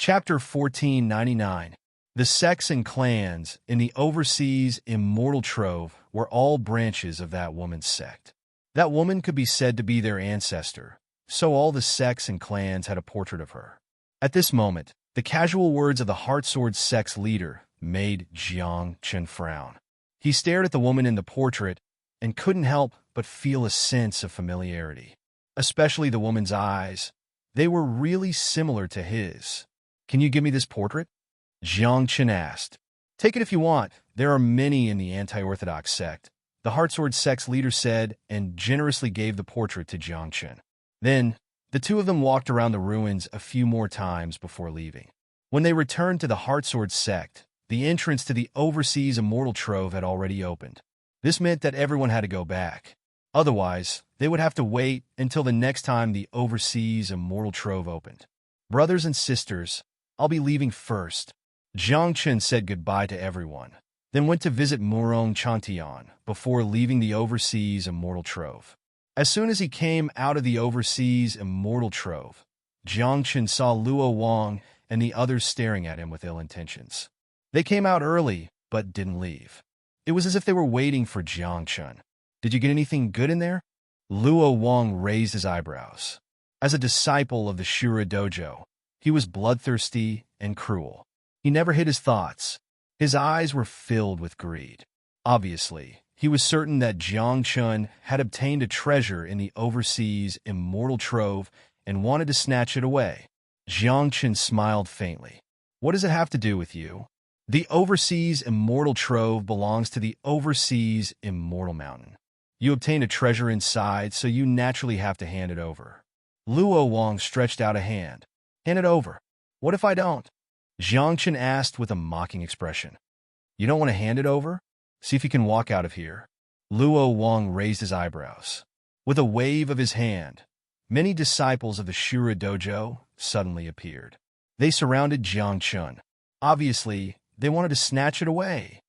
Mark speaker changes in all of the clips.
Speaker 1: Chapter 1499. The sects and clans in the overseas immortal trove were all branches of that woman's sect. That woman could be said to be their ancestor, so all the sects and clans had a portrait of her. At this moment, the casual words of the Heartsword sect's leader made Jiang Chen frown. He stared at the woman in the portrait and couldn't help but feel a sense of familiarity. Especially the woman's eyes. They were really similar to his. "Can you give me this portrait?" Jiang Chen asked. "Take it if you want. There are many in the anti-orthodox sect," the Heartsword sect's leader said, and generously gave the portrait to Jiang Chen. Then, the two of them walked around the ruins a few more times before leaving. When they returned to the Heartsword sect, the entrance to the overseas immortal trove had already opened. This meant that everyone had to go back. Otherwise, they would have to wait until the next time the overseas immortal trove opened. "Brothers and sisters, I'll be leaving first." Jiang Chen said goodbye to everyone, then went to visit Murong Chantian before leaving the overseas immortal trove. As soon as he came out of the overseas immortal trove, Jiang Chen saw Luo Wang and the others staring at him with ill intentions. They came out early, but didn't leave. It was as if they were waiting for Jiang Chen. "Did you get anything good in there?" Luo Wang raised his eyebrows. As a disciple of the Shura dojo, he was bloodthirsty and cruel. He never hid his thoughts. His eyes were filled with greed. Obviously, he was certain that Jiang Chen had obtained a treasure in the overseas immortal trove and wanted to snatch it away. Jiang Chen smiled faintly. "What does it have to do with you?" "The overseas immortal trove belongs to the overseas immortal mountain. You obtained a treasure inside, so you naturally have to hand it over." Luo Wang stretched out a hand. "Hand it over. What if I don't?" Jiang Chen asked with a mocking expression. "You don't want to hand it over? See if you can walk out of here." Luo Wang raised his eyebrows. With a wave of his hand, many disciples of the Shura dojo suddenly appeared. They surrounded Jiang Chen. Obviously, they wanted to snatch it away.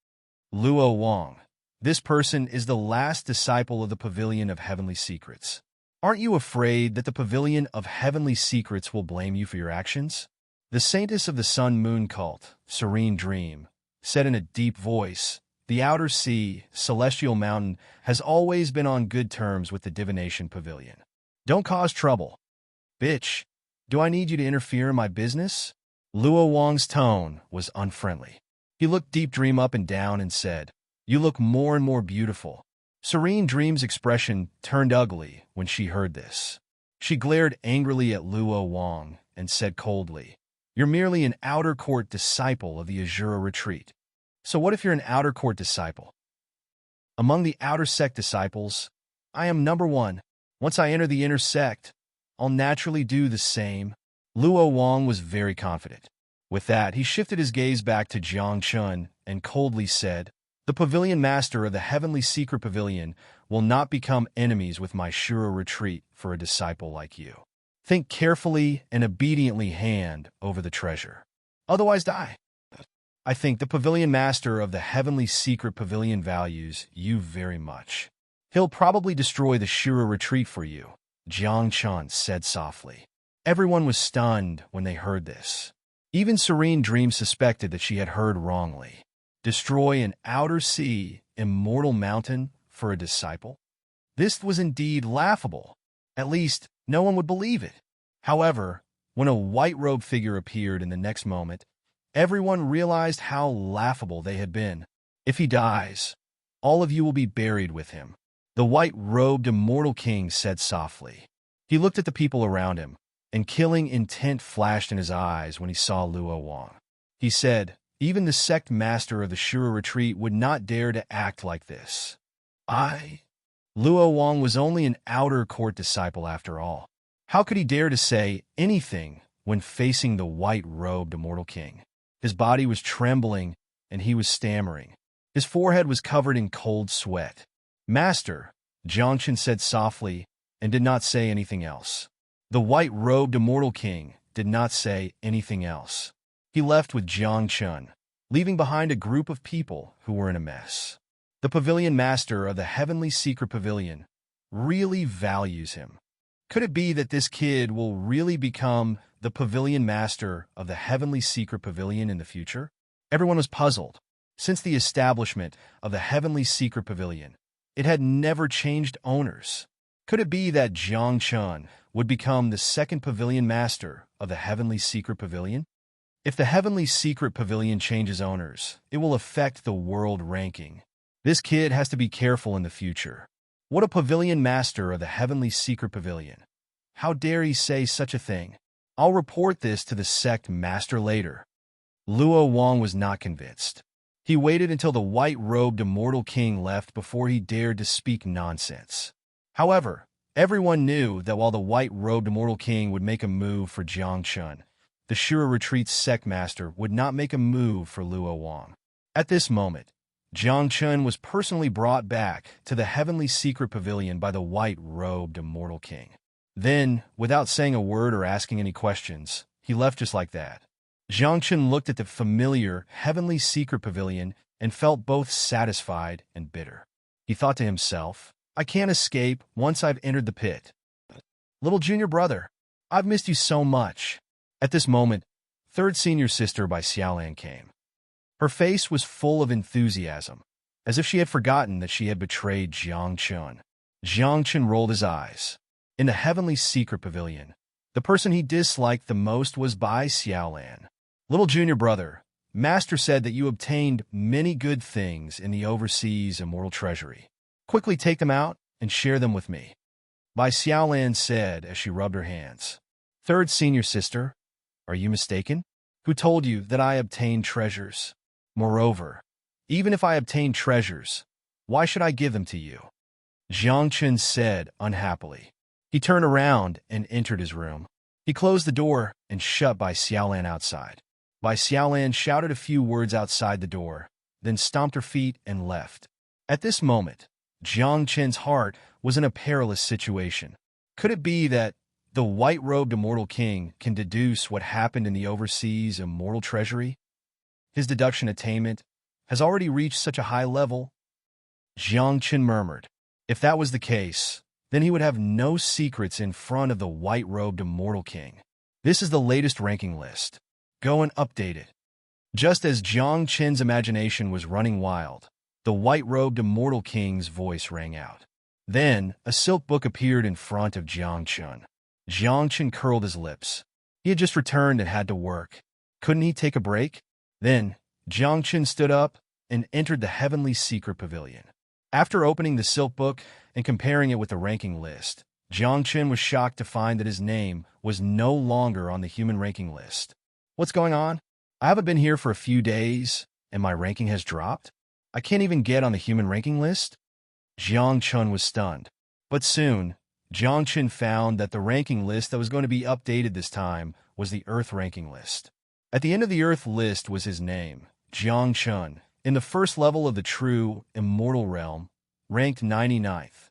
Speaker 1: "Luo Wang, this person is the last disciple of the Pavilion of Heavenly Secrets. Aren't you afraid that the Pavilion of Heavenly Secrets will blame you for your actions?" The saintess of the Sun-Moon cult, Serene Dream, said in a deep voice, "The Outer Sea, Celestial Mountain, has always been on good terms with the Divination Pavilion. Don't cause trouble." "Bitch, do I need you to interfere in my business?" Luo Wang's tone was unfriendly. He looked Deep Dream up and down and said, "You look more and more beautiful." Serene Dream's expression turned ugly when she heard this. She glared angrily at Luo Wang and said coldly, "You're merely an outer court disciple of the Azura retreat. So what if you're an outer court disciple? Among the outer sect disciples, I am number one. Once I enter the inner sect, I'll naturally do the same." Luo Wang was very confident. With that, he shifted his gaze back to Jiang Chen and coldly said, "The Pavilion Master of the Heavenly Secret Pavilion will not become enemies with my Shura retreat for a disciple like you. Think carefully and obediently hand over the treasure. Otherwise die." "I think the Pavilion Master of the Heavenly Secret Pavilion values you very much. He'll probably destroy the Shura retreat for you," Jiang Chen said softly. Everyone was stunned when they heard this. Even Serene Dream suspected that she had heard wrongly. Destroy an outer sea, immortal mountain for a disciple? This was indeed laughable. At least, no one would believe it. However, when a white-robed figure appeared in the next moment, everyone realized how laughable they had been. "If he dies, all of you will be buried with him," the white-robed immortal king said softly. He looked at the people around him, and killing intent flashed in his eyes when he saw Luo Wang. He said, "Even the sect master of the Shura retreat would not dare to act like this." Luo Wang was only an outer court disciple after all. How could he dare to say anything when facing the white-robed immortal king? His body was trembling, and he was stammering. His forehead was covered in cold sweat. "Master," Jiang Chen said softly, and did not say anything else. The white-robed immortal king did not say anything else. He left with Jiang Chen, leaving behind a group of people who were in a mess. The Pavilion Master of the Heavenly Secret Pavilion really values him. Could it be that this kid will really become the pavilion master of the Heavenly Secret Pavilion in the future? Everyone was puzzled. Since the establishment of the Heavenly Secret Pavilion, it had never changed owners. Could it be that Jiang Chun would become the second pavilion master of the Heavenly Secret Pavilion? If the Heavenly Secret Pavilion changes owners, it will affect the world ranking. This kid has to be careful in the future. What a pavilion master of the Heavenly Secret Pavilion. How dare he say such a thing? I'll report this to the sect master later. Luo Wang was not convinced. He waited until the white-robed immortal king left before he dared to speak nonsense. However, everyone knew that while the white-robed immortal king would make a move for Jiang Chun, the Shura Retreat's sect master would not make a move for Luo Wang. At this moment, Jiang Chun was personally brought back to the Heavenly Secret Pavilion by the white-robed immortal king. Then, without saying a word or asking any questions, he left just like that. Jiang Chun looked at the familiar Heavenly Secret Pavilion and felt both satisfied and bitter. He thought to himself, I can't escape once I've entered the pit. Little junior brother, I've missed you so much. At this moment, third senior sister by Xiaolan came. Her face was full of enthusiasm, as if she had forgotten that she had betrayed Jiang Chun. Jiang Chun rolled his eyes. In the Heavenly Secret Pavilion, the person he disliked the most was Bai Xiaolan. Little junior brother, Master said that you obtained many good things in the overseas immortal treasury. Quickly take them out and share them with me. Bai Xiaolan said as she rubbed her hands. Third senior sister, are you mistaken? Who told you that I obtained treasures? Moreover, even if I obtain treasures, why should I give them to you? Jiang Chun said unhappily. He turned around and entered his room. He closed the door and shut Bai Xiaolan outside. Bai Xiaolan shouted a few words outside the door, then stomped her feet and left. At this moment, Jiang Chun's heart was in a perilous situation. Could it be that the white-robed immortal king can deduce what happened in the overseas immortal treasury? His deduction attainment has already reached such a high level. Jiang Chun murmured. If that was the case, then he would have no secrets in front of the white-robed immortal king. This is the latest ranking list. Go and update it. Just as Jiang Chun's imagination was running wild, the white-robed immortal king's voice rang out. Then, a silk book appeared in front of Jiang Chun. Jiang Chun curled his lips. He had just returned and had to work. Couldn't he take a break? Then, Jiang Chun stood up and entered the Heavenly Secret Pavilion. After opening the silk book and comparing it with the ranking list, Jiang Chun was shocked to find that his name was no longer on the human ranking list. What's going on? I haven't been here for a few days, and my ranking has dropped? I can't even get on the human ranking list? Jiang Chun was stunned. But soon, Jiang Chun found that the ranking list that was going to be updated this time was the Earth ranking list. At the end of the Earth list was his name, Jiang Chun, in the first level of the true immortal realm, ranked 99th.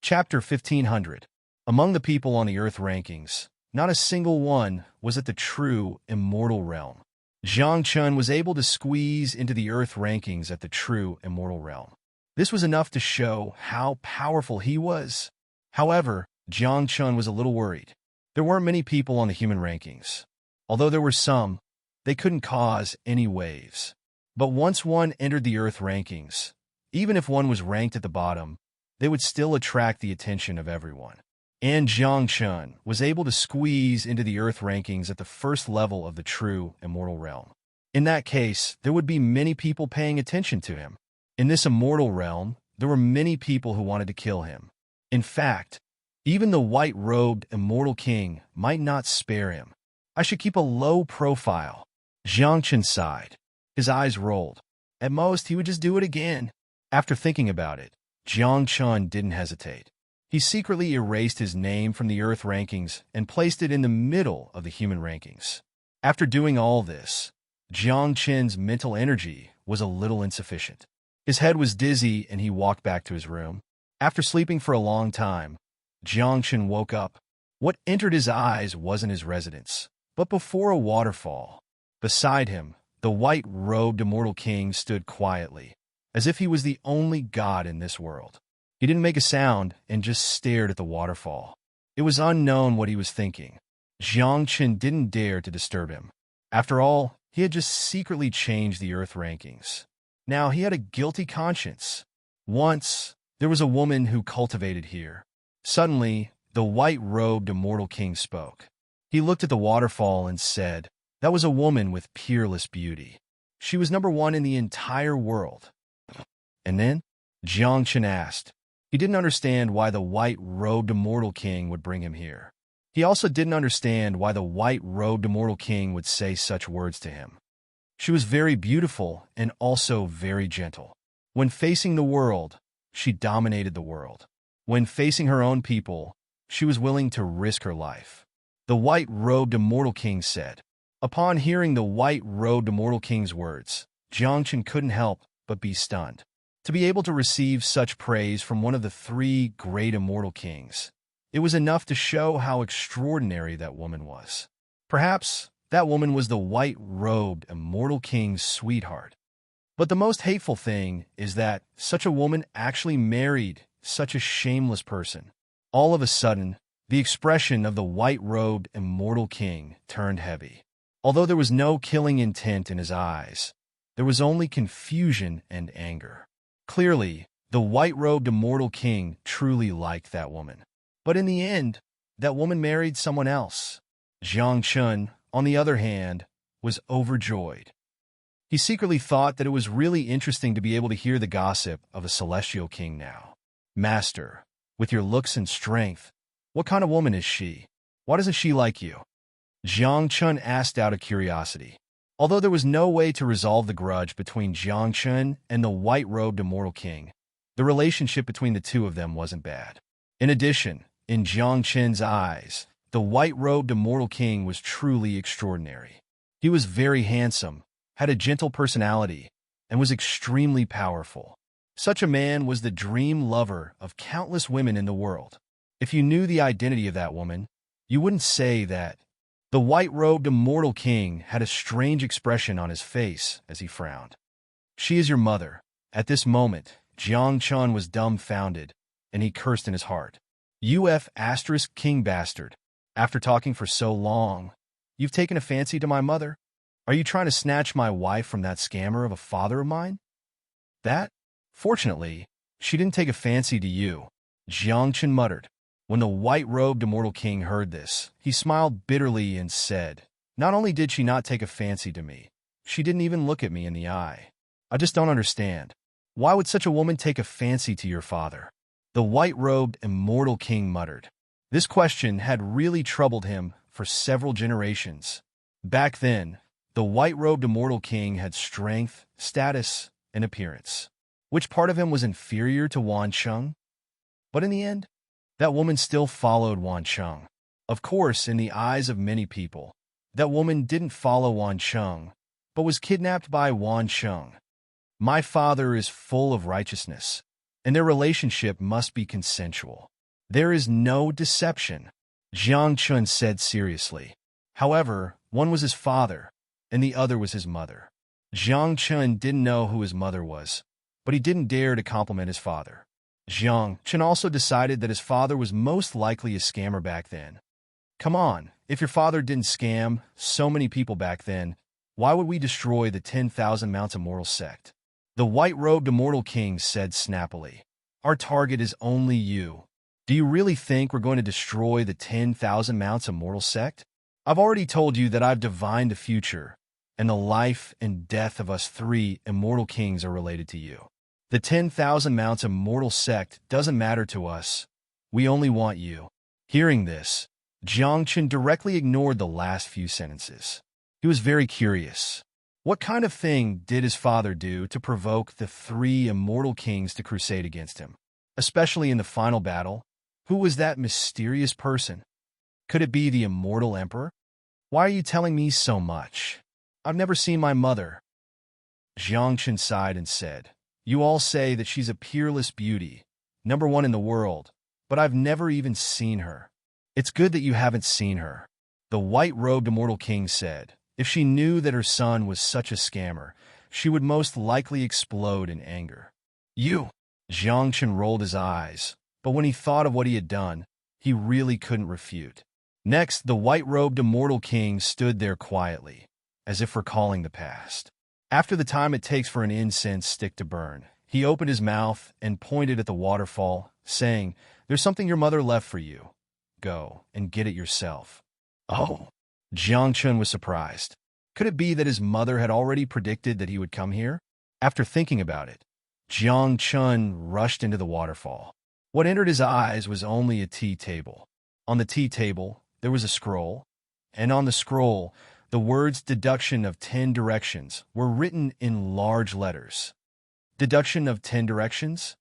Speaker 1: Chapter 1500. Among the people on the Earth rankings, not a single one was at the true immortal realm. Jiang Chun was able to squeeze into the Earth rankings at the true immortal realm. This was enough to show how powerful he was. However, Jiang Chun was a little worried. There weren't many people on the human rankings. Although there were some, they couldn't cause any waves. But once one entered the Earth rankings, even if one was ranked at the bottom, they would still attract the attention of everyone. And Jiang Chun was able to squeeze into the Earth rankings at the first level of the true immortal realm. In that case, there would be many people paying attention to him. In this immortal realm, there were many people who wanted to kill him. In fact, even the white-robed immortal king might not spare him. I should keep a low profile. Jiang Chun sighed. His eyes rolled. At most, he would just do it again. After thinking about it, Jiang Chun didn't hesitate. He secretly erased his name from the Earth rankings and placed it in the middle of the human rankings. After doing all this, Jiang Chun's mental energy was a little insufficient. His head was dizzy and he walked back to his room. After sleeping for a long time, Jiang Chun woke up. What entered his eyes wasn't his residence, but before a waterfall. Beside him, the white-robed immortal king stood quietly, as if he was the only god in this world. He didn't make a sound and just stared at the waterfall. It was unknown what he was thinking. Jiang Chen didn't dare to disturb him. After all, he had just secretly changed the Earth rankings. Now he had a guilty conscience. Once, there was a woman who cultivated here. Suddenly, the white-robed immortal king spoke. He looked at the waterfall and said, "That was a woman with peerless beauty. She was number one in the entire world." And then, Jiang Chen asked. He didn't understand why the white-robed immortal king would bring him here. He also didn't understand why the white-robed immortal king would say such words to him. She was very beautiful and also very gentle. When facing the world, she dominated the world. When facing her own people, she was willing to risk her life. The white-robed immortal king said. Upon hearing the white-robed immortal king's words, Jiang Chen couldn't help but be stunned. To be able to receive such praise from one of the three great immortal kings, it was enough to show how extraordinary that woman was. Perhaps that woman was the white-robed immortal king's sweetheart. But the most hateful thing is that such a woman actually married such a shameless person. All of a sudden, the expression of the white-robed immortal king turned heavy. Although there was no killing intent in his eyes, there was only confusion and anger. Clearly, the white-robed immortal king truly liked that woman. But in the end, that woman married someone else. Jiang Chen, on the other hand, was overjoyed. He secretly thought that it was really interesting to be able to hear the gossip of a celestial king now. "Master, with your looks and strength, what kind of woman is she? Why doesn't she like you?" Jiang Chen asked out of curiosity. Although there was no way to resolve the grudge between Jiang Chen and the white-robed immortal king, the relationship between the two of them wasn't bad. In addition, in Jiang Chen's eyes, the white-robed immortal king was truly extraordinary. He was very handsome, had a gentle personality, and was extremely powerful. Such a man was the dream lover of countless women in the world. If you knew the identity of that woman, you wouldn't say that. The white-robed immortal king had a strange expression on his face as he frowned. "She is your mother." At this moment, Jiang Chen was dumbfounded, and he cursed in his heart. King bastard. After talking for so long, you've taken a fancy to my mother? Are you trying to snatch my wife from that scammer of a father of mine? Fortunately, she didn't take a fancy to you, Jiang Chen muttered. When the white-robed immortal king heard this, he smiled bitterly and said, "Not only did she not take a fancy to me, she didn't even look at me in the eye. I just don't understand. Why would such a woman take a fancy to your father?" The white-robed immortal king muttered. This question had really troubled him for several generations. Back then, the white-robed immortal king had strength, status, and appearance. Which part of him was inferior to Wan Cheng? But in the end, that woman still followed Wan Cheng. Of course, in the eyes of many people, that woman didn't follow Wan Cheng, but was kidnapped by Wan Cheng. My father is full of righteousness, and their relationship must be consensual. There is no deception, Jiang Chen said seriously. However, one was his father, and the other was his mother. Jiang Chen didn't know who his mother was, but he didn't dare to compliment his father. Jiang Chen also decided that his father was most likely a scammer back then. Come on, if your father didn't scam so many people back then, why would we destroy the 10,000 Mounts Immortal sect? The white-robed immortal king said snappily. Our target is only you. Do you really think we're going to destroy the 10,000 Mounts Immortal sect? I've already told you that I've divined the future, and the life and death of us three immortal kings are related to you. The 10,000 Mounts Immortal sect doesn't matter to us. We only want you. Hearing this, Jiang Chen directly ignored the last few sentences. He was very curious. What kind of thing did his father do to provoke the three immortal kings to crusade against him? Especially in the final battle, who was that mysterious person? Could it be the immortal emperor? Why are you telling me so much? I've never seen my mother. Jiang Chen sighed and said, You all say that she's a peerless beauty, number one in the world, but I've never even seen her. It's good that you haven't seen her. The white-robed immortal king said, if she knew that her son was such a scammer, she would most likely explode in anger. You Jiang Chen rolled his eyes, but when he thought of what he had done, he really couldn't refute. Next, the white-robed immortal king stood there quietly, as if recalling the past. After the time it takes for an incense stick to burn, he opened his mouth and pointed at the waterfall, saying, "There's something your mother left for you. Go and get it yourself." Oh! Jiang Chen was surprised. Could it be that his mother had already predicted that he would come here? After thinking about it, Jiang Chen rushed into the waterfall. What entered his eyes was only a tea table. On the tea table, there was a scroll, and on the scroll, the words "deduction of 10 directions" were written in large letters. Deduction of 10 directions?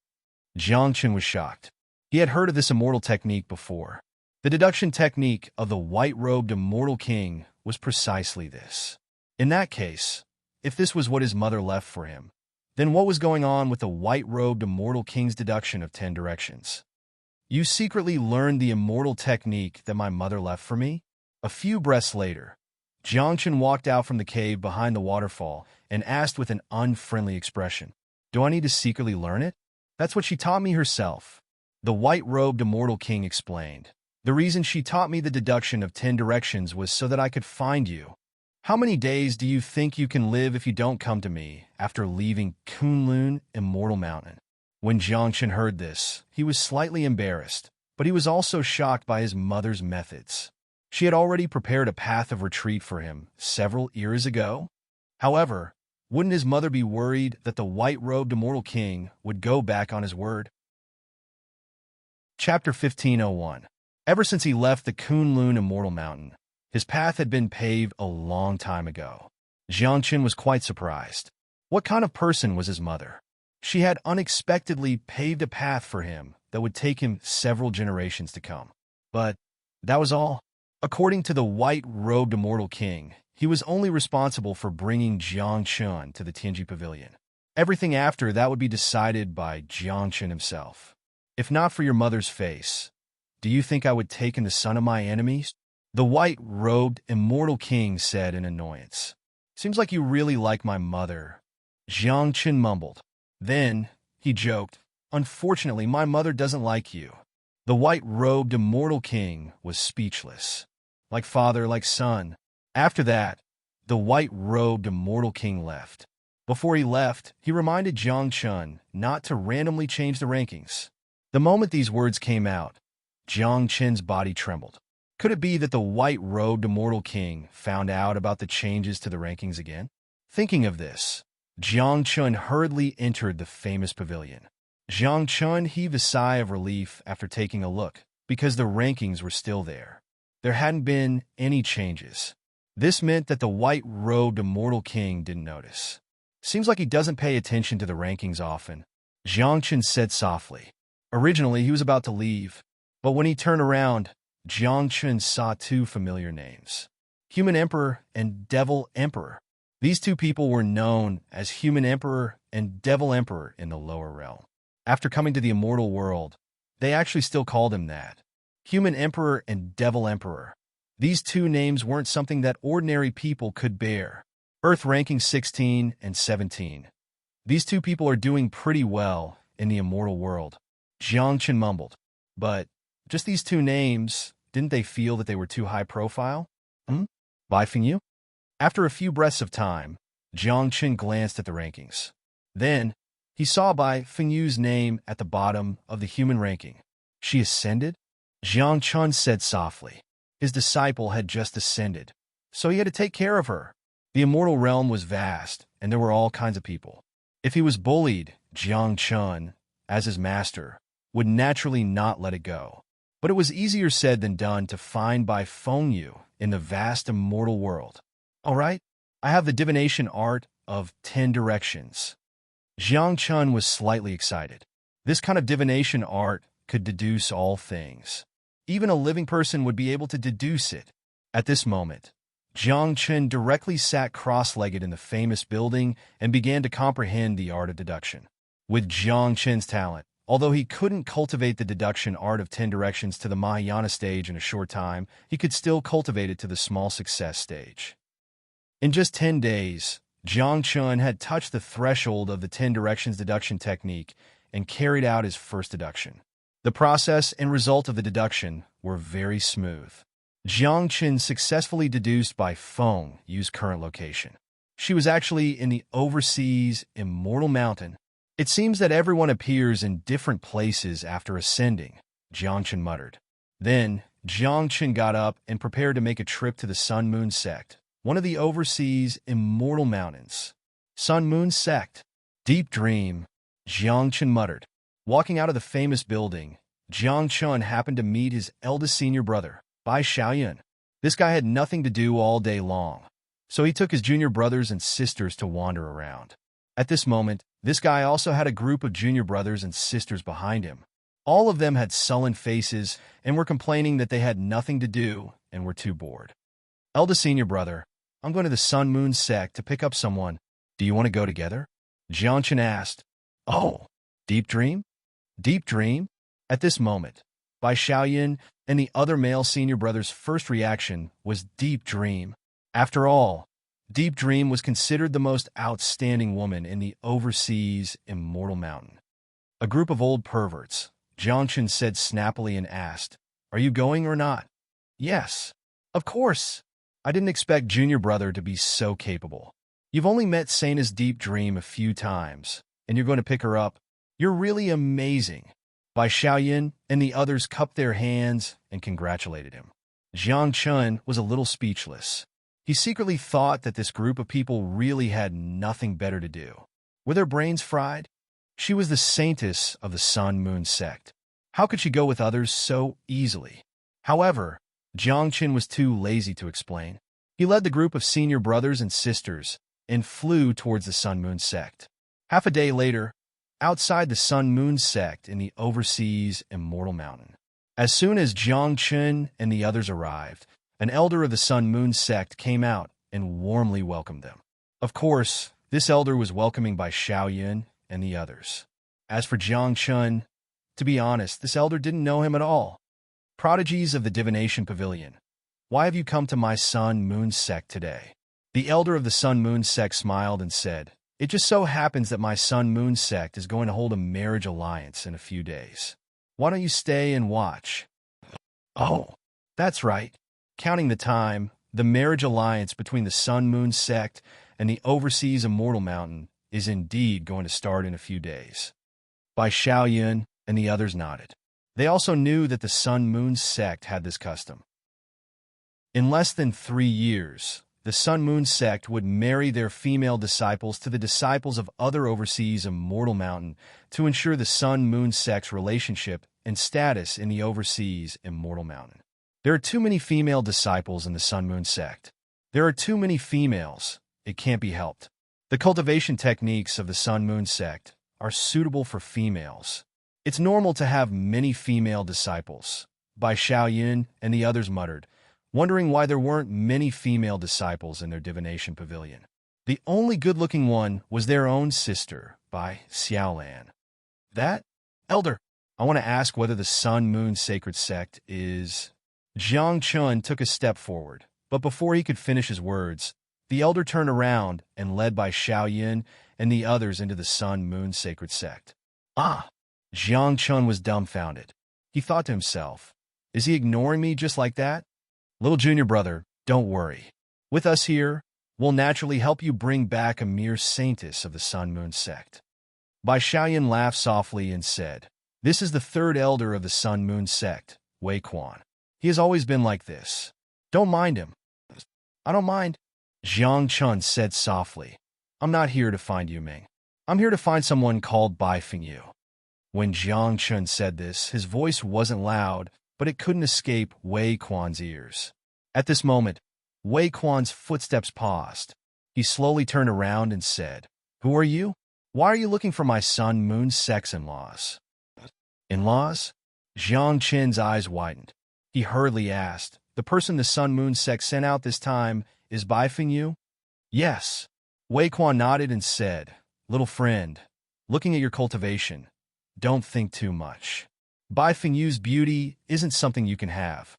Speaker 1: Jiang Chen was shocked. He had heard of this immortal technique before. The deduction technique of the white-robed immortal king was precisely this. In that case, if this was what his mother left for him, then what was going on with the white-robed immortal king's deduction of 10 directions? "You secretly learned the immortal technique that my mother left for me?" A few breaths later, Jiang Chen walked out from the cave behind the waterfall and asked with an unfriendly expression, "Do I need to secretly learn it? That's what she taught me herself." The white-robed immortal king explained. "The reason she taught me the deduction of 10 directions was so that I could find you. How many days do you think you can live if you don't come to me after leaving Kunlun Immortal Mountain?" When Jiang Chen heard this, he was slightly embarrassed, but he was also shocked by his mother's methods. She had already prepared a path of retreat for him several years ago. However, wouldn't his mother be worried that the white-robed immortal king would go back on his word? Chapter 1501. Ever since he left the Kunlun Immortal Mountain, his path had been paved a long time ago. Jiang Chen was quite surprised. What kind of person was his mother? She had unexpectedly paved a path for him that would take him several generations to come. But that was all. According to the white-robed immortal king, he was only responsible for bringing Jiang Chen to the Tianji Pavilion. Everything after that would be decided by Jiang Chen himself. "If not for your mother's face, do you think I would take in the son of my enemies?" The white-robed immortal king said in annoyance. "Seems like you really like my mother." Jiang Chen mumbled. Then he joked, "Unfortunately, my mother doesn't like you." The white-robed immortal king was speechless. Like father, like son. After that, the white-robed immortal king left. Before he left, he reminded Jiang Chen not to randomly change the rankings. The moment these words came out, Jiang Chen's body trembled. Could it be that the white-robed immortal king found out about the changes to the rankings again? Thinking of this, Jiang Chen hurriedly entered the famous pavilion. Jiang Chen heaved a sigh of relief after taking a look, because the rankings were still there. There hadn't been any changes. This meant that the white-robed immortal king didn't notice. "Seems like he doesn't pay attention to the rankings often," Jiang Chen said softly. Originally, he was about to leave, but when he turned around, Jiang Chen saw two familiar names: Human Emperor and Devil Emperor. These two people were known as Human Emperor and Devil Emperor in the lower realm. After coming to the immortal world, they actually still called him that. Human Emperor and Devil Emperor. These two names weren't something that ordinary people could bear. Earth ranking 16 and 17. These two people are doing pretty well in the immortal world. Jiang Chen mumbled. But just these two names, didn't they feel that they were too high profile? Bai Fengyu? After a few breaths of time, Jiang Chen glanced at the rankings. Then, he saw Bai Fengyu's name at the bottom of the human ranking. She ascended? Jiang Chen said softly. His disciple had just ascended, so he had to take care of her. The immortal realm was vast, and there were all kinds of people. If he was bullied, Jiang Chen, as his master, would naturally not let it go. But it was easier said than done to find Bai Fengyu in the vast immortal world. "All right, I have the divination art of 10 directions." Jiang Chen was slightly excited. This kind of divination art could deduce all things. Even a living person would be able to deduce it. At this moment, Jiang Chen directly sat cross-legged in the famous building and began to comprehend the art of deduction. With Jiang Chen's talent, although he couldn't cultivate the deduction art of 10 directions to the Mahayana stage in a short time, he could still cultivate it to the small success stage. In just 10 days, Jiang Chen had touched the threshold of the 10 directions deduction technique, and carried out his first deduction. The process and result of the deduction were very smooth. Jiang Qin successfully deduced by Feng Yu's current location. She was actually in the overseas Immortal Mountain. It seems that everyone appears in different places after ascending, Jiang Qin muttered. Then, Jiang Qin got up and prepared to make a trip to the Sun Moon Sect, one of the overseas Immortal Mountains. Sun Moon Sect. Deep dream, Jiang Qin muttered. Walking out of the famous building, Jiang Qin happened to meet his eldest senior brother, Bai Xiaoyun. This guy had nothing to do all day long, so he took his junior brothers and sisters to wander around. At this moment, this guy also had a group of junior brothers and sisters behind him. All of them had sullen faces and were complaining that they had nothing to do and were too bored. Eldest senior brother, I'm going to the Sun Moon Sect to pick up someone. Do you want to go together? Jiang Qin asked. Oh, deep dream? Deep dream? At this moment, Bai Xiaoyun and the other male senior brother's first reaction was deep dream. After all, Deep Dream was considered the most outstanding woman in the overseas Immortal Mountain. A group of old perverts, Jiang Qin said snappily and asked, Are you going or not? Yes. Of course. I didn't expect junior brother to be so capable. You've only met Saina's Deep Dream a few times, and you're going to pick her up. You're really amazing. Bai Xiaoyun and the others cupped their hands and congratulated him. Jiang Qin was a little speechless. He secretly thought that this group of people really had nothing better to do. Were their brains fried? She was the saintess of the Sun Moon Sect. How could she go with others so easily? However, Jiang Qin was too lazy to explain. He led the group of senior brothers and sisters and flew towards the Sun Moon Sect. Half a day later, outside the Sun Moon Sect in the overseas Immortal Mountain. As soon as Jiang Qin and the others arrived, an elder of the Sun Moon Sect came out and warmly welcomed them. Of course, this elder was welcoming Bai Xiaoyun and the others. As for Jiang Qin, to be honest, this elder didn't know him at all. Prodigies of the Divination Pavilion, why have you come to my Sun Moon Sect today? The elder of the Sun Moon Sect smiled and said, It just so happens that my Sun Moon Sect is going to hold a marriage alliance in a few days. Why don't you stay and watch? Oh, that's right. Counting the time, the marriage alliance between the Sun Moon Sect and the overseas Immortal Mountain is indeed going to start in a few days. Bai Xiaoyun and the others nodded. They also knew that the Sun Moon Sect had this custom. In less than 3 years, the Sun Moon Sect would marry their female disciples to the disciples of other overseas Immortal Mountain to ensure the Sun Moon Sect's relationship and status in the overseas Immortal Mountain. There are too many female disciples in the Sun Moon Sect. There are too many females. It can't be helped. The cultivation techniques of the Sun Moon Sect are suitable for females. It's normal to have many female disciples, Bai Xiaoyun and the others muttered, wondering why there weren't many female disciples in their divination pavilion. The only good-looking one was their own sister, Bai Xiaolan. That? Elder, I want to ask whether the Sun Moon Sacred Sect is... Jiang Qin took a step forward, but before he could finish his words, the elder turned around and led Bai Xiaoyun and the others into the Sun Moon Sacred Sect. Ah! Jiang Qin was dumbfounded. He thought to himself, Is he ignoring me just like that? Little junior brother, don't worry. With us here, we'll naturally help you bring back a mere saintess of the Sun Moon Sect. Bai Xiaoyun laughed softly and said, This is the third elder of the Sun Moon Sect, Wei Quan. He has always been like this. Don't mind him. I don't mind. Jiang Qin said softly, I'm not here to find Yu Ming. I'm here to find someone called Bai Fengyu. When Jiang Qin said this, his voice wasn't loud, but it couldn't escape Wei Quan's ears. At this moment, Wei Quan's footsteps paused. He slowly turned around and said, Who are you? Why are you looking for my Sun Moon Sect's in-laws? In-laws? Jiang Qin's eyes widened. He hurriedly asked, The person the Sun Moon Sect sent out this time is Bai Fengyu? Yes. Wei Quan nodded and said, Little friend, looking at your cultivation, don't think too much. Bai Fengyu's beauty isn't something you can have.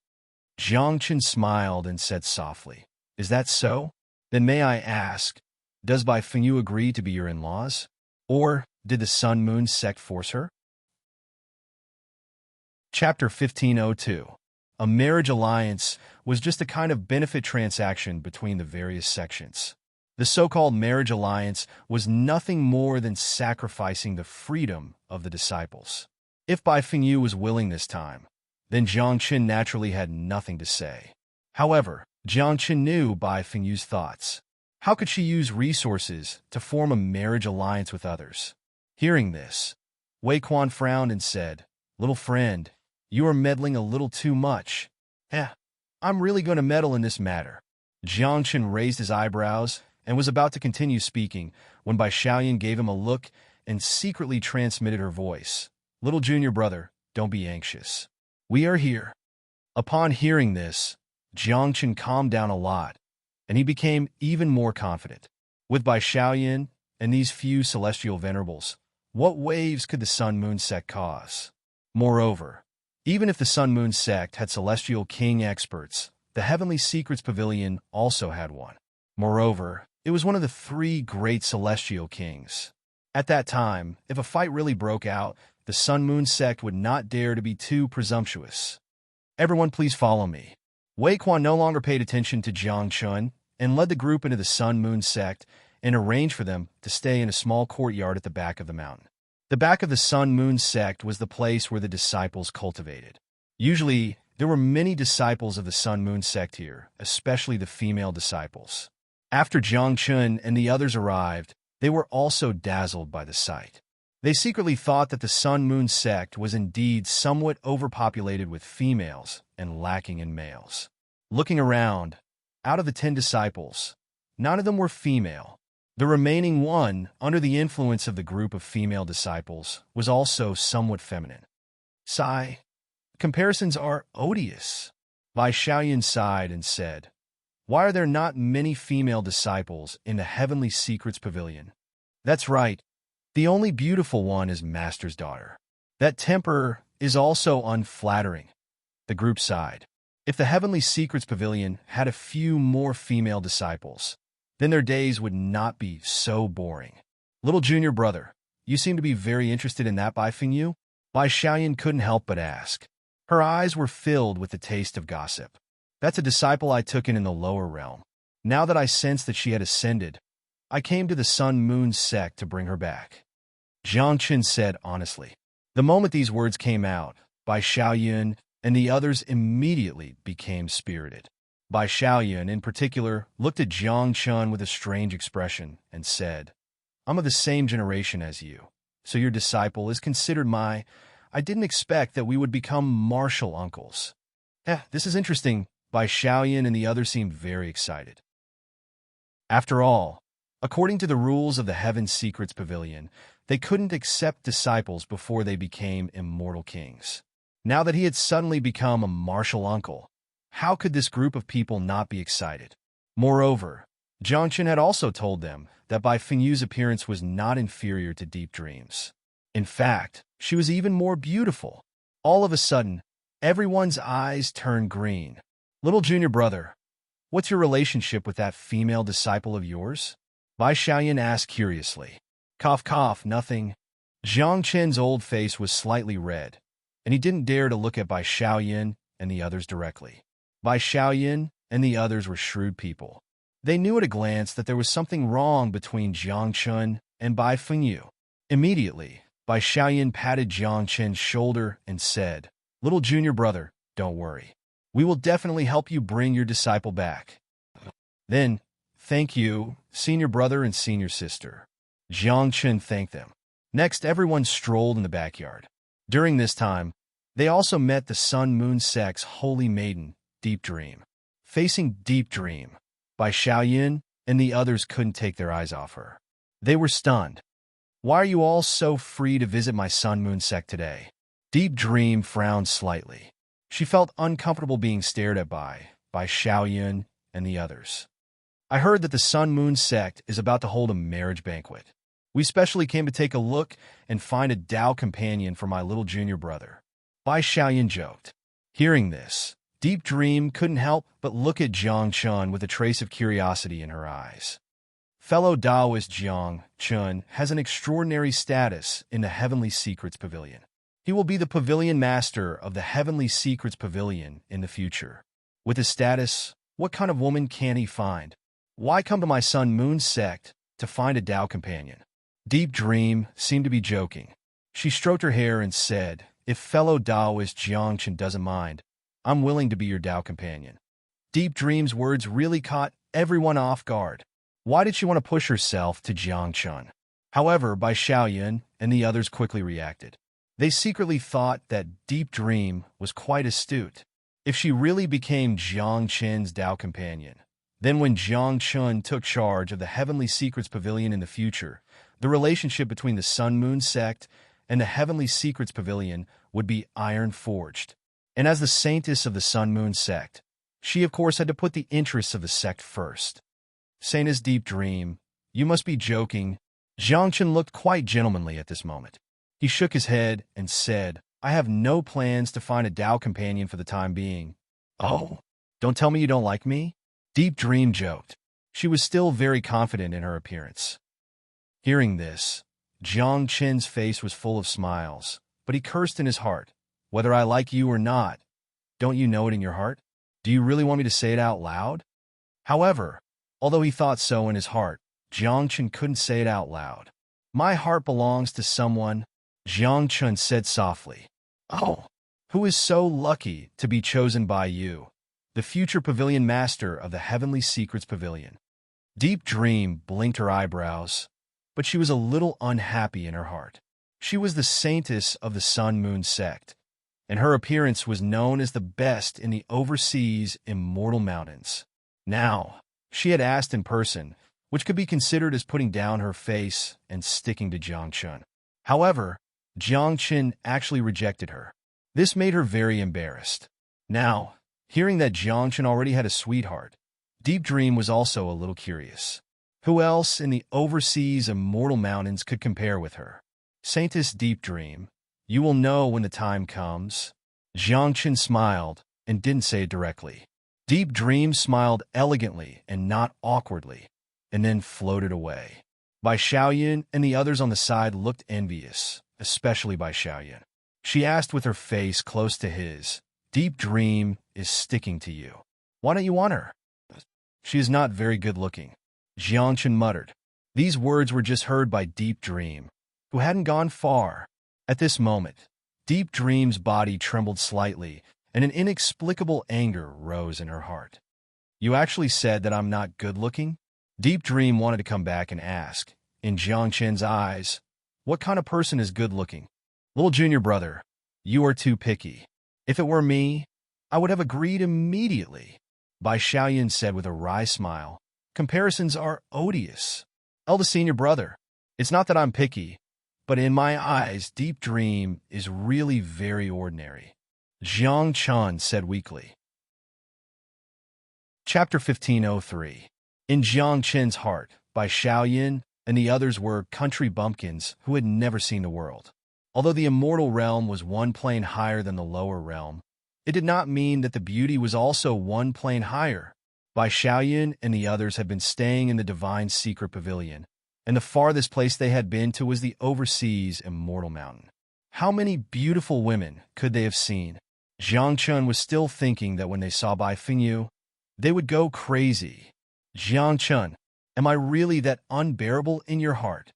Speaker 1: Jiang Qin smiled and said softly, Is that so? Then may I ask, does Bai Fengyu agree to be your in-laws? Or Did the Sun-Moon sect force her? Chapter 1502. A marriage alliance was just a kind of benefit transaction between the various sections. The so-called marriage alliance was nothing more than sacrificing the freedom of the disciples. If Bai Fengyu was willing this time, then Jiang Qin naturally had nothing to say. However, Jiang Qin knew Bai Fengyu's thoughts. How could she use resources to form a marriage alliance with others? Hearing this, Wei Quan frowned and said, "Little friend, you are meddling a little too much." I'm really going to meddle in this matter." Jiang Qin raised his eyebrows and was about to continue speaking when Bai Xiaoyan gave him a look and secretly transmitted her voice. "Little junior brother, don't be anxious. We are here." Upon hearing this, Jiang Qin calmed down a lot, and he became even more confident. With Bai Xiaoyan and these few celestial venerables, what waves could the Sun-Moon sect cause? Moreover, even if the Sun-Moon sect had celestial king experts, the Heavenly Secrets Pavilion also had one. Moreover, it was one of the three great celestial kings. At that time, if a fight really broke out, the Sun-Moon sect would not dare to be too presumptuous. "Everyone please follow me." Wei Quan no longer paid attention to Jiang Qin and led the group into the Sun-Moon sect and arranged for them to stay in a small courtyard at the back of the mountain. The back of the Sun-Moon sect was the place where the disciples cultivated. Usually, there were many disciples of the Sun-Moon sect here, especially the female disciples. After Jiang Qin and the others arrived, they were also dazzled by the sight. They secretly thought that the Sun-Moon sect was indeed somewhat overpopulated with females and lacking in males. Looking around, out of the 10 disciples, none of them were female. The remaining one, under the influence of the group of female disciples, was also somewhat feminine. Sigh. Comparisons are odious. Bai Xiaoyan sighed and said, "Why are there not many female disciples in the Heavenly Secrets Pavilion?" "That's right. The only beautiful one is Master's daughter. That temper is also unflattering." The group sighed. If the Heavenly Secrets Pavilion had a few more female disciples, then their days would not be so boring. "Little junior brother, you seem to be very interested in that Bai Fengyu?" Bai Xiaoyan couldn't help but ask. Her eyes were filled with the taste of gossip. "That's a disciple I took in the lower realm. Now that I sensed that she had ascended, I came to the Sun-Moon sect to bring her back," Jiang Qin said honestly. The moment these words came out, Bai Xiaoyan and the others immediately became spirited. Bai Xiaoyan, in particular, looked at Jiang Qin with a strange expression and said, "I'm of the same generation as you, so your disciple is considered my... I didn't expect that we would become martial uncles." This is interesting." Bai Xiaoyan and the others seemed very excited. After all, according to the rules of the Heaven Secrets Pavilion, they couldn't accept disciples before they became immortal kings. Now that he had suddenly become a martial uncle, how could this group of people not be excited? Moreover, Jiang Qin had also told them that Bai Fengyu's appearance was not inferior to Deep Dream's. In fact, she was even more beautiful. All of a sudden, everyone's eyes turned green. "Little junior brother, what's your relationship with that female disciple of yours?" Bai Xiaoyan asked curiously. Cough, cough, nothing. Jiang Qin's old face was slightly red, and he didn't dare to look at Bai Xiaoyan and the others directly. Bai Xiaoyan and the others were shrewd people. They knew at a glance that there was something wrong between Jiang Qin and Bai Fengyu. Immediately, Bai Xiaoyan patted Jiang Qin's shoulder and said, "Little junior brother, don't worry. We will definitely help you bring your disciple back." Then, "Thank you, senior brother and senior sister." Jiang Qin thanked them. Next, everyone strolled in the backyard. During this time, they also met the Sun-Moon sect's holy maiden, Deep Dream. Facing Deep Dream, Bai Xiaoyan and the others couldn't take their eyes off her. They were stunned. "Why are you all so free to visit my Sun-Moon sect today?" Deep Dream frowned slightly. She felt uncomfortable being stared at by Xiaoyan and the others. "I heard that the Sun-Moon sect is about to hold a marriage banquet. We specially came to take a look and find a Tao companion for my little junior brother," Bai Xiaoyan joked. Hearing this, Deep Dream couldn't help but look at Jiang Qin with a trace of curiosity in her eyes. Fellow Taoist Jiang Chun has an extraordinary status in the Heavenly Secrets Pavilion. He will be the pavilion master of the Heavenly Secrets Pavilion in the future. With his status, what kind of woman can he find? Why come to my Sun Moon sect to find a Tao companion? Deep Dream seemed to be joking. She stroked her hair and said, if fellow Taoist Jiang Chun doesn't mind, I'm willing to be your Tao companion. Deep Dream's words really caught everyone off guard. Why did she want to push herself to Jiang Chun? However, Bai Xiaoyan and the others quickly reacted. They secretly thought that Deep Dream was quite astute. If she really became Jiang Chun's Tao companion, then when Jiang Chun took charge of the Heavenly Secrets Pavilion in the future, the relationship between the Sun Moon sect and the Heavenly Secrets Pavilion would be iron-forged. And as the saintess of the Sun Moon sect, she of course had to put the interests of the sect first. Saintess Deep Dream, you must be joking. Jiang Chun looked quite gentlemanly at this moment. He shook his head and said, I have no plans to find a Tao companion for the time being. Oh, don't tell me you don't like me? Deep Dream joked. She was still very confident in her appearance. Hearing this, Jiang Chun's face was full of smiles, but he cursed in his heart. Whether I like you or not, don't you know it in your heart? Do you really want me to say it out loud? However, although he thought so in his heart, Jiang Chun couldn't say it out loud. My heart belongs to someone, Jiang Chun said softly. Oh, who is so lucky to be chosen by you, the future pavilion master of the Heavenly Secrets Pavilion? Deep Dream blinked her eyebrows, but she was a little unhappy in her heart. She was the saintess of the Sun Moon sect, and her appearance was known as the best in the overseas immortal mountains. Now, she had asked in person, which could be considered as putting down her face and sticking to Jiang Chun. However, Jiang Chun actually rejected her. This made her very embarrassed. Now, hearing that Jiang Chun already had a sweetheart, Deep Dream was also a little curious. Who else in the overseas immortal mountains could compare with her? Saintess Deep Dream, you will know when the time comes. Jiang Chun smiled and didn't say it directly. Deep Dream smiled elegantly and not awkwardly, and then floated away. Bai Xiaoyan and the others on the side looked envious, especially Bai Xiaoyan. She asked with her face close to his, Deep Dream is sticking to you. Why don't you want her? She is not very good-looking. Jiang Chun muttered. These words were just heard by Deep Dream, who hadn't gone far. At this moment, Deep Dream's body trembled slightly, and an inexplicable anger rose in her heart. You actually said that I'm not good-looking? Deep Dream wanted to come back and ask, in Jiang Chun's eyes, what kind of person is good-looking? Little junior brother, you are too picky. If it were me, I would have agreed immediately. Bai Xiaoyan said with a wry smile, comparisons are odious. Eldest senior brother, it's not that I'm picky, but in my eyes, Deep Dream is really very ordinary. Jiang Chun said weakly. Chapter 1503. In Jiang Chun's heart, Bai Xiaoyan and the others were country bumpkins who had never seen the world. Although the immortal realm was one plane higher than the lower realm, it did not mean that the beauty was also one plane higher. Bai Xiaoyan and the others had been staying in the Divine Secret Pavilion, and the farthest place they had been to was the overseas Immortal Mountain. How many beautiful women could they have seen? Jiang Chun was still thinking that when they saw Bai Fengyu, they would go crazy. Jiang Chun, am I really that unbearable in your heart?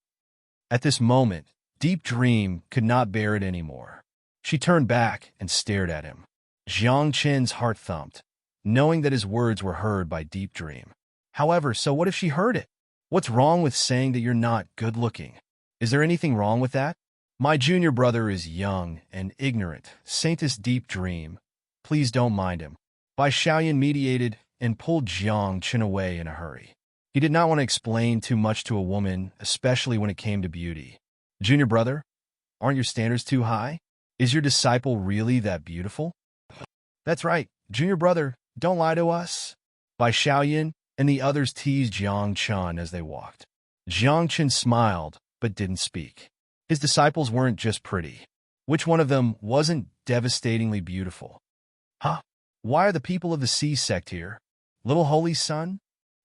Speaker 1: At this moment, Deep Dream could not bear it anymore. She turned back and stared at him. Jiang Chun's heart thumped, knowing that his words were heard by Deep Dream. However, so what if she heard it? What's wrong with saying that you're not good-looking? Is there anything wrong with that? My junior brother is young and ignorant, Saintess Deep Dream. Please don't mind him. Bai Xiaoyan mediated and pulled Jiang Chun away in a hurry. He did not want to explain too much to a woman, especially when it came to beauty. Junior brother, aren't your standards too high? Is your disciple really that beautiful? That's right, junior brother, don't lie to us. Bai Xiaoyan and the others teased Jiang Chun as they walked. Jiang Chun smiled, but didn't speak. His disciples weren't just pretty. Which one of them wasn't devastatingly beautiful? Huh? Why are the people of the Sea sect here? Little Holy Sun?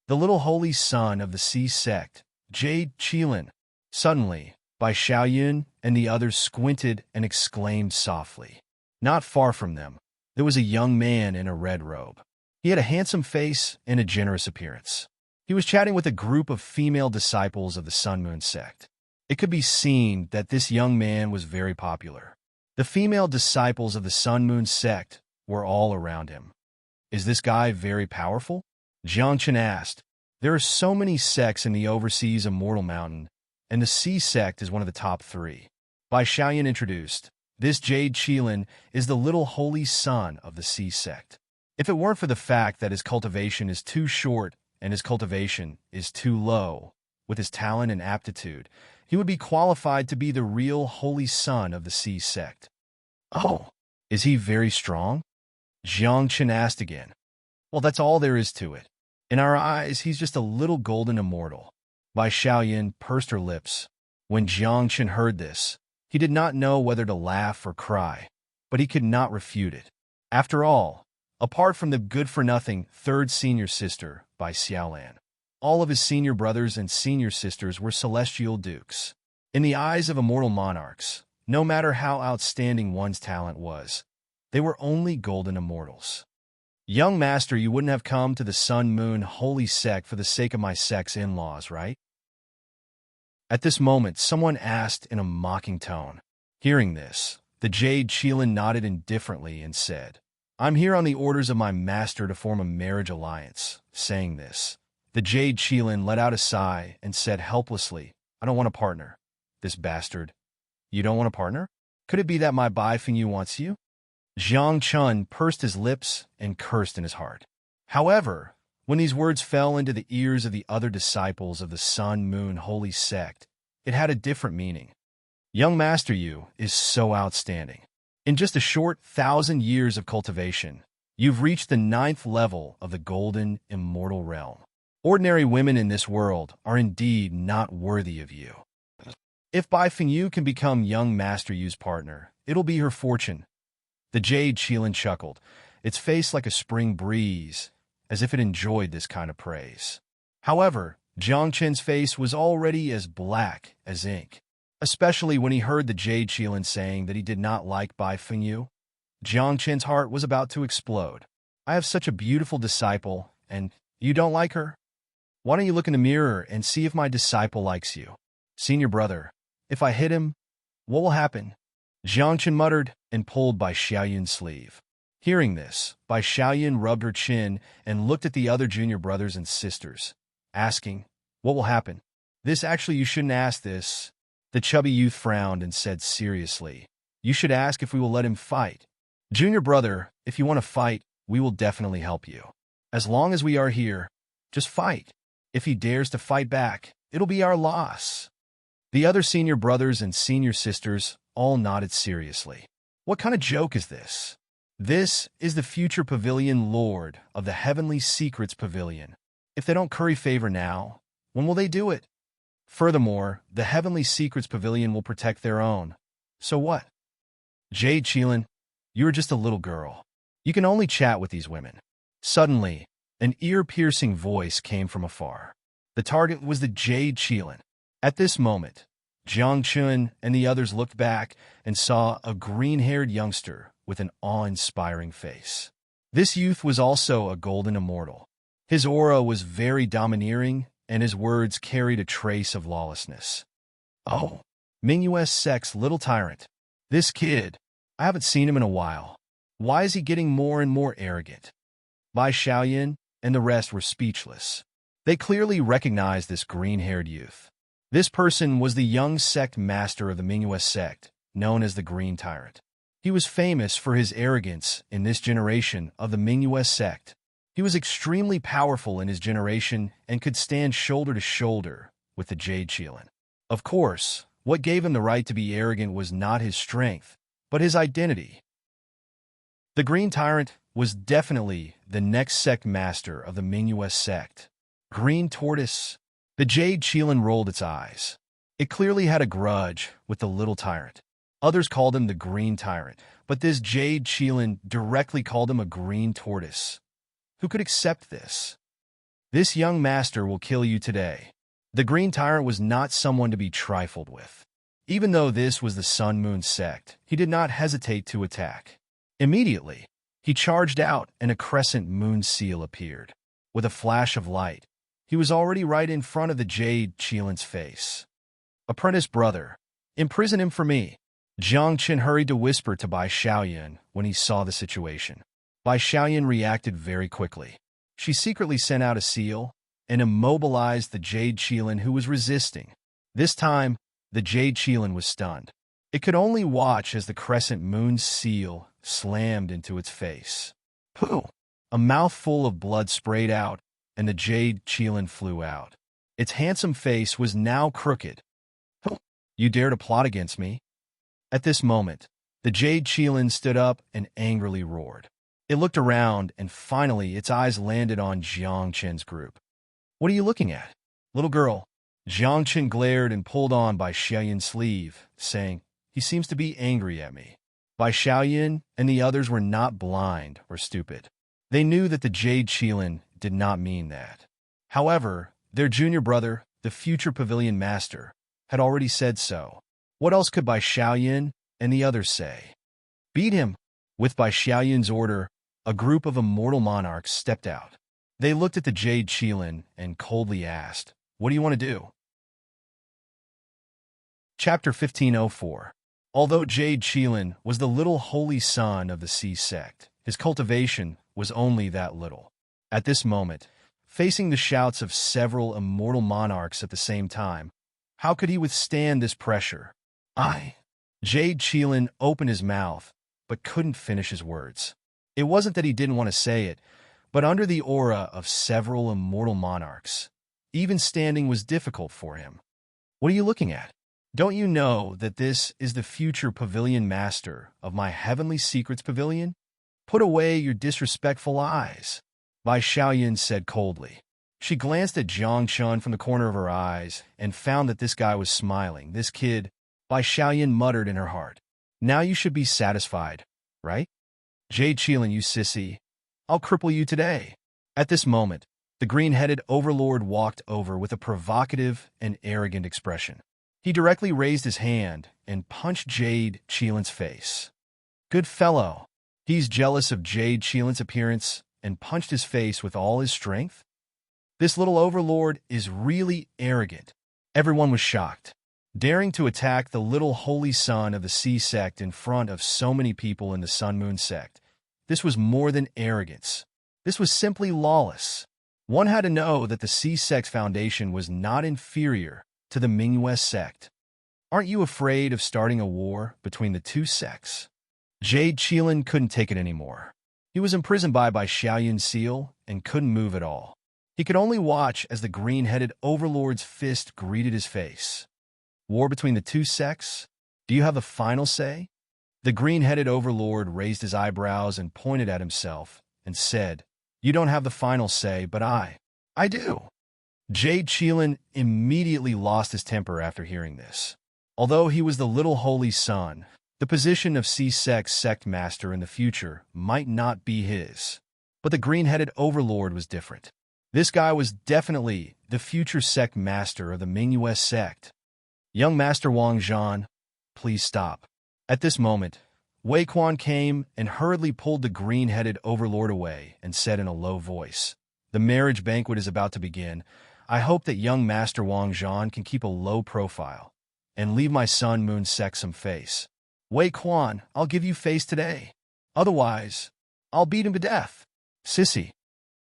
Speaker 1: the little holy son of the sea sect, Jade Qilin. Suddenly, Bai Xiaoyun and the others squinted and exclaimed softly. Not far from them, there was a young man in a red robe. He had a handsome face and a generous appearance. He was chatting with a group of female disciples of the Sun Moon sect. It could be seen that this young man was very popular. The female disciples of the Sun Moon sect were all around him. Is this guy very powerful? Jiang Chen asked. There are so many sects in the overseas Immortal Mountain, and the Sea sect is one of the top 3. Bai Xiaoyan introduced. This Jade Qilin is the little holy son of the Sea sect. If it weren't for the fact that his cultivation is too short and his cultivation is too low, with his talent and aptitude, he would be qualified to be the real holy son of the Sea sect. Oh, is he very strong? Jiang Chen asked again. Well, that's all there is to it. In our eyes, he's just a little golden immortal. Bai Xiaoyan pursed her lips. When Jiang Chen heard this, he did not know whether to laugh or cry, but he could not refute it. After all, apart from the good-for-nothing third senior sister, Bai Xiaolan, all of his senior brothers and senior sisters were celestial dukes. In the eyes of immortal monarchs, no matter how outstanding one's talent was, they were only golden immortals. Young master, you wouldn't have come to the Sun Moon holy sect for the sake of my sect's in-laws, right? At this moment, someone asked in a mocking tone. Hearing this, the Jade Qilin nodded indifferently and said, I'm here on the orders of my master to form a marriage alliance. Saying this, the Jade Qilin let out a sigh and said helplessly, I don't want a partner. This bastard. You don't want a partner? Could it be that my Bai Fengyu wants you? Jiang Chen pursed his lips and cursed in his heart. However, when these words fell into the ears of the other disciples of the Sun Moon Holy Sect, it had a different meaning. Young Master Yu is so outstanding. In just a short 1,000 years of cultivation, you've reached the 9th level of the Golden Immortal Realm. Ordinary women in this world are indeed not worthy of you. If Bai Fengyu can become young Master Yu's partner, it'll be her fortune. The Jade Qilin chuckled, its face like a spring breeze, as if it enjoyed this kind of praise. However, Jiang Chen's face was already as black as ink, especially when he heard the Jade Qilin saying that he did not like Bai Fengyu. Jiang Chen's heart was about to explode. I have such a beautiful disciple, and you don't like her? Why don't you look in the mirror and see if my disciple likes you? Senior brother, if I hit him, what will happen? Jiang Chen muttered and pulled Bai Xiaoyun's sleeve. Hearing this, Bai Xiaoyun rubbed her chin and looked at the other junior brothers and sisters, asking, what will happen? This actually, you shouldn't ask this. The chubby youth frowned and said seriously, you should ask if we will let him fight. Junior brother, if you want to fight, we will definitely help you. As long as we are here, just fight. If he dares to fight back, it'll be our loss. The other senior brothers and senior sisters all nodded seriously. What kind of joke is this? This is the future pavilion lord of the Heavenly Secrets Pavilion. If they don't curry favor now, when will they do it? Furthermore, the Heavenly Secrets Pavilion will protect their own. So what? Jade Qilin, you're just a little girl. You can only chat with these women. Suddenly, an ear-piercing voice came from afar. The target was the Jade Qilin. At this moment, Jiang Chen and the others looked back and saw a green-haired youngster with an awe-inspiring face. This youth was also a golden immortal. His aura was very domineering, and his words carried a trace of lawlessness. Oh, Mingyue's sect's little tyrant. This kid, I haven't seen him in a while. Why is he getting more and more arrogant? Bai Xiaoyan and the rest were speechless. They clearly recognized this green-haired youth. This person was the young sect master of the Mingyue sect, known as the Green Tyrant. He was famous for his arrogance in this generation of the Mingyue sect. He was extremely powerful in his generation and could stand shoulder to shoulder with the Jade Qilin. Of course, what gave him the right to be arrogant was not his strength, but his identity. The Green Tyrant was definitely the next sect master of the Mingyue sect. Green Tortoise. The Jade Qilin rolled its eyes. It clearly had a grudge with the little tyrant. Others called him the Green Tyrant, but this Jade Qilin directly called him a Green Tortoise. Who could accept this? This young master will kill you today. The Green Tyrant was not someone to be trifled with. Even though this was the Sun Moon sect, he did not hesitate to attack. Immediately, he charged out and a crescent moon seal appeared. With a flash of light, he was already right in front of the Jade Qilin's face. Apprentice brother, imprison him for me. Jiang Qin hurried to whisper to Bai Xiaoyan when he saw the situation. Bai Xiaoyan reacted very quickly. She secretly sent out a seal and immobilized the Jade Qilin who was resisting. This time, the Jade Qilin was stunned. It could only watch as the crescent moon seal slammed into its face. Pooh! A mouthful of blood sprayed out, and the Jade Qilin flew out. Its handsome face was now crooked. You dare to plot against me? At this moment, the Jade Qilin stood up and angrily roared. It looked around, and finally its eyes landed on Jiang Qin's group. What are you looking at? Little girl. Jiang Qin glared and pulled on Bai Xiaoyan's sleeve, saying, he seems to be angry at me. Bai Xiaoyan and the others were not blind or stupid. They knew that the Jade Qilin did not mean that. However, their junior brother, the future pavilion master, had already said so. What else could Bai Xiaoyan and the others say? Beat him! With Bai Xiaoyan's order, a group of immortal monarchs stepped out. They looked at the Jade Qilin and coldly asked, what do you want to do? Chapter 1504. Although Jade Qilin was the little holy son of the Sea sect, his cultivation was only that little. At this moment, facing the shouts of several immortal monarchs at the same time, how could he withstand this pressure? Jade Qilin opened his mouth, but couldn't finish his words. It wasn't that he didn't want to say it, but under the aura of several immortal monarchs, even standing was difficult for him. What are you looking at? Don't you know that this is the future pavilion master of my heavenly secrets pavilion? Put away your disrespectful eyes, Bai Xiaoyan said coldly. She glanced at Jiang Qin from the corner of her eyes and found that this guy was smiling. This kid, Bai Xiaoyan muttered in her heart. Now you should be satisfied, right? Jade Qilin, you sissy. I'll cripple you today. At this moment, the green-headed overlord walked over with a provocative and arrogant expression. He directly raised his hand and punched Jade Qilin's face. Good fellow. He's jealous of Jade Qilin's appearance and punched his face with all his strength? This little overlord is really arrogant. Everyone was shocked. Daring to attack the little holy son of the Sea sect in front of so many people in the Sun Moon sect. This was more than arrogance. This was simply lawless. One had to know that the Sea sect's foundation was not inferior to the Mingyue sect. Aren't you afraid of starting a war between the two sects? Jade Qilin couldn't take it anymore. He was imprisoned by Xiaoyan's seal and couldn't move at all. He could only watch as the green-headed overlord's fist greeted his face. War between the two sects? Do you have the final say? The green-headed overlord raised his eyebrows and pointed at himself and said, You don't have the final say, but I do. Jade Qilin immediately lost his temper after hearing this. Although he was the little holy son, the position of Sea Sect's sect master in the future might not be his. But the green-headed overlord was different. This guy was definitely the future sect master of the Mingyue sect. Young Master Wang Zhan, please stop. At this moment, Wei Quan came and hurriedly pulled the green-headed overlord away and said in a low voice, The marriage banquet is about to begin. I hope that young Master Wang Zhan can keep a low profile and leave my Sun Moon sect some face. Wei Quan, I'll give you face today. Otherwise, I'll beat him to death. Sissy,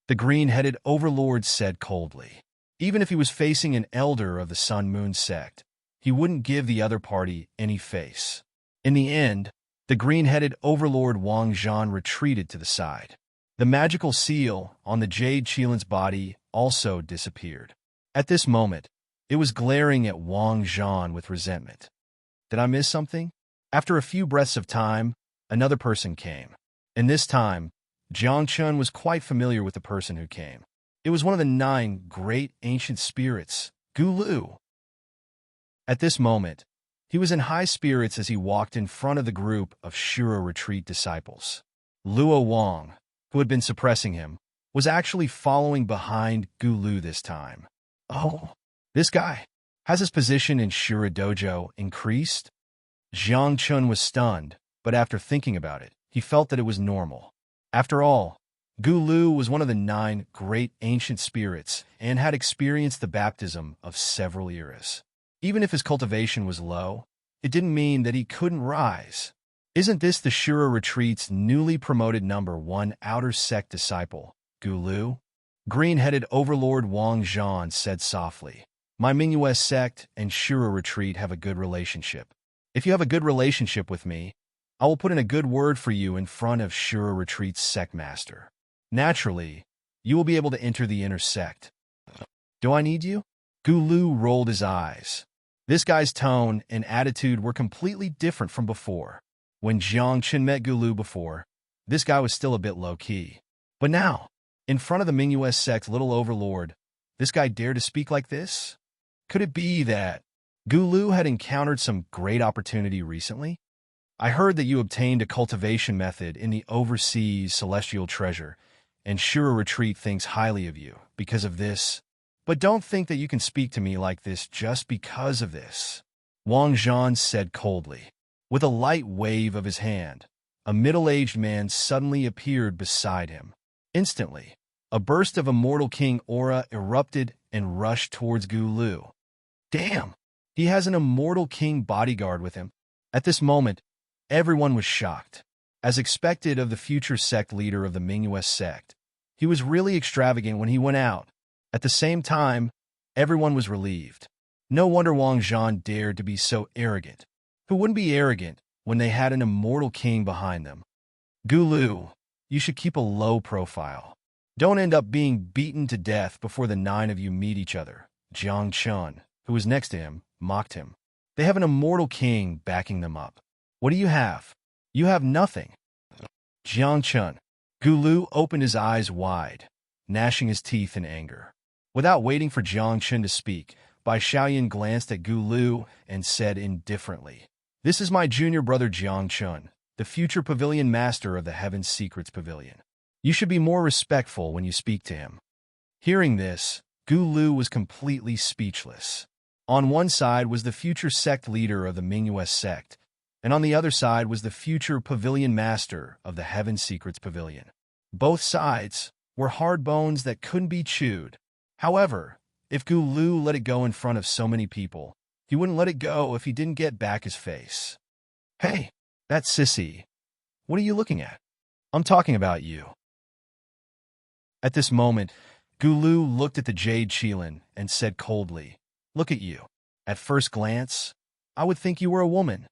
Speaker 1: the green-headed overlord said coldly. Even if he was facing an elder of the Sun Moon sect, he wouldn't give the other party any face. In the end, the green-headed overlord Wang Zhan retreated to the side. The magical seal on the Jade Qilin's body also disappeared. At this moment, it was glaring at Wang Zhan with resentment. Did I miss something? After a few breaths of time, another person came. And this time, Jiang Qin was quite familiar with the person who came. It was one of the 9 great ancient spirits, Gu Lu. At this moment, he was in high spirits as he walked in front of the group of Shura retreat disciples. Luo Wang, who had been suppressing him, was actually following behind Gulu this time. Oh, this guy. Has his position in Shura Dojo increased? Jiang Chun was stunned, but after thinking about it, he felt that it was normal. After all, Gulu was one of the 9 great ancient spirits and had experienced the baptism of several eras. Even if his cultivation was low, it didn't mean that he couldn't rise. Isn't this the Shura Retreat's newly promoted #1 outer sect disciple, Gulu? Green-headed Overlord Wang Zhan said softly, "My Mingyu sect and Shura Retreat have a good relationship. If you have a good relationship with me, I will put in a good word for you in front of Shura Retreat's sect master. Naturally, you will be able to enter the inner sect." Do I need you? Gulu rolled his eyes. This guy's tone and attitude were completely different from before. When Jiang Chen met Gulu before, this guy was still a bit low-key. But now, in front of the Mingyu sect little overlord, this guy dared to speak like this? Could it be that Gulu had encountered some great opportunity recently? I heard that you obtained a cultivation method in the overseas celestial treasure, and Shura Retreat thinks highly of you because of this. But don't think that you can speak to me like this just because of this. Wang Zhan said coldly. With a light wave of his hand, a middle-aged man suddenly appeared beside him. Instantly, a burst of Immortal King aura erupted and rushed towards Gulu. Damn, he has an Immortal King bodyguard with him. At this moment, everyone was shocked. As expected of the future sect leader of the Mingyu sect, he was really extravagant when he went out. At the same time, everyone was relieved. No wonder Wang Zhan dared to be so arrogant. Who wouldn't be arrogant when they had an Immortal King behind them? Gulu, you should keep a low profile. Don't end up being beaten to death before the 9 of you meet each other. Jiang Chun, who was next to him, mocked him. They have an Immortal King backing them up. What do you have? You have nothing. Jiang Chun. Gulu opened his eyes wide, gnashing his teeth in anger. Without waiting for Jiang Chun to speak, Bai Xiaoyan glanced at Gulu and said indifferently, "This is my junior brother Jiang Chun, the future pavilion master of the Heaven's Secrets Pavilion. You should be more respectful when you speak to him." Hearing this, Gulu was completely speechless. On one side was the future sect leader of the Mingyu sect, and on the other side was the future pavilion master of the Heaven's Secrets Pavilion. Both sides were hard bones that couldn't be chewed. However, if Gulu let it go in front of so many people, he wouldn't let it go if he didn't get back his face. "Hey, that sissy. What are you looking at? I'm talking about you." At this moment, Gulu looked at the Jade Qilin and said coldly, "Look at you. At first glance, I would think you were a woman."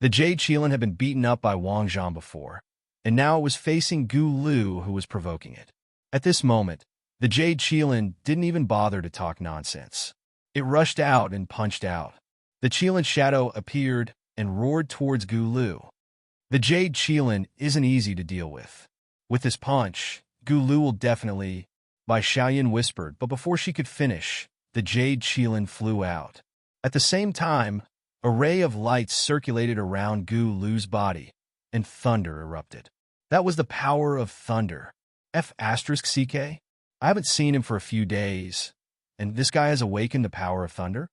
Speaker 1: The Jade Qilin had been beaten up by Wang Zhan before, and now it was facing Gulu who was provoking it. At this moment, the Jade Qilin didn't even bother to talk nonsense. It rushed out and punched out. The Qilin's shadow appeared and roared towards Gulu. The Jade Qilin isn't easy to deal with. With this punch, Gulu will definitely, Bai Xiaoyan whispered, but before she could finish, the Jade Qilin flew out. At the same time, a ray of light circulated around Gulu's body, and thunder erupted. That was the power of thunder. F*CK? I haven't seen him for a few days, and this guy has awakened the power of thunder?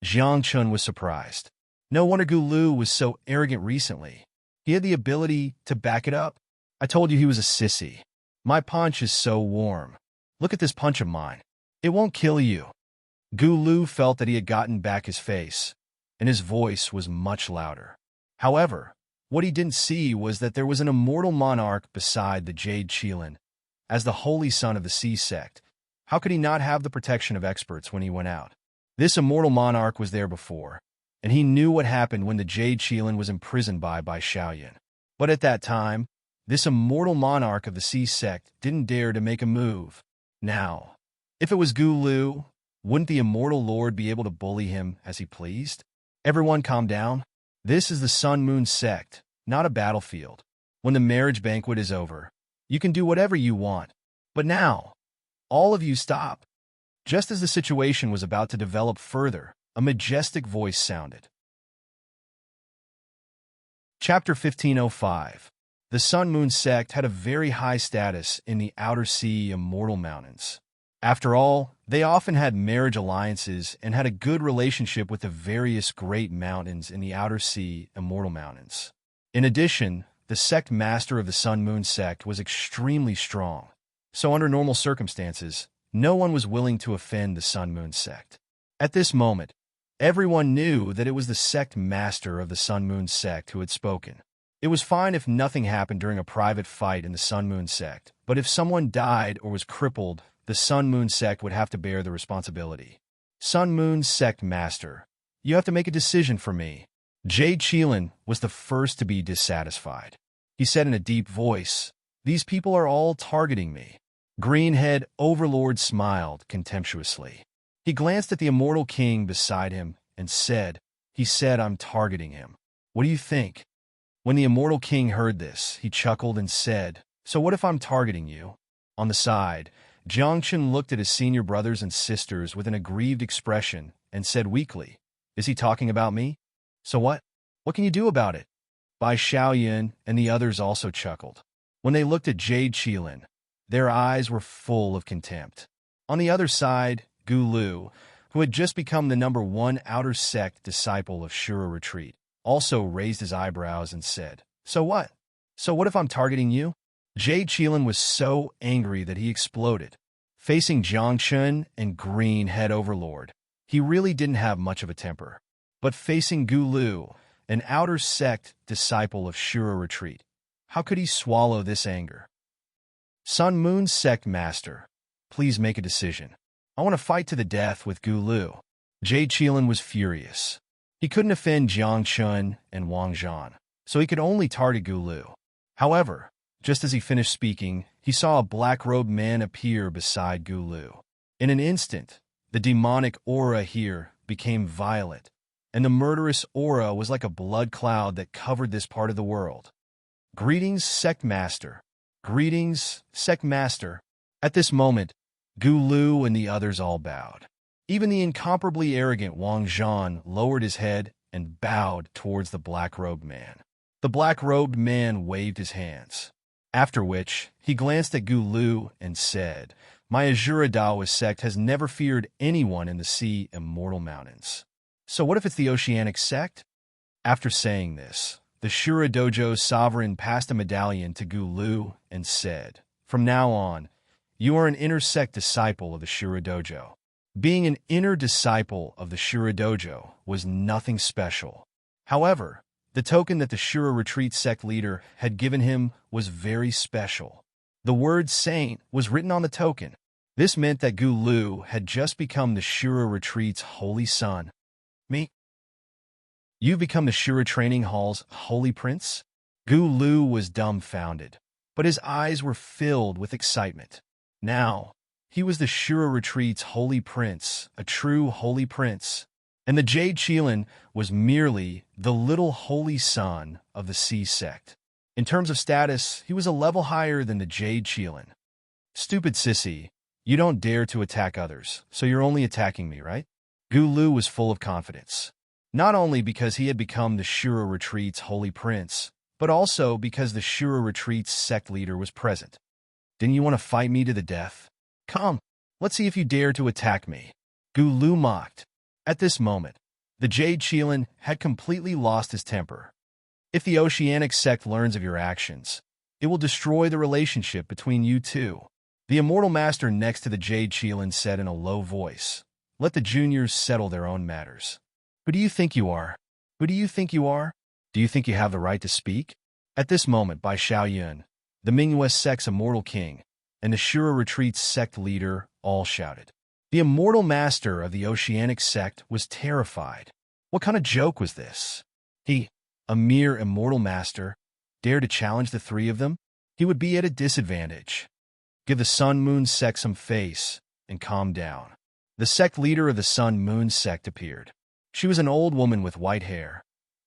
Speaker 1: Jiang Chun was surprised. No wonder Gulu was so arrogant recently. He had the ability to back it up. I told you he was a sissy. My punch is so warm. Look at this punch of mine. It won't kill you. Gulu felt that he had gotten back his face, and his voice was much louder. However, what he didn't see was that there was an immortal monarch beside the Jade Qilin. As the holy son of the Sea Sect, how could he not have the protection of experts when he went out? This immortal monarch was there before, and he knew what happened when the Jade Qilin was imprisoned by Xiaoyan. But at that time, this immortal monarch of the Sea Sect didn't dare to make a move. Now, if it was Gulu, wouldn't the immortal lord be able to bully him as he pleased? Everyone calm down. This is the Sun Moon Sect, not a battlefield. When the marriage banquet is over, you can do whatever you want. But now, all of you stop. Just as the situation was about to develop further, a majestic voice sounded. Chapter 1505. The Sun-Moon sect had a very high status in the Outer Sea Immortal Mountains. After all, they often had marriage alliances and had a good relationship with the various great mountains in the Outer Sea Immortal Mountains. In addition, the sect master of the Sun-Moon sect was extremely strong, so under normal circumstances, no one was willing to offend the Sun-Moon sect. At this moment, everyone knew that it was the sect master of the Sun-Moon sect who had spoken. It was fine if nothing happened during a private fight in the Sun-Moon sect, but if someone died or was crippled, the Sun-Moon sect would have to bear the responsibility. Sun-Moon sect master, you have to make a decision for me. Jade Chelan was the first to be dissatisfied. He said in a deep voice, "These people are all targeting me." Greenhead Overlord smiled contemptuously. He glanced at the immortal king beside him and said, "He said I'm targeting him. What do you think?" When the immortal king heard this, he chuckled and said, "So what if I'm targeting you?" On the side, Jiangchen looked at his senior brothers and sisters with an aggrieved expression and said weakly, "Is he talking about me? So what? What can you do about it?" Bai Xiaoyun and the others also chuckled. When they looked at Jade Chelan, their eyes were full of contempt. On the other side, Gu Lu, who had just become the #1 outer sect disciple of Shura Retreat, also raised his eyebrows and said, "So what? So what if I'm targeting you?" Jade Chelan was so angry that he exploded. Facing Jiangchen and Greenhead Overlord, he really didn't have much of a temper. But facing Gu Lu, an outer sect disciple of Shura Retreat, how could he swallow this anger? Sun-Moon sect master, please make a decision. I want to fight to the death with Gu Lu. Jade Chelan was furious. He couldn't offend Jiangchen and Wang Zhan, so he could only target Gu Lu. However, just as he finished speaking, he saw a black-robed man appear beside Gu Lu. In an instant, the demonic aura here became violet, and the murderous aura was like a blood cloud that covered this part of the world. Greetings, Sect Master. Greetings, Sect Master. At this moment, Gu Lu and the others all bowed. Even the incomparably arrogant Wang Zhan lowered his head and bowed towards the black-robed man. The black-robed man waved his hands, after which he glanced at Gu Lu and said, "My Azura Daoist sect has never feared anyone in the Sea Immortal Mountains. So what if it's the Oceanic sect?" After saying this, the Shura Dojo's sovereign passed a medallion to Gu Lu and said, "From now on, you are an inner sect disciple of the Shura Dojo." Being an inner disciple of the Shura Dojo was nothing special. However, the token that the Shura Retreat sect leader had given him was very special. The word saint was written on the token. This meant that Gu Lu had just become the Shura Retreat's holy son. "Me? You've become the Shura Training Hall's holy prince?" Gu Lu was dumbfounded, but his eyes were filled with excitement. Now, he was the Shura Retreat's holy prince, a true holy prince, and the Jade Chelan was merely the little holy son of the Sea sect. In terms of status, he was a level higher than the Jade Chelan. "Stupid sissy, you don't dare to attack others, so you're only attacking me, right?" Gu Lu was full of confidence, not only because he had become the Shura Retreat's holy prince, but also because the Shura Retreat's sect leader was present. "Didn't you want to fight me to the death? Come, let's see if you dare to attack me." Gu Lu mocked. At this moment, the Jade Chelan had completely lost his temper. "If the Oceanic sect learns of your actions, it will destroy the relationship between you two." The Immortal Master next to the Jade Chelan said in a low voice, "Let the juniors settle their own matters." "Who do you think you are? Who do you think you are? Do you think you have the right to speak?" At this moment, Bai Xiaoyun, the Mingyue sect's Immortal King, and the Shura Retreat's sect leader all shouted. The Immortal Master of the Oceanic sect was terrified. What kind of joke was this? He, a mere Immortal Master, dared to challenge the three of them? He would be at a disadvantage. Give the Sun-Moon sect some face and calm down. The sect leader of the Sun-Moon sect appeared. She was an old woman with white hair,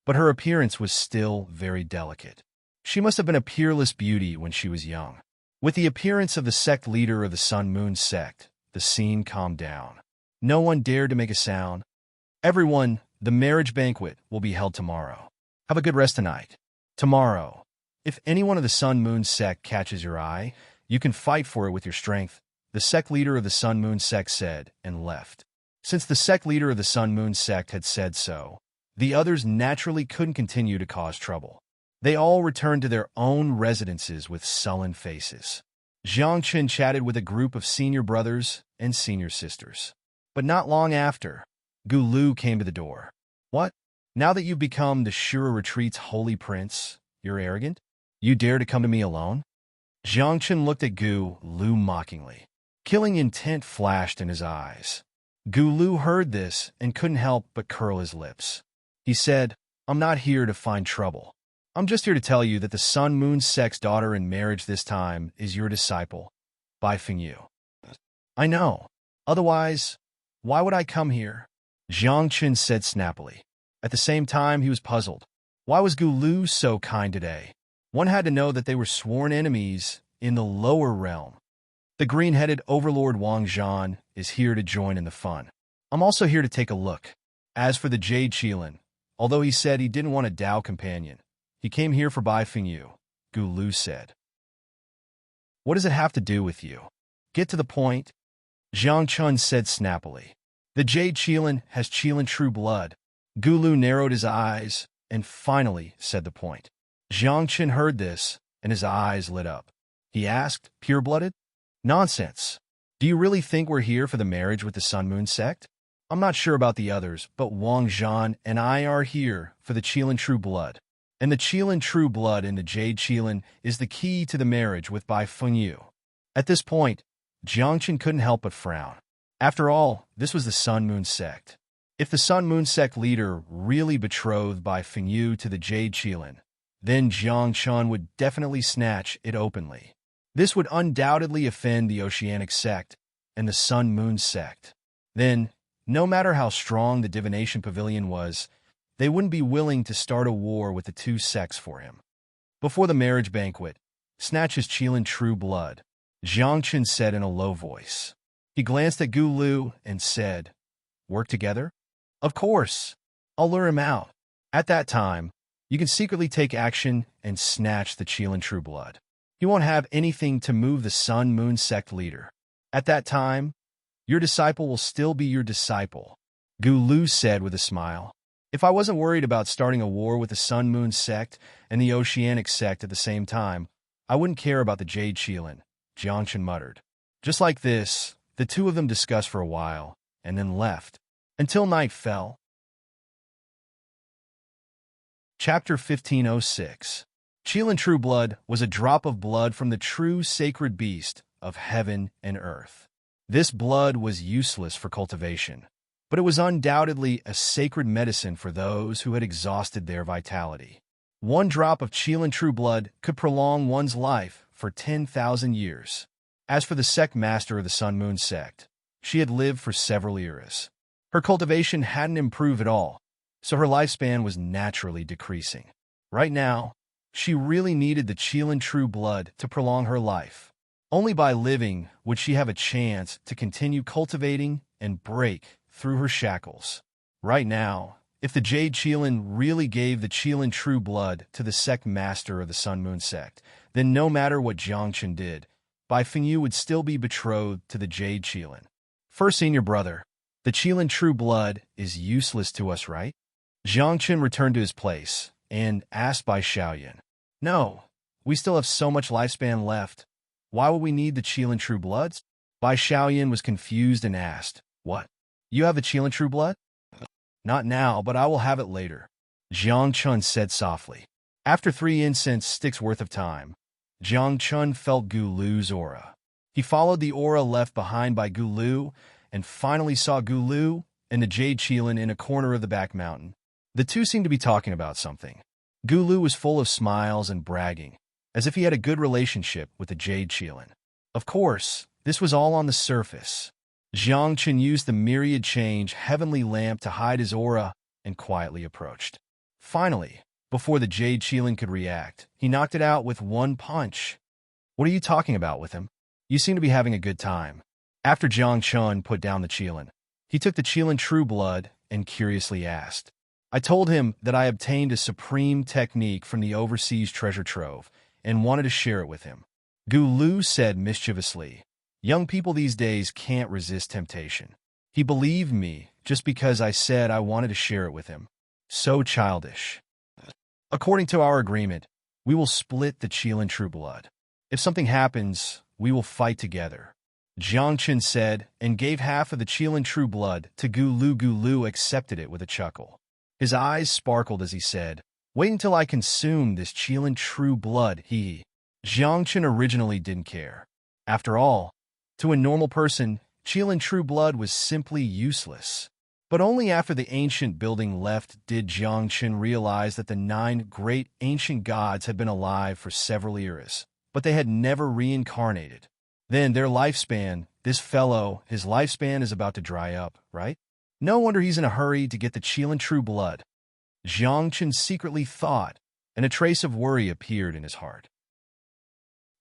Speaker 1: but her appearance was still very delicate. She must have been a peerless beauty when she was young. With the appearance of the sect leader of the Sun-Moon sect, the scene calmed down. No one dared to make a sound. "Everyone, the marriage banquet will be held tomorrow. Have a good rest tonight. Tomorrow, If any one of the Sun-Moon sect catches your eye, you can fight for it with your strength, the sect leader of the Sun-Moon sect said, and left. Since the sect leader of the Sun-Moon sect had said so, the others naturally couldn't continue to cause trouble. They all returned to their own residences with sullen faces. Jiang Chen chatted with a group of senior brothers and senior sisters. But not long after, Gu Lu came to the door. What? Now that you've become the Shura Retreat's holy prince, you're arrogant? You dare to come to me alone? Jiang Chen looked at Gu Lu mockingly. Killing intent flashed in his eyes. Gu Lu heard this and couldn't help but curl his lips. He said, I'm not here to find trouble. I'm just here to tell you that the Sun-Moon sect's daughter in marriage this time is your disciple, Bai Fengyu. I know. Otherwise, why would I come here? Jiang Chen said snappily. At the same time, he was puzzled. Why was Gu Lu so kind today? One had to know that they were sworn enemies in the lower realm. The green-headed overlord Wang Zhan is here to join in the fun. I'm also here to take a look. As for the Jade Qilin, although he said he didn't want a Dao companion, he came here for Bai Fengyu, Gu Lu said. What does it have to do with you? Get to the point. Jiang Chen said snappily. The Jade Qilin has Qilin true blood. Gu Lu narrowed his eyes and finally said the point. Jiang Chen heard this and his eyes lit up. He asked, pure-blooded? Nonsense. Do you really think we're here for the marriage with the Sun-Moon sect? I'm not sure about the others, but Wang Zhan and I are here for the Qilin true blood. And the Qilin true blood in the Jade Qilin is the key to the marriage with Bai Fengyu. At this point, Jiang Chen couldn't help but frown. After all, this was the Sun-Moon sect. If the Sun-Moon sect leader really betrothed Bai Fengyu to the Jade Qilin, then Jiang Chen would definitely snatch it openly. This would undoubtedly offend the Oceanic sect and the Sun-Moon sect. Then, no matter how strong the Divination Pavilion was, they wouldn't be willing to start a war with the two sects for him. Before the marriage banquet, snatch his Qilin true blood, Jiang Chen said in a low voice. He glanced at Gu Lu and said, Work together? Of course. I'll lure him out. At that time, you can secretly take action and snatch the Qilin true blood. He won't have anything to move the Sun-Moon sect leader. At that time, your disciple will still be your disciple, Gu Lu said with a smile. If I wasn't worried about starting a war with the Sun-Moon sect and the Oceanic sect at the same time, I wouldn't care about the Jade Qilin, Jiang Chen muttered. Just like this, the two of them discussed for a while, and then left, until night fell. Chapter 1506. Qilin True Blood was a drop of blood from the true sacred beast of heaven and earth. This blood was useless for cultivation, but it was undoubtedly a sacred medicine for those who had exhausted their vitality. One drop of Qilin True Blood could prolong one's life for 10,000 years. As for the sect master of the Sun-Moon sect, she had lived for several eras. Her cultivation hadn't improved at all, so her lifespan was naturally decreasing. Right now, she really needed the Qilin True Blood to prolong her life. Only by living would she have a chance to continue cultivating and break through her shackles. Right now, if the Jade Qilin really gave the Qilin True Blood to the sect master of the Sun-Moon sect, then no matter what Jiang Chen did, Bai Fengyu would still be betrothed to the Jade Qilin. First senior brother, the Qilin True Blood is useless to us, right? Jiang Chen returned to his place and asked Bai Xiaoyan. No, we still have so much lifespan left. Why would we need the Qilin True Bloods? Bai Xiaoyan was confused and asked, What? You have the Qilin True Blood? Not now, but I will have it later, Jiang Chen said softly. After 3 incense sticks worth of time, Jiang Chen felt Gu Lu's aura. He followed the aura left behind by Gu Lu and finally saw Gu Lu and the Jade Qilin in a corner of the back mountain. The two seemed to be talking about something. Gu Lu was full of smiles and bragging, as if he had a good relationship with the Jade Qilin. Of course, this was all on the surface. Jiang Chen used the myriad change heavenly lamp to hide his aura and quietly approached. Finally, before the Jade Qilin could react, he knocked it out with one punch. What are you talking about with him? You seem to be having a good time. After Jiang Chen put down the Qilin, he took the Qilin True Blood and curiously asked, I told him that I obtained a supreme technique from the overseas treasure trove and wanted to share it with him. Gulu said mischievously, "Young people these days can't resist temptation." He believed me just because I said I wanted to share it with him. So childish. According to our agreement, we will split the Qilin True Blood. If something happens, we will fight together, Jiangchen said, and gave half of the Qilin True Blood to Gulu. Gulu accepted it with a chuckle. His eyes sparkled as he said, "Wait until I consume this Qilin True Blood, he." Jiangchen originally didn't care. After all, to a normal person, Qilin True Blood was simply useless. But only after the ancient building left did Jiangchen realize that the 9 great ancient gods had been alive for several eras, but they had never reincarnated. Then their lifespan, his lifespan is about to dry up, right? No wonder he's in a hurry to get the Qilin True Blood, Jiangchen secretly thought, and a trace of worry appeared in his heart.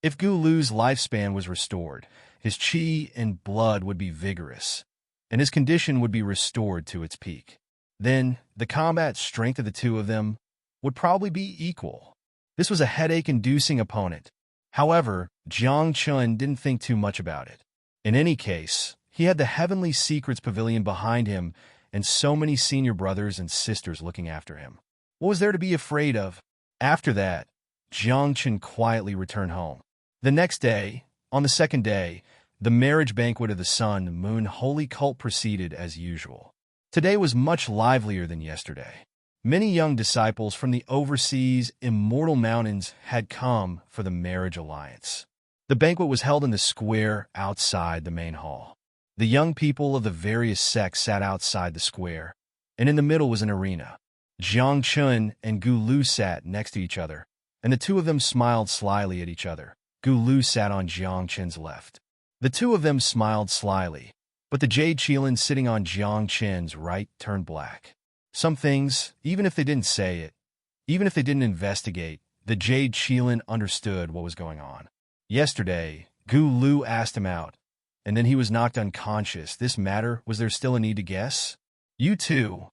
Speaker 1: If Gulu's lifespan was restored, his qi and blood would be vigorous, and his condition would be restored to its peak. Then, the combat strength of the two of them would probably be equal. This was a headache-inducing opponent. However, Jiang Chun didn't think too much about it. In any case, he had the Heavenly Secrets Pavilion behind him and so many senior brothers and sisters looking after him. What was there to be afraid of? After that, Jiang Chun quietly returned home. The next day, on the second day, the marriage banquet of the Sun Moon Holy Cult proceeded as usual. Today was much livelier than yesterday. Many young disciples from the overseas immortal mountains had come for the marriage alliance. The banquet was held in the square outside the main hall. The young people of the various sects sat outside the square, and in the middle was an arena. Jiang Chun and Gu Lu sat next to each other, and the two of them smiled slyly at each other. Gu Lu sat on Jiang Chun's left. The two of them smiled slyly, but the Jade Qilin sitting on Jiang Chun's right turned black. Some things, even if they didn't say it, even if they didn't investigate, the Jade Qilin understood what was going on. Yesterday, Gu Lu asked him out, and then he was knocked unconscious. This matter, was there still a need to guess? You two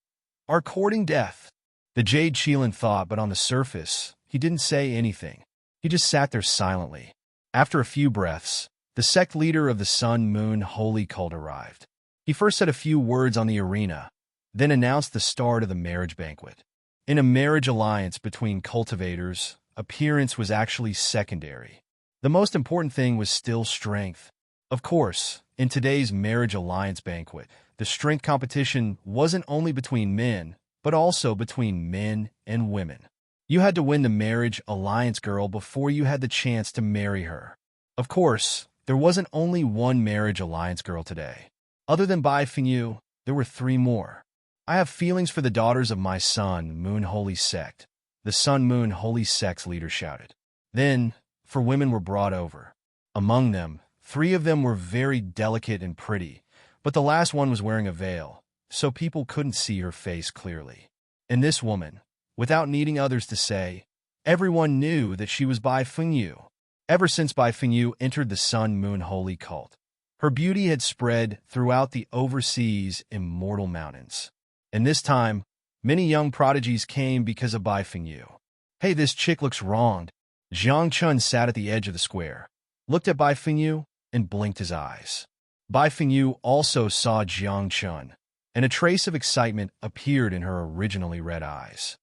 Speaker 1: are courting death, the Jade Qilin thought, but on the surface, he didn't say anything. He just sat there silently. After a few breaths, the sect leader of the Sun Moon Holy Cult arrived. He first said a few words on the arena, then announced the start of the marriage banquet. In a marriage alliance between cultivators, appearance was actually secondary. The most important thing was still strength. Of course, in today's marriage alliance banquet, the strength competition wasn't only between men, but also between men and women. You had to win the marriage alliance girl before you had the chance to marry her. Of course, there wasn't only one marriage alliance girl today. Other than Bai Fengyu, there were 3 more. I have feelings for the daughters of my Sun Moon Holy Sect, the Sun Moon Holy Sect's leader shouted. Then, 4 women were brought over. Among them, 3 of them were very delicate and pretty, but the last one was wearing a veil, so people couldn't see her face clearly. And this woman, without needing others to say, everyone knew that she was Bai Fengyu. Ever since Bai Fengyu entered the Sun Moon Holy Cult, her beauty had spread throughout the overseas immortal mountains. And this time, many young prodigies came because of Bai Fengyu. Hey, this chick looks wronged. Jiang Chun sat at the edge of the square, looked at Bai Fengyu, and blinked his eyes. Bai Fengyu also saw Jiang Chun, and a trace of excitement appeared in her originally red eyes.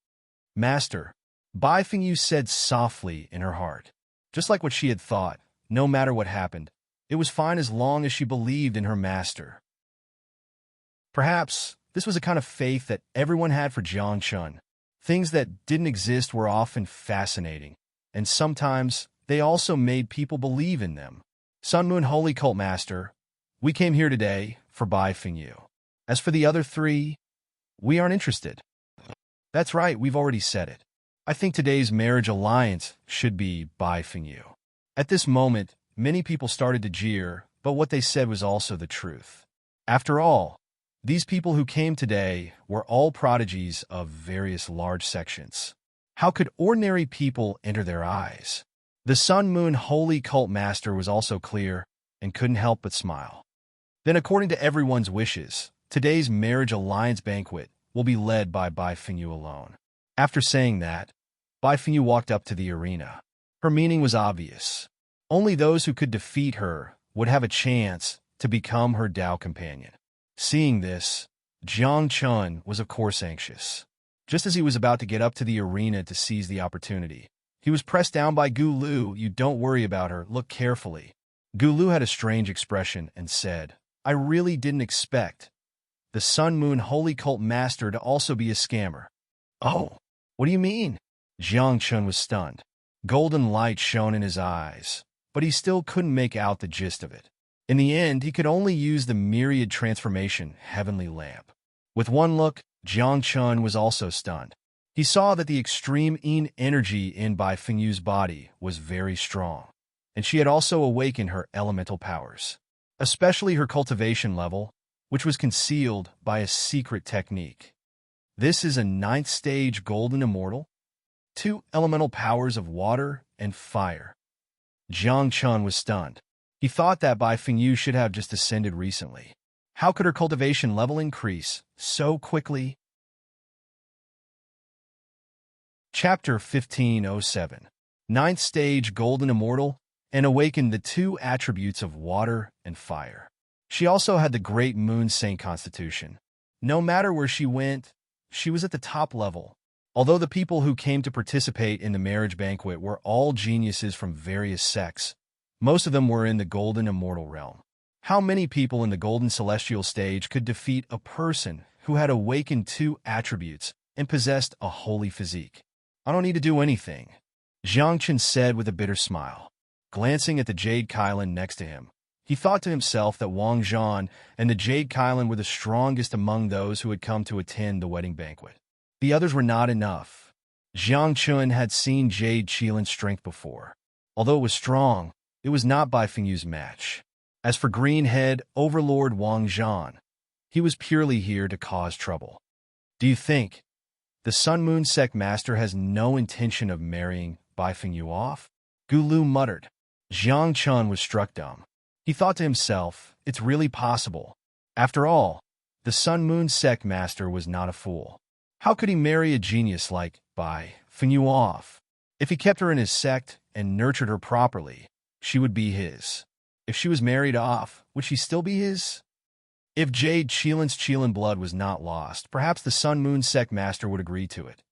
Speaker 1: Master, Bai Fengyu said softly in her heart. Just like what she had thought, no matter what happened, it was fine as long as she believed in her master. Perhaps this was a kind of faith that everyone had for Jiang Chun. Things that didn't exist were often fascinating, and sometimes they also made people believe in them. Sun Moon Holy Cult Master, we came here today for Bai Fengyu. As for the other 3, we aren't interested. That's right, we've already said it. I think today's marriage alliance should be Bai Fengyu. At this moment, many people started to jeer, but what they said was also the truth. After all, these people who came today were all prodigies of various large sections. How could ordinary people enter their eyes? The Sun Moon Holy Cult Master was also clear and couldn't help but smile. Then, according to everyone's wishes, today's marriage alliance banquet will be led by Bai Fengyu alone. After saying that, Bai Fengyu walked up to the arena. Her meaning was obvious. Only those who could defeat her would have a chance to become her Tao companion. Seeing this, Jiang Chun was of course anxious. Just as he was about to get up to the arena to seize the opportunity, he was pressed down by Gu Lu. "You don't worry about her, look carefully." Gu Lu had a strange expression and said, "I really didn't expect the Sun Moon Holy Cult Master to also be a scammer." "Oh, what do you mean?" Jiang Chun was stunned. Golden light shone in his eyes, but he still couldn't make out the gist of it. In the end, he could only use the myriad transformation heavenly lamp. With one look, Jiang Chun was also stunned. He saw that the extreme yin energy in Bai Fengyu's body was very strong, and she had also awakened her elemental powers, especially her cultivation level, which was concealed by a secret technique. This is a 9th stage golden immortal, 2 elemental powers of water and fire. Jiang Chun was stunned. He thought that Bai Fengyu should have just ascended recently. How could her cultivation level increase so quickly? Chapter 1507. 9th stage golden immortal, and awakened the 2 attributes of water and fire. She also had the great moon saint constitution. No matter where she went, she was at the top level. Although the people who came to participate in the marriage banquet were all geniuses from various sects, most of them were in the golden immortal realm. How many people in the golden celestial stage could defeat a person who had awakened 2 attributes and possessed a holy physique? "I don't need to do anything," Jiang Chen said with a bitter smile. Glancing at the Jade Kylan next to him, he thought to himself that Wang Zhan and the Jade Kylan were the strongest among those who had come to attend the wedding banquet. The others were not enough. Jiang Chun had seen Jade Qilin's strength before. Although it was strong, it was not Bai Fengyu's match. As for Greenhead Overlord Wang Zhan, he was purely here to cause trouble. "Do you think the Sun Moon Sect Master has no intention of marrying Bai Fengyu off?" Gu Lu muttered. Jiang Chun was struck dumb. He thought to himself, it's really possible. After all, the Sun Moon Sect Master was not a fool. How could he marry a genius like Bai Fengyu off? If he kept her in his sect and nurtured her properly, she would be his. If she was married off, would she still be his? If Jade Qilin's Qilin blood was not lost, perhaps the Sun Moon Sect Master would agree to it.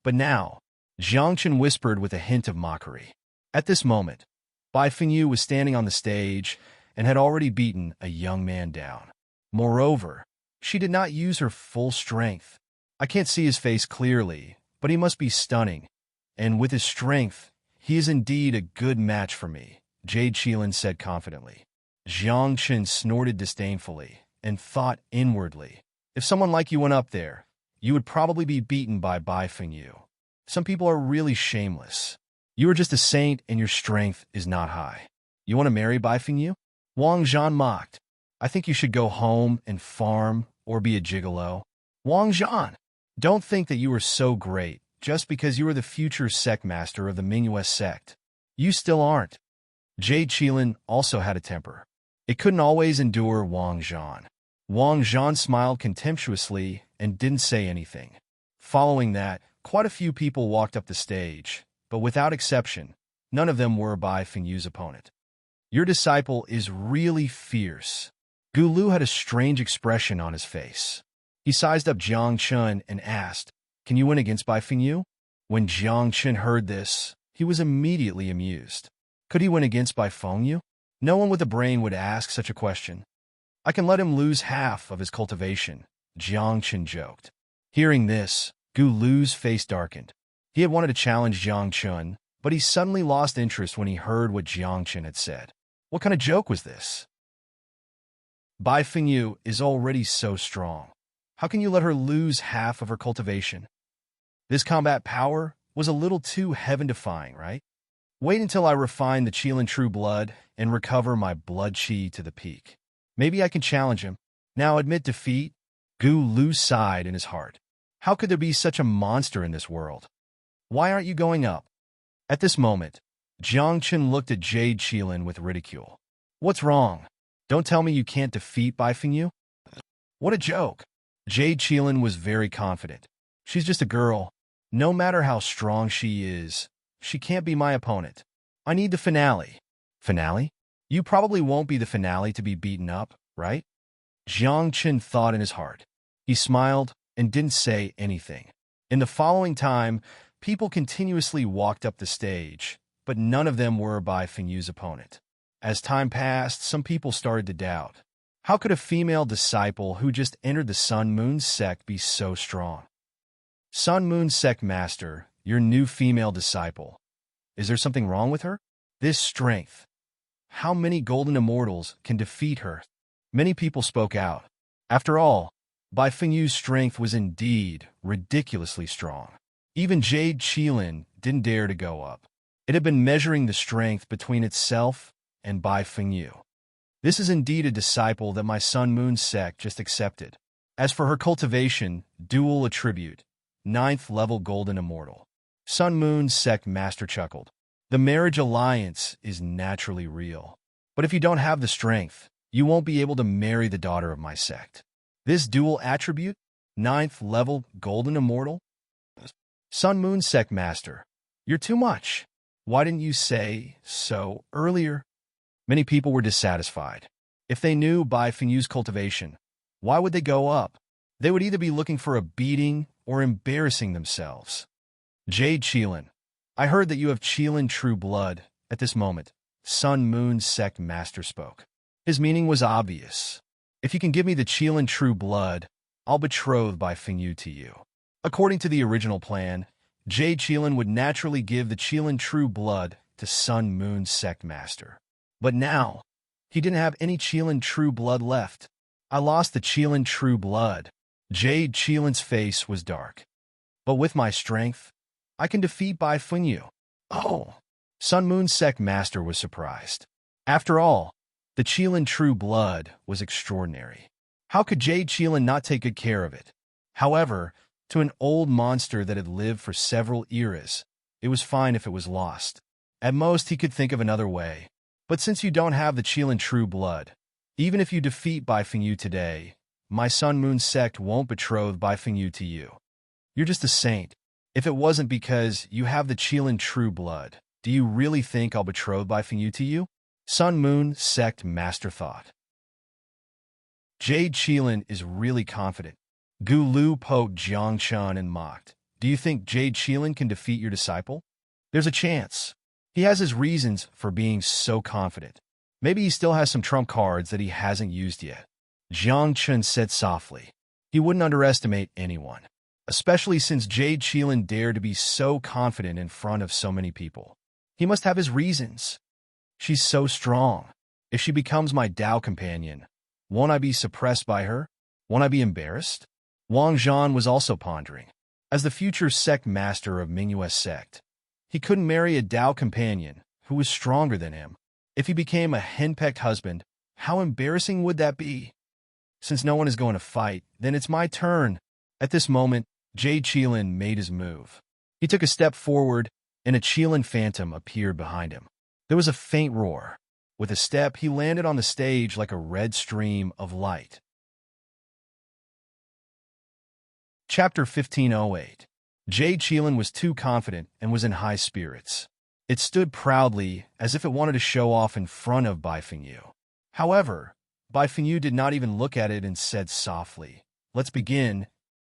Speaker 1: But now, Jiang Chen whispered with a hint of mockery. At this moment, Bai Fengyu was standing on the stage and had already beaten a young man down. Moreover, she did not use her full strength. "I can't see his face clearly, but he must be stunning. And with his strength, he is indeed a good match for me," Jade Qilin said confidently. Jiang Chen snorted disdainfully and thought inwardly, if someone like you went up there, you would probably be beaten by Bai Fengyu. Some people are really shameless. You are just a saint and your strength is not high. You want to marry Bai Fengyu? Wang Zhan mocked. "I think you should go home and farm or be a gigolo." Wang Zhan, don't think that you are so great just because you are the future sect master of the Mingyue sect. You still aren't. Jade Qilin also had a temper. It couldn't always endure Wang Zhan. Wang Zhan smiled contemptuously and didn't say anything. Following that, quite a few people walked up the stage, but without exception, none of them were Bai Fengyu's opponent. "Your disciple is really fierce." Gu Lu had a strange expression on his face. He sized up Jiang Chun and asked, "Can you win against Bai Fengyu?" When Jiang Chun heard this, he was immediately amused. Could he win against Bai Fengyu? No one with a brain would ask such a question. "I can let him lose half of his cultivation," Jiang Chun joked. Hearing this, Gu Lu's face darkened. He had wanted to challenge Jiang Chun, but he suddenly lost interest when he heard what Jiang Chun had said. What kind of joke was this? Bai Fengyu is already so strong. How can you let her lose half of her cultivation? This combat power was a little too heaven-defying, right? Wait until I refine the Qilin True Blood and recover my blood chi to the peak. Maybe I can challenge him. Now admit defeat? Gu Lu sighed in his heart. How could there be such a monster in this world? Why aren't you going up? At this moment, Jiang Chen looked at Jade Qilin with ridicule. What's wrong? Don't tell me you can't defeat Bai Fengyu? What a joke. Jade Cheelin was very confident. She's just a girl. No matter how strong she is, she can't be my opponent. I need the finale. Finale? You probably won't be the finale to be beaten up, right? Jiang Chen thought in his heart. He smiled and didn't say anything. In the following time, people continuously walked up the stage, but none of them were Bai Fengyu's opponent. As time passed, some people started to doubt. How could a female disciple who just entered the Sun Moon sect be so strong? Sun Moon sect master, your new female disciple. Is there something wrong with her? This strength. How many golden immortals can defeat her? Many people spoke out. After all, Bai Fengyu's strength was indeed ridiculously strong. Even Jade Cheelin didn't dare to go up. It had been measuring the strength between itself and Bai Fengyu. This is indeed a disciple that my Sun Moon sect just accepted. As for her cultivation, dual attribute, 9th level golden immortal. Sun Moon sect master chuckled. The marriage alliance is naturally real. But if you don't have the strength, you won't be able to marry the daughter of my sect. This dual attribute, 9th level golden immortal? Sun Moon sect master, you're too much. Why didn't you say so earlier? Many people were dissatisfied. If they knew Bai Fengyu's cultivation, why would they go up? They would either be looking for a beating or embarrassing themselves. Jade Cheelin, I heard that you have Cheelin true blood. At this moment, Sun Moon sect master spoke. His meaning was obvious. If you can give me the Cheelin true blood, I'll betroth Bai Fengyu to you. According to the original plan, Jade Cheelin would naturally give the Cheelin true blood to Sun Moon sect master. But now, he didn't have any Cheelin true blood left. I lost the Cheelin true blood. Jade Cheelin's face was dark. But with my strength, I can defeat Bai Fengyu. Oh! Sun Moon sect master was surprised. After all, the Cheelin true blood was extraordinary. How could Jade Cheelin not take good care of it? However, to an old monster that had lived for several eras, it was fine if it was lost. At most, he could think of another way. But since you don't have the Cheelin true blood, even if you defeat Bai Fengyu today, my Sun Moon sect won't betroth Bai Fengyu to you. You're just a saint. If it wasn't because you have the Cheelin true blood, do you really think I'll betroth Bai Fengyu to you? Sun Moon sect master thought. Jade Cheelin is really confident. Gu Lu poked Jiang Chen and mocked. Do you think Jade Cheelin can defeat your disciple? There's a chance. He has his reasons for being so confident. Maybe he still has some trump cards that he hasn't used yet. Jiang Chen said softly. He wouldn't underestimate anyone, especially since Jade Cheelin dared to be so confident in front of so many people. He must have his reasons. She's so strong. If she becomes my Dao companion, won't I be suppressed by her? Won't I be embarrassed? Wang Zhan was also pondering. As the future sect master of Mingyue's sect, he couldn't marry a Dao companion who was stronger than him. If he became a henpecked husband, how embarrassing would that be? Since no one is going to fight, then it's my turn. At this moment, Jade Cheelin made his move. He took a step forward, and a Cheelin phantom appeared behind him. There was a faint roar. With a step, he landed on the stage like a red stream of light. Chapter 1508. Jade Cheelin was too confident and was in high spirits. It stood proudly, as if it wanted to show off in front of Bai Fengyu. However, Bai Fengyu did not even look at it and said softly, "Let's begin.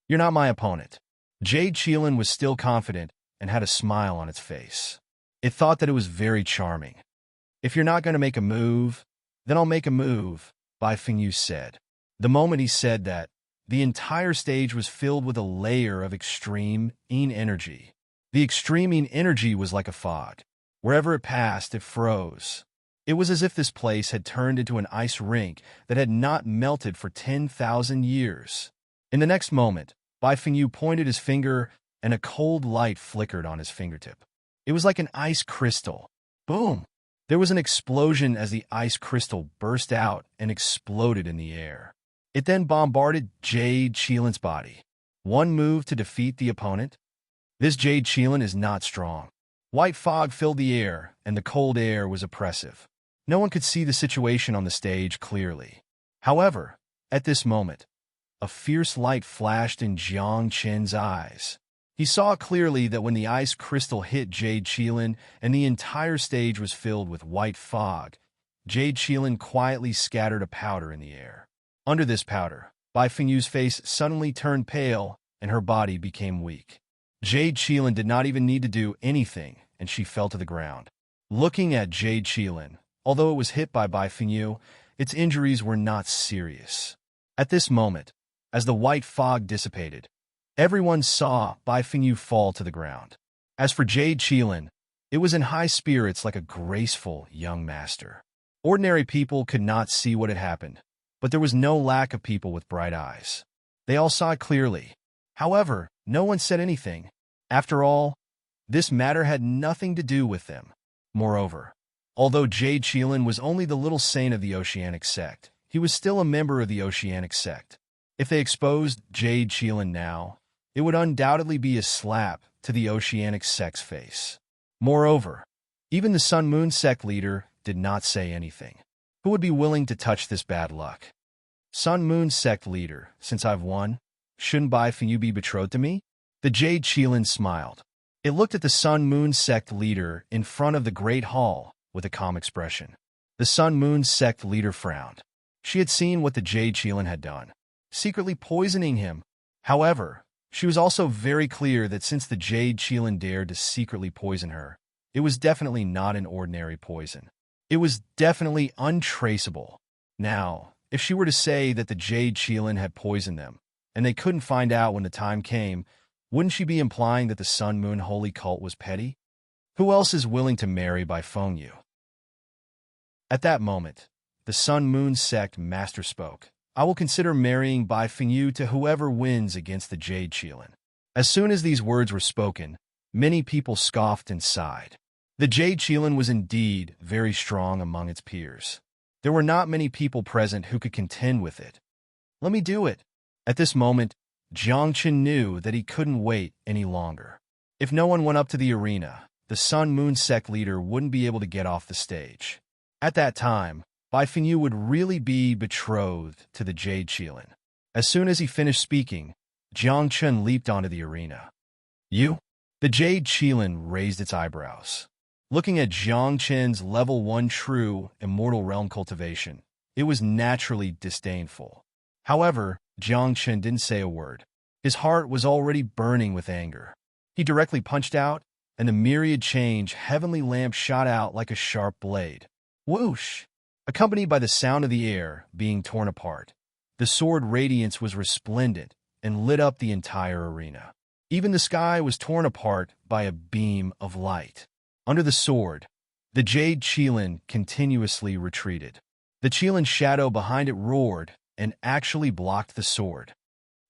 Speaker 1: You're not my opponent." Jade Cheelin was still confident and had a smile on its face. It thought that it was very charming. "If you're not going to make a move, then I'll make a move," Bai Fengyu said. The moment he said that, the entire stage was filled with a layer of extreme yin energy. The extreme yin energy was like a fog. Wherever it passed, it froze. It was as if this place had turned into an ice rink that had not melted for 10,000 years. In the next moment, Bai Fengyu pointed his finger, and a cold light flickered on his fingertip. It was like an ice crystal. Boom! There was an explosion as the ice crystal burst out and exploded in the air. It then bombarded Jade Cheelin's body. One move to defeat the opponent? This Jade Cheelin is not strong. White fog filled the air, and the cold air was oppressive. No one could see the situation on the stage clearly. However, at this moment, a fierce light flashed in Jiang Chen's eyes. He saw clearly that when the ice crystal hit Jade Qilin and the entire stage was filled with white fog, Jade Qilin quietly scattered a powder in the air. Under this powder, Bai Fengyu's face suddenly turned pale and her body became weak. Jade Qilin did not even need to do anything, and she fell to the ground. Looking at Jade Qilin, although it was hit by Bai Fengyu, its injuries were not serious. At this moment, as the white fog dissipated, everyone saw Bai Fengyu fall to the ground. As for Jade Qilin, it was in high spirits like a graceful young master. Ordinary people could not see what had happened, but there was no lack of people with bright eyes. They all saw it clearly. However, no one said anything. After all, this matter had nothing to do with them. Moreover, although Jade Qilin was only the little saint of the Oceanic sect, he was still a member of the Oceanic sect. If they exposed Jade Qilin now, it would undoubtedly be a slap to the Oceanic sect's face. Moreover, even the Sun Moon sect leader did not say anything. Who would be willing to touch this bad luck? Sun Moon sect leader, since I've won, shouldn't Bai Fengyu be betrothed to me? The Jade Qilin smiled. It looked at the Sun Moon sect leader in front of the Great Hall with a calm expression. The Sun Moon sect leader frowned. She had seen what the Jade Qilin had done, secretly poisoning him. However, she was also very clear that since the Jade Qilin dared to secretly poison her, it was definitely not an ordinary poison. It was definitely untraceable. Now, if she were to say that the Jade Qilin had poisoned them, and they couldn't find out when the time came, wouldn't she be implying that the Sun Moon holy cult was petty? Who else is willing to marry Bai Fengyu? At that moment, the Sun Moon sect master spoke. I will consider marrying Bai Fengyu to whoever wins against the Jade Qilin. As soon as these words were spoken, many people scoffed and sighed. The Jade Qilin was indeed very strong among its peers. There were not many people present who could contend with it. Let me do it. At this moment, Jiang Chen knew that he couldn't wait any longer. If no one went up to the arena, the Sun Moon sect leader wouldn't be able to get off the stage. At that time, Bai Fengyu would really be betrothed to the Jade Qilin. As soon as he finished speaking, Jiang Chen leaped onto the arena. You? The Jade Qilin raised its eyebrows. Looking at Jiang Chen's level 1 true immortal realm cultivation, it was naturally disdainful. However, Jiang Chen didn't say a word. His heart was already burning with anger. He directly punched out, and the myriad change heavenly lamp shot out like a sharp blade. Whoosh! Accompanied by the sound of the air being torn apart, the sword radiance was resplendent and lit up the entire arena. Even the sky was torn apart by a beam of light. Under the sword, the Jade Qilin continuously retreated. The Qilin shadow behind it roared and actually blocked the sword.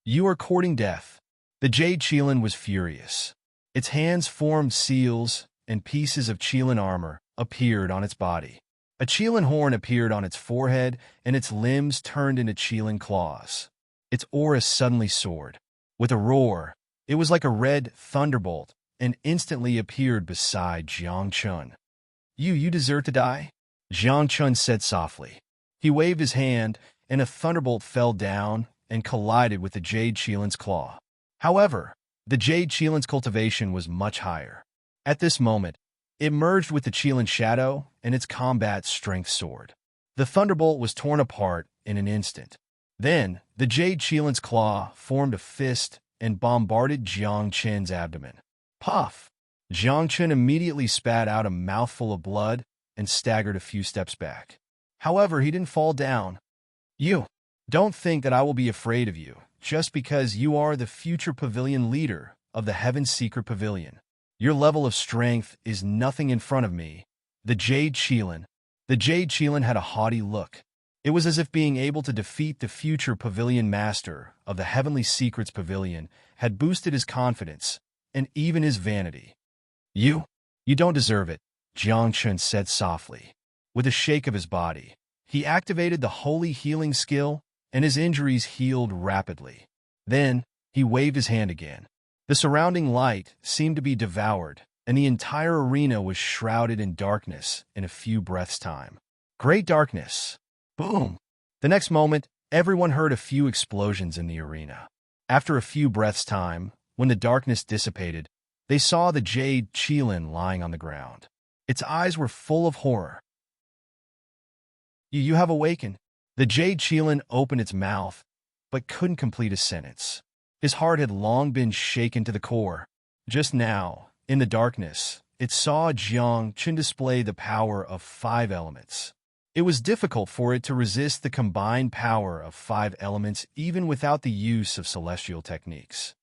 Speaker 1: You are courting death. The Jade Qilin was furious. Its hands formed seals, and pieces of Qilin armor appeared on its body. A Qilin horn appeared on its forehead, and its limbs turned into Qilin claws. Its aura suddenly soared. With a roar, it was like a red thunderbolt, and instantly appeared beside Jiang Chen. You deserve to die? Jiang Chen said softly. He waved his hand, and a thunderbolt fell down and collided with the Jade Qilin's claw. However, the Jade Qilin's cultivation was much higher. At this moment, it merged with the Qilin shadow and its combat strength soared. The thunderbolt was torn apart in an instant. Then, the Jade Qilin's claw formed a fist and bombarded Jiang Chen's abdomen. Puff! Jiang Chen immediately spat out a mouthful of blood and staggered a few steps back. However, he didn't fall down. You don't think that I will be afraid of you, just because you are the future pavilion leader of the Heaven's Secret Pavilion. Your level of strength is nothing in front of me. The Jade Qilin had a haughty look. It was as if being able to defeat the future pavilion master of the Heavenly Secrets Pavilion had boosted his confidence and even his vanity. You don't deserve it, Jiang Chen said softly. With a shake of his body, he activated the holy healing skill, and his injuries healed rapidly. Then, he waved his hand again. The surrounding light seemed to be devoured, and the entire arena was shrouded in darkness in a few breaths' time. Great darkness. Boom! The next moment, Everyone heard a few explosions in the arena. After a few breaths' time, when the darkness dissipated, they saw the jade Qilin lying on the ground. Its eyes were full of horror. You have awakened. The jade Qilin opened its mouth, but couldn't complete a sentence. His heart had long been shaken to the core. Just now, in the darkness, it saw Jiang Chen display the power of 5 elements. It was difficult for it to resist the combined power of 5 elements even without the use of celestial techniques.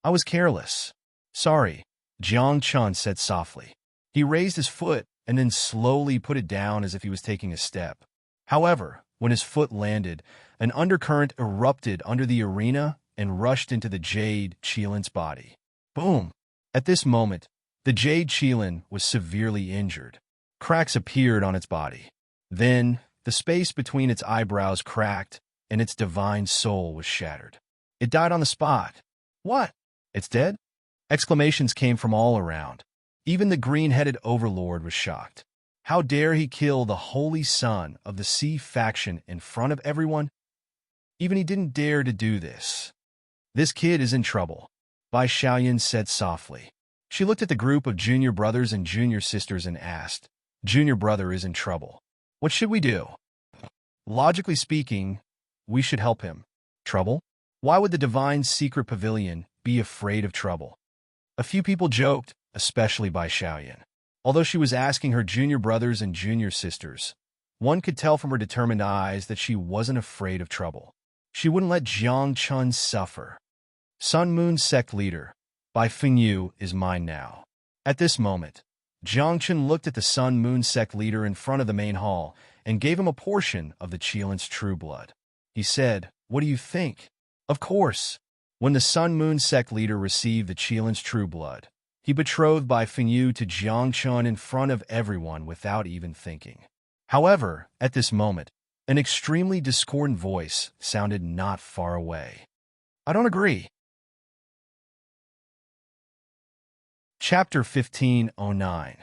Speaker 1: I was careless. Sorry, Jiang Chen said softly. He raised his foot and then slowly put it down as if he was taking a step. However, when his foot landed, an undercurrent erupted under the arena and rushed into the jade Qilin's body. Boom! At this moment, the jade Qilin was severely injured. Cracks appeared on its body. Then, the space between its eyebrows cracked, and its divine soul was shattered. It died on the spot. What? It's dead? Exclamations came from all around. Even the green-headed overlord was shocked. How dare he kill the holy son of the Sea faction in front of everyone? Even he didn't dare to do this. This kid is in trouble, Bai Xiaoyan said softly. She looked at the group of junior brothers and junior sisters and asked, Junior brother is in trouble. What should we do? Logically speaking, we should help him. Trouble? Why would the divine secret pavilion be afraid of trouble? A few people joked, especially Bai Xiaoyan. Although she was asking her junior brothers and junior sisters, one could tell from her determined eyes that she wasn't afraid of trouble. She wouldn't let Jiang Chen suffer. Sun Moon sect leader, Bai Fengyu, is mine now. At this moment, Jiang Chen looked at the Sun Moon sect leader in front of the main hall and gave him a portion of the Qilin's true blood. He said, What do you think? Of course. When the Sun Moon sect leader received the Qilin's true blood, he betrothed Bai Fengyu to Jiang Chen in front of everyone without even thinking. However, at this moment, an extremely discordant voice sounded not far away. I don't agree. Chapter 1509.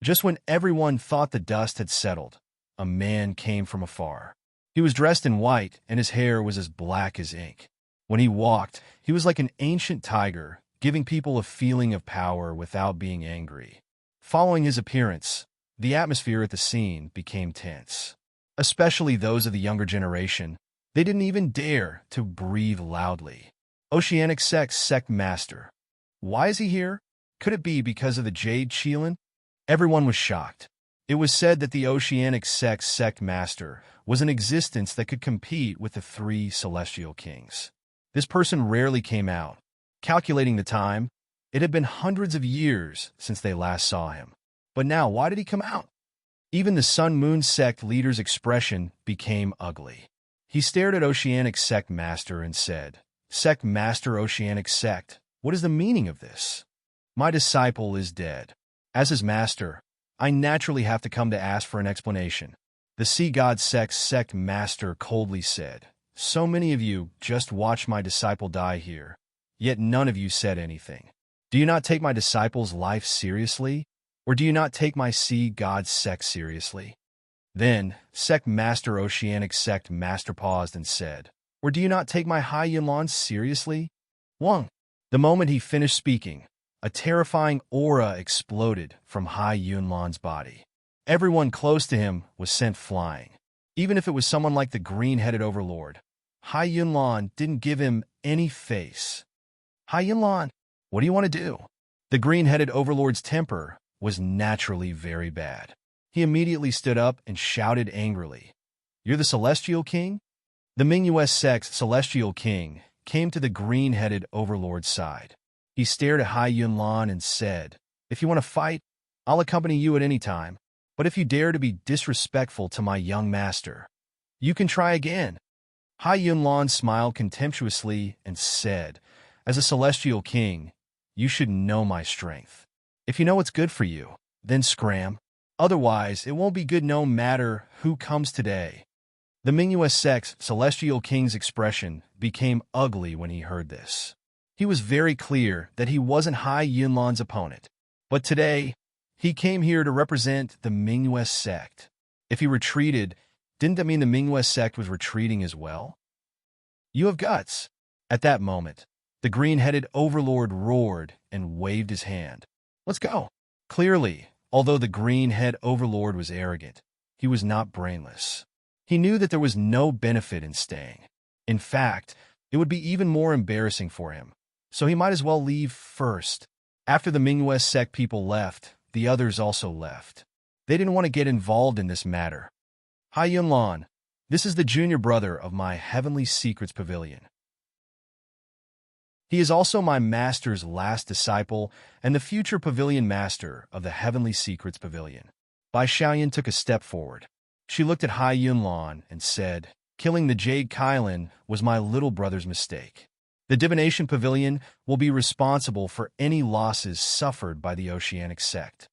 Speaker 1: Just when everyone thought the dust had settled, a man came from afar. He was dressed in white, and his hair was as black as ink. When he walked, he was like an ancient tiger, giving people a feeling of power without being angry. Following his appearance, the atmosphere at the scene became tense. Especially those of the younger generation, they didn't even dare to breathe loudly. Oceanic sect master. Why is he here? Could it be because of the Jade Qilin? Everyone was shocked. It was said that the Oceanic sect master was an existence that could compete with the 3 celestial kings. This person rarely came out. Calculating the time, it had been hundreds of years since they last saw him. But now, why did he come out? Even the Sun Moon sect leader's expression became ugly. He stared at Oceanic sect master and said, Sect master Oceanic sect, what is the meaning of this? My disciple is dead. As his master, I naturally have to come to ask for an explanation. The Sea God sect master coldly said, So many of you just watched my disciple die here, yet none of you said anything. Do you not take my disciple's life seriously? Or do you not take my Sea God sect seriously? Then, sect master Oceanic sect master paused and said, Or do you not take my Hai Yunlan seriously? Wang. The moment he finished speaking, a terrifying aura exploded from Hai Yunlan's body. Everyone close to him was sent flying. Even if it was someone like the green-headed overlord, Hai Yunlan didn't give him any face. Hai Yunlan, what do you want to do? The green-headed overlord's temper was naturally very bad. He immediately stood up and shouted angrily, You're the Celestial King? The Mingyue sect's Celestial King came to the green-headed overlord's side. He stared at Hai Yunlan and said, If you want to fight, I'll accompany you at any time. But if you dare to be disrespectful to my young master, you can try again. Hai Yunlan smiled contemptuously and said, As a Celestial King, you should know my strength. If you know what's good for you, then scram. Otherwise, it won't be good no matter who comes today. The Mingyue sect's Celestial King's expression became ugly when he heard this. He was very clear that he wasn't Hai Yunlan's opponent. But today, he came here to represent the Mingyue sect. If he retreated, didn't that mean the Mingyue sect was retreating as well? You have guts. At that moment, the green-headed overlord roared and waved his hand. Let's go. Clearly, although the green-head overlord was arrogant, he was not brainless. He knew that there was no benefit in staying. In fact, it would be even more embarrassing for him, so he might as well leave first. After the Mingwes sect people left, the others also left. They didn't want to get involved in this matter. Hai Yunlan, this is the junior brother of my Heavenly Secrets Pavilion. He is also my master's last disciple and the future pavilion master of the Heavenly Secrets Pavilion. Bai Xiaoyan took a step forward. She looked at Hai Yunlan and said, killing the Jade Kylan was my little brother's mistake. The Divination Pavilion will be responsible for any losses suffered by the Oceanic sect.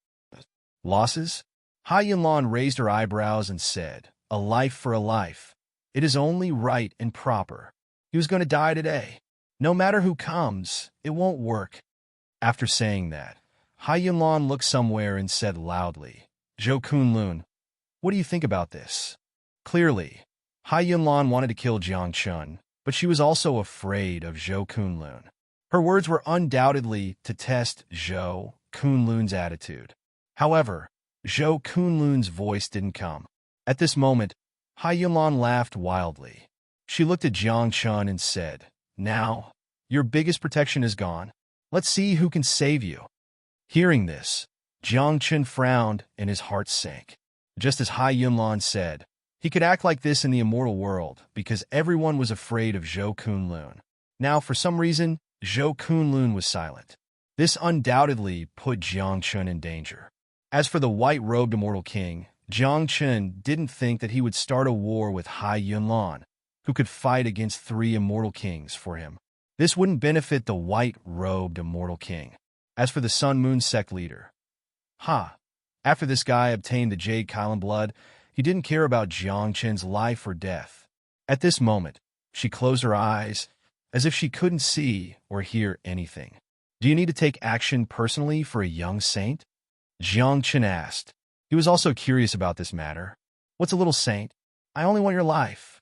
Speaker 1: Losses? Hai Yunlan raised her eyebrows and said, a life for a life. It is only right and proper. He was going to die today. No matter who comes, it won't work. After saying that, Hai Yunlan looked somewhere and said loudly, Zhou Kunlun, what do you think about this? Clearly, Hai Yunlan wanted to kill Jiang Chun, but she was also afraid of Zhou Kunlun. Her words were undoubtedly to test Zhou Kunlun's attitude. However, Zhou Kunlun's voice didn't come. At this moment, Hai Yunlan laughed wildly. She looked at Jiang Chun and said, now, your biggest protection is gone. Let's see who can save you. Hearing this, Jiang Chun frowned and his heart sank. Just as Hai Yunlan said, he could act like this in the immortal world because everyone was afraid of Zhou Kunlun. Now, for some reason, Zhou Kunlun was silent. This undoubtedly put Jiang Chun in danger. As for the white-robed immortal king, Jiang Chun didn't think that he would start a war with Hai Yunlan, who could fight against 3 immortal kings for him. This wouldn't benefit the white-robed immortal king. As for the Sun Moon sect leader, after this guy obtained the Jade Kylan blood, he didn't care about Jiang Chun's life or death. At this moment, she closed her eyes, as if she couldn't see or hear anything. Do you need to take action personally for a young saint? Jiang Chun asked. He was also curious about this matter. What's a little saint? I only want your life.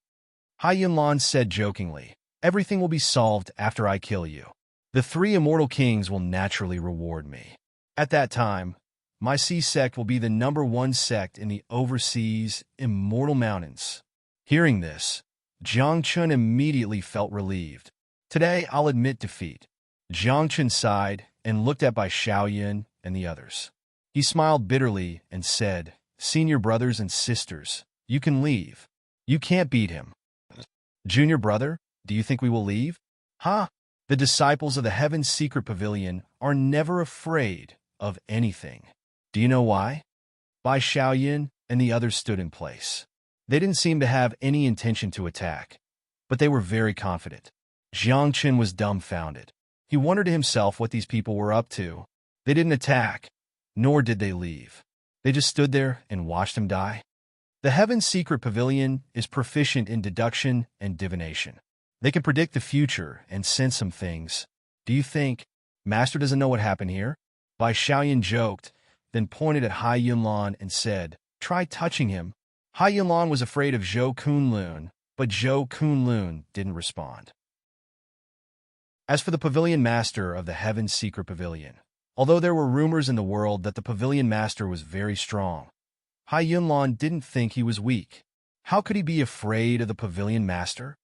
Speaker 1: Hai Yunlan said jokingly, everything will be solved after I kill you. The 3 immortal kings will naturally reward me. At that time, my sea sect will be the #1 sect in the overseas immortal mountains. Hearing this, Jiang Chun immediately felt relieved. Today, I'll admit defeat. Jiang Chun sighed and looked at Bai Xiaoyan and the others. He smiled bitterly and said, senior brothers and sisters, you can leave. You can't beat him. Junior brother, do you think we will leave? The disciples of the Heaven's Secret Pavilion are never afraid of anything. Do you know why? Bai Xiaoyan and the others stood in place. They didn't seem to have any intention to attack, but they were very confident. Jiang Chun was dumbfounded. He wondered to himself what these people were up to. They didn't attack, nor did they leave. They just stood there and watched him die. The Heaven's Secret Pavilion is proficient in deduction and divination. They can predict the future and sense some things. Do you think Master doesn't know what happened here? Bai Xiaoyan joked, then pointed at Hai Yunlan and said, try touching him. Hai Yunlan was afraid of Zhou Kunlun, but Zhou Kunlun didn't respond. As for the Pavilion Master of the Heaven's Secret Pavilion, although there were rumors in the world that the Pavilion Master was very strong, Hai Yunlan didn't think he was weak. How could he be afraid of the Pavilion Master?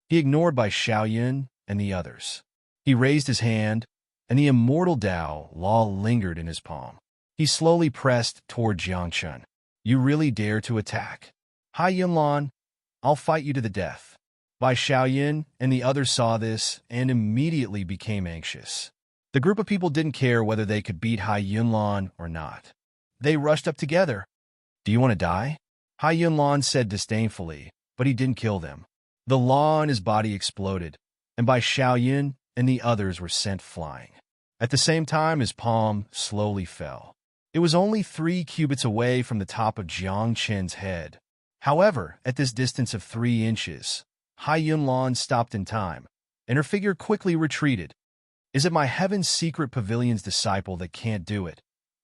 Speaker 1: He ignored Bai Xiaoyan and the others. He raised his hand, and the immortal Dao Law lingered in his palm. He slowly pressed toward Jiang Chun. You really dare to attack? Hai Yunlan, I'll fight you to the death. Bai Xiaoyan and the others saw this and immediately became anxious. The group of people didn't care whether they could beat Hai Yunlan or not. They rushed up together. Do you want to die? Hai Yunlan said disdainfully, but he didn't kill them. The law in his body exploded, and Bai Xiaoyan and the others were sent flying. At the same time, his palm slowly fell. It was only 3 cubits away from the top of Jiang Chun's head. However, at this distance of 3 inches, Hai Yunlan stopped in time, and her figure quickly retreated. Is it my Heaven's Secret Pavilion's disciple that can't do it?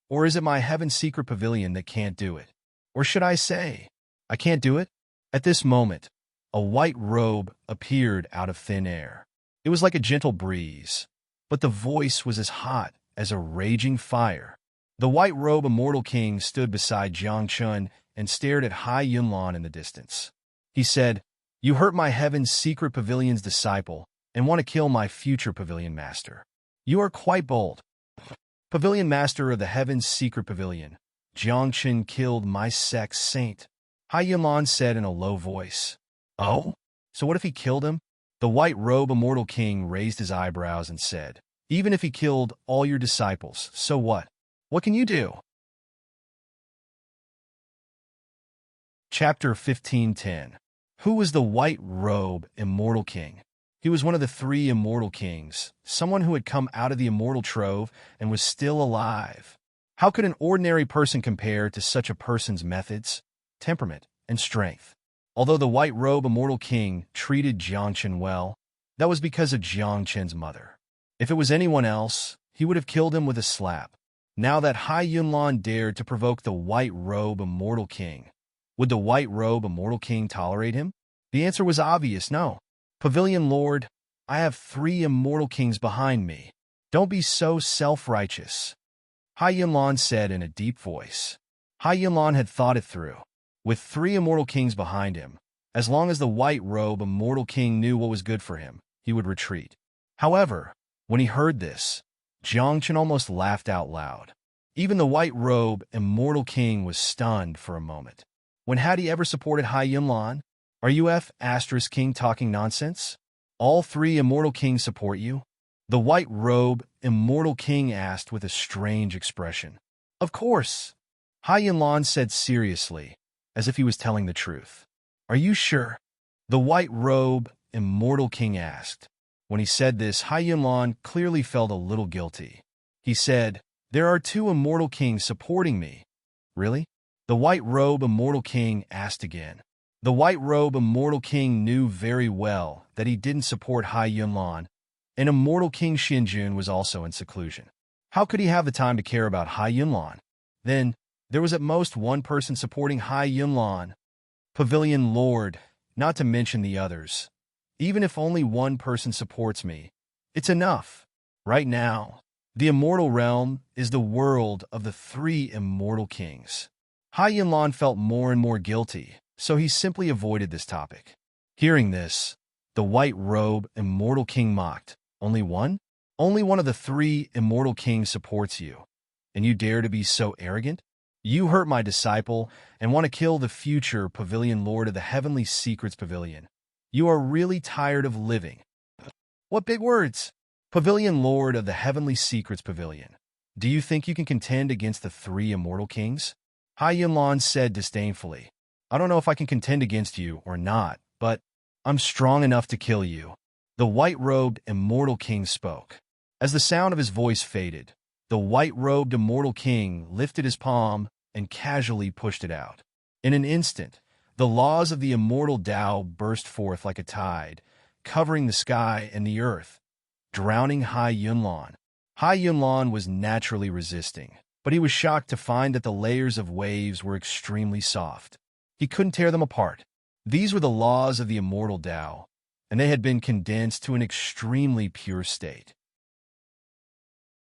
Speaker 1: Or is it my Heaven's Secret Pavilion that can't do it? Or should I say, I can't do it? At this moment, A white robe appeared out of thin air. It was like a gentle breeze, but the voice was as hot as a raging fire. The white robe immortal king stood beside Jiang Chun and stared at Hai Yunlan in the distance. He said, "You hurt my heaven's secret pavilion's disciple and want to kill my future pavilion master. You are quite bold. Pavilion master of the heaven's secret pavilion, Jiang Chun killed my sect's saint," Hai Yunlan said in a low voice. "Oh? So what if he killed him?" The white robe immortal king raised his eyebrows and said, "Even if he killed all your disciples, so what? What can you do?" Chapter 15:10. Who was the white robe immortal king? He was one of the three immortal kings, someone who had come out of the immortal trove and was still alive. How could an ordinary person compare to such a person's methods, temperament, and strength? Although the white robe immortal king treated Jiang Chen well, that was because of Jiang Chen's mother. If it was anyone else, he would have killed him with a slap. Now that Hai Yunlan dared to provoke the white robe immortal king, would the white robe immortal king tolerate him? The answer was obvious, no. "Pavilion Lord, I have three immortal kings behind me. Don't be so self-righteous," Hai Yunlan said in a deep voice. Hai Yunlan had thought it through. With three immortal kings behind him, as long as the white robe immortal king knew what was good for him, he would retreat. However, when he heard this, Jiang Chen almost laughed out loud. Even the white robe immortal king was stunned for a moment. When had he ever supported Hai Yunlan? "Are you *king talking nonsense? All three immortal kings support you?" The white robe immortal king asked with a strange expression. "Of course," Hai Yunlan said seriously, as if he was telling the truth. "Are you sure?" The white robe immortal king asked. When he said this, Hai Yunlan clearly felt a little guilty. He said, "There are two immortal kings supporting me." "Really?" The white robe immortal king asked again. The white robe immortal king knew very well that he didn't support Hai Yunlan, and immortal king Xinjun was also in seclusion. How could he have the time to care about Hai Yunlan? Then, there was at most one person supporting Hai Yunlan. "Pavilion Lord, not to mention the others. Even if only one person supports me, it's enough. Right now, the immortal realm is the world of the three immortal kings." Hai Yunlan felt more and more guilty, so he simply avoided this topic. Hearing this, the white robe immortal king mocked. "Only one? Only one of the three immortal kings supports you, and you dare to be so arrogant? You hurt my disciple and want to kill the future pavilion lord of the heavenly secrets pavilion. You are really tired of living." "What big words! Pavilion lord of the heavenly secrets pavilion. Do you think you can contend against the three immortal kings?" Hai Yunlan said disdainfully. "I don't know if I can contend against you or not, but I'm strong enough to kill you." The white-robed immortal king spoke. As the sound of his voice faded, the white-robed immortal king lifted his palm and casually pushed it out. In an instant, the laws of the immortal Tao burst forth like a tide, covering the sky and the earth, drowning Hai Yunlan. Hai Yunlan was naturally resisting, but he was shocked to find that the layers of waves were extremely soft. He couldn't tear them apart. These were the laws of the immortal Tao, and they had been condensed to an extremely pure state.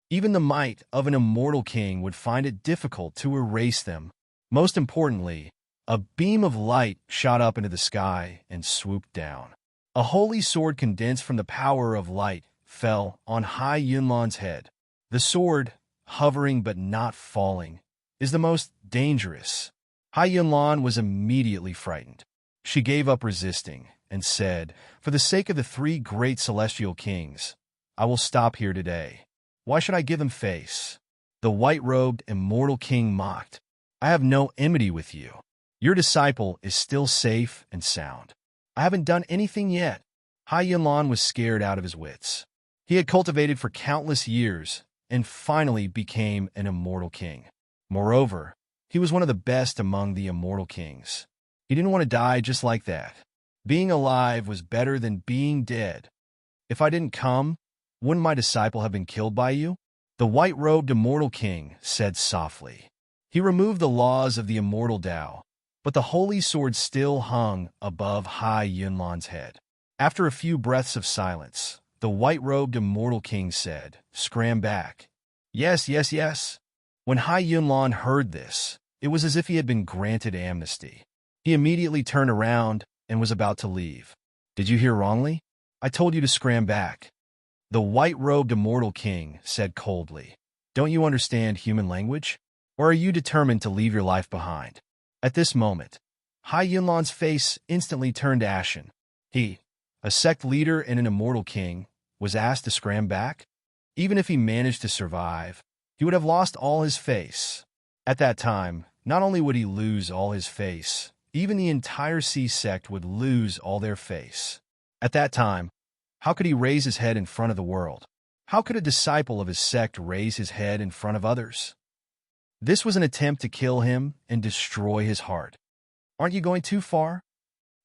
Speaker 1: Even the might of an immortal king would find it difficult to erase them. Most importantly, a beam of light shot up into the sky and swooped down. A holy sword condensed from the power of light fell on Hai Yunlan's head. The sword, hovering but not falling, is the most dangerous. Hai Yunlan was immediately frightened. She gave up resisting and said, "For the sake of the three great celestial kings, I will stop here today. Why should I give them face?" The white-robed immortal king mocked. "I have no enmity with you. Your disciple is still safe and sound. I haven't done anything yet." Hai Yunlan was scared out of his wits. He had cultivated for countless years and finally became an immortal king. Moreover, he was one of the best among the immortal kings. He didn't want to die just like that. Being alive was better than being dead. "If I didn't come, wouldn't my disciple have been killed by you?" The white-robed immortal king said softly. He removed the laws of the immortal Tao, but the holy sword still hung above Hai Yunlan's head. After a few breaths of silence, the white-robed immortal king said, "Scram back." "Yes, yes, yes." When Hai Yunlan heard this, it was as if he had been granted amnesty. He immediately turned around and was about to leave. "Did you hear wrongly? I told you to scram back." The white-robed immortal king said coldly, "Don't you understand human language? Or are you determined to leave your life behind?" At this moment, Hai Yunlan's face instantly turned ashen. He, a sect leader and an immortal king, was asked to scram back? Even if he managed to survive, he would have lost all his face. At that time, not only would he lose all his face, even the entire sea sect would lose all their face. At that time, how could he raise his head in front of the world? How could a disciple of his sect raise his head in front of others? This was an attempt to kill him and destroy his heart. Aren't you going too far?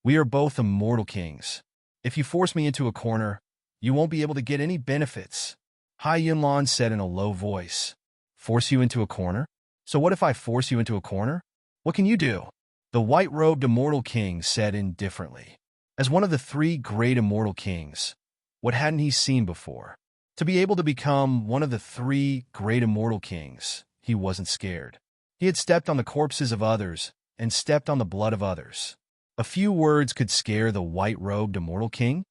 Speaker 1: We are both immortal kings. If you force me into a corner, you won't be able to get any benefits. Hai Yunlan said in a low voice. Force you into a corner? So what if I force you into a corner? What can you do? The white-robed immortal king said indifferently. As one of the three great immortal kings, what hadn't he seen before? To be able to become one of the three great immortal kings, he wasn't scared. He had stepped on the corpses of others and stepped on the blood of others. A few words could scare the white-robed immortal king?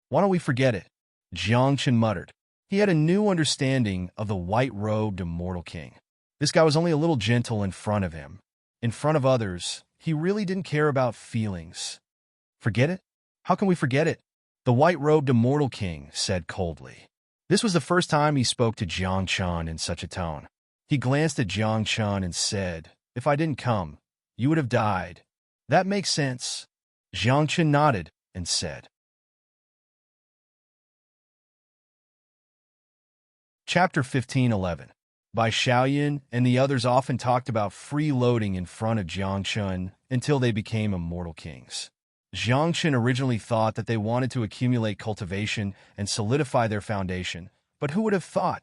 Speaker 1: Why don't we forget it? Jiangchen muttered. He had a new understanding of the white-robed immortal king. This guy was only a little gentle in front of him. In front of others, he really didn't care about feelings. Forget it? How can we forget it? The white-robed immortal king said coldly. This was the first time he spoke to Jiangchen in such a tone. He glanced at Jiangchen and said, "If I didn't come, you would have died. That makes sense." Jiangchen nodded and said. Chapter 15:11. By Xiaoyan and the others often talked about freeloading in front of Jiangchen until they became immortal kings. Jiangchen originally thought that they wanted to accumulate cultivation and solidify their foundation, but who would have thought?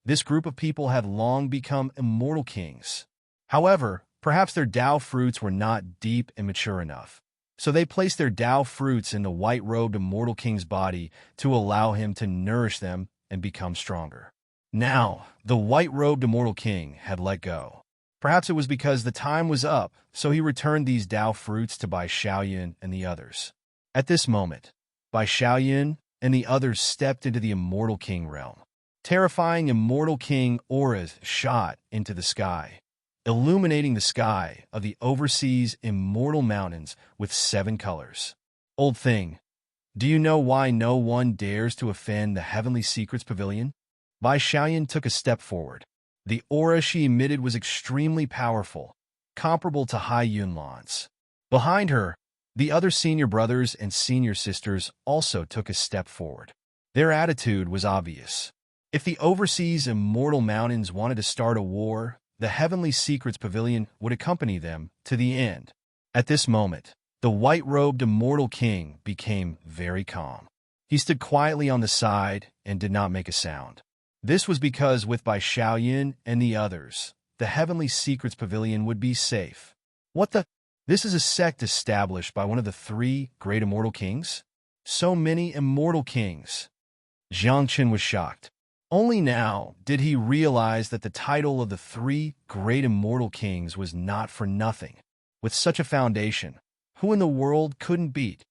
Speaker 1: This group of people had long become immortal kings. However, perhaps their Tao fruits were not deep and mature enough. So they placed their Tao fruits in the white-robed immortal king's body to allow him to nourish them and become stronger. Now, the white-robed immortal king had let go. Perhaps it was because the time was up, so he returned these Tao fruits to Bai Xiaoyan and the others. At this moment, Bai Xiaoyan and the others stepped into the immortal king realm. Terrifying immortal king auras shot into the sky, illuminating the sky of the overseas immortal mountains with 7 colors. Old thing, do you know why no one dares to offend the Heavenly Secrets Pavilion? Bai Xiaoyan took a step forward. The aura she emitted was extremely powerful, comparable to Hai Yunlan's. Behind her, the other senior brothers and senior sisters also took a step forward. Their attitude was obvious. If the overseas immortal mountains wanted to start a war, the Heavenly Secrets Pavilion would accompany them to the end. At this moment, the white-robed immortal king became very calm. He stood quietly on the side and did not make a sound. This was because with Bai Xiaoyan and the others, the Heavenly Secrets Pavilion would be safe. What the? This is a sect established by one of the three great immortal kings? So many immortal kings. Jiangchen was shocked. Only now did he realize that the title of the three great immortal kings was not for nothing. With such a foundation, who in the world couldn't beat?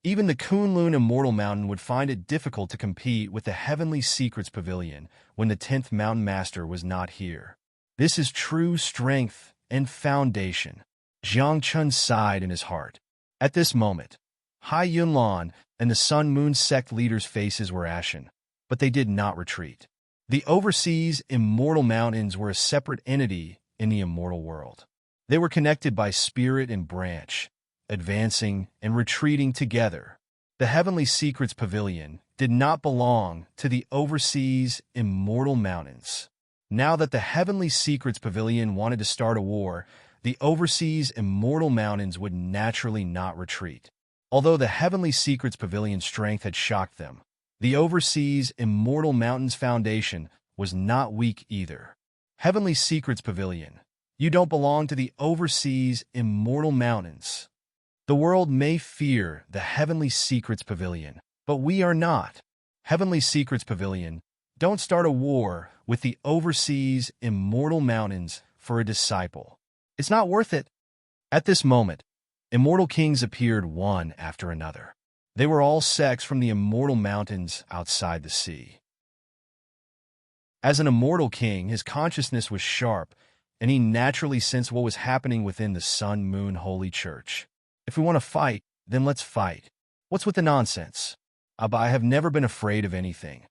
Speaker 1: Even the Kunlun Immortal Mountain would find it difficult to compete with the Heavenly Secrets Pavilion when the 10th Mountain Master was not here. This is true strength and foundation. Jiangchen sighed in his heart. At this moment, Hai Yunlan and the Sun Moon sect leaders' faces were ashen, but they did not retreat. The overseas immortal mountains were a separate entity in the immortal world. They were connected by spirit and branch, advancing and retreating together. The Heavenly Secrets Pavilion did not belong to the overseas immortal mountains. Now that the Heavenly Secrets Pavilion wanted to start a war, the overseas immortal mountains would naturally not retreat. Although the Heavenly Secrets Pavilion's strength had shocked them, the overseas immortal mountains foundation was not weak either. Heavenly Secrets Pavilion, You don't belong to the overseas immortal mountains. The world may fear the Heavenly Secrets Pavilion, but we are not. Heavenly Secrets Pavilion, don't start a war with the overseas immortal mountains for a disciple. It's not worth it. At this moment, immortal kings appeared one after another. They were all sects from the immortal mountains outside the sea. As an immortal king, his consciousness was sharp, and he naturally sensed what was happening within the Sun Moon Holy Church. If we want to fight, then let's fight. What's with the nonsense? Abba, I have never been afraid of anything.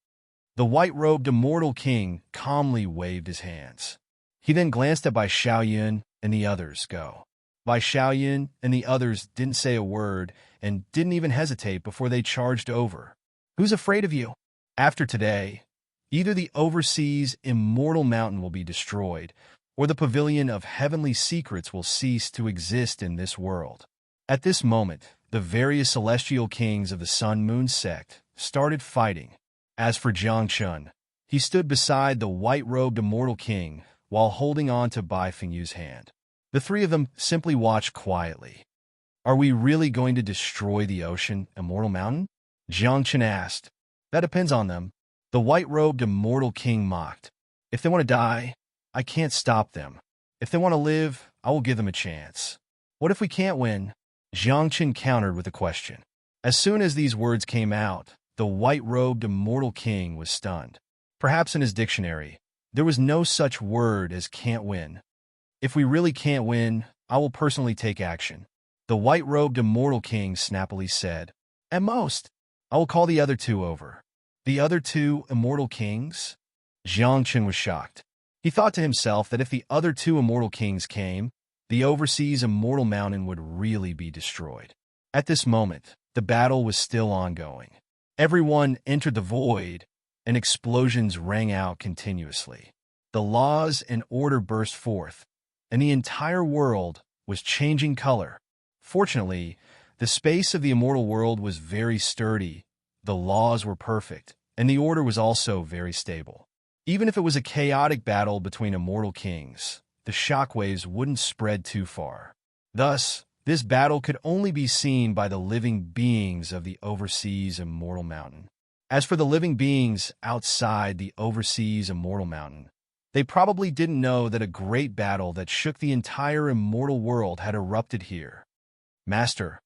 Speaker 1: The white-robed immortal king calmly waved his hands. He then glanced at Bai Xiaoyun and the others go. Bai Xiaoyun and the others didn't say a word and didn't even hesitate before they charged over. Who's afraid of you? After today, either the overseas immortal mountain will be destroyed, or the pavilion of heavenly secrets will cease to exist in this world. At this moment, the various celestial kings of the Sun-Moon sect started fighting. As for Jiang Chun, he stood beside the white-robed immortal king while holding on to Bai Fengyu's hand. The three of them simply watched quietly. Are we really going to destroy the ocean immortal mountain? Jiang Chun asked. That depends on them. The white-robed immortal king mocked. If they want to die, I can't stop them. If they want to live, I will give them a chance. What if we can't win? Jiang Chun countered with a question. As soon as these words came out, the white-robed immortal king was stunned. Perhaps in his dictionary, there was no such word as can't win. If we really can't win, I will personally take action. The white-robed immortal king snappily said. At most, I will call the other two over. The other two immortal kings? Jiang Chun was shocked. He thought to himself that if the other two immortal kings came, the overseas immortal mountain would really be destroyed. At this moment, the battle was still ongoing. Everyone entered the void, and explosions rang out continuously. The laws and order burst forth, and the entire world was changing color. Fortunately, the space of the immortal world was very sturdy, the laws were perfect, and the order was also very stable. Even if it was a chaotic battle between immortal kings, the shockwaves wouldn't spread too far. Thus, this battle could only be seen by the living beings of the overseas immortal mountain. As for the living beings outside the overseas immortal mountain, they probably didn't know that a great battle that shook the entire immortal world had erupted here. Master,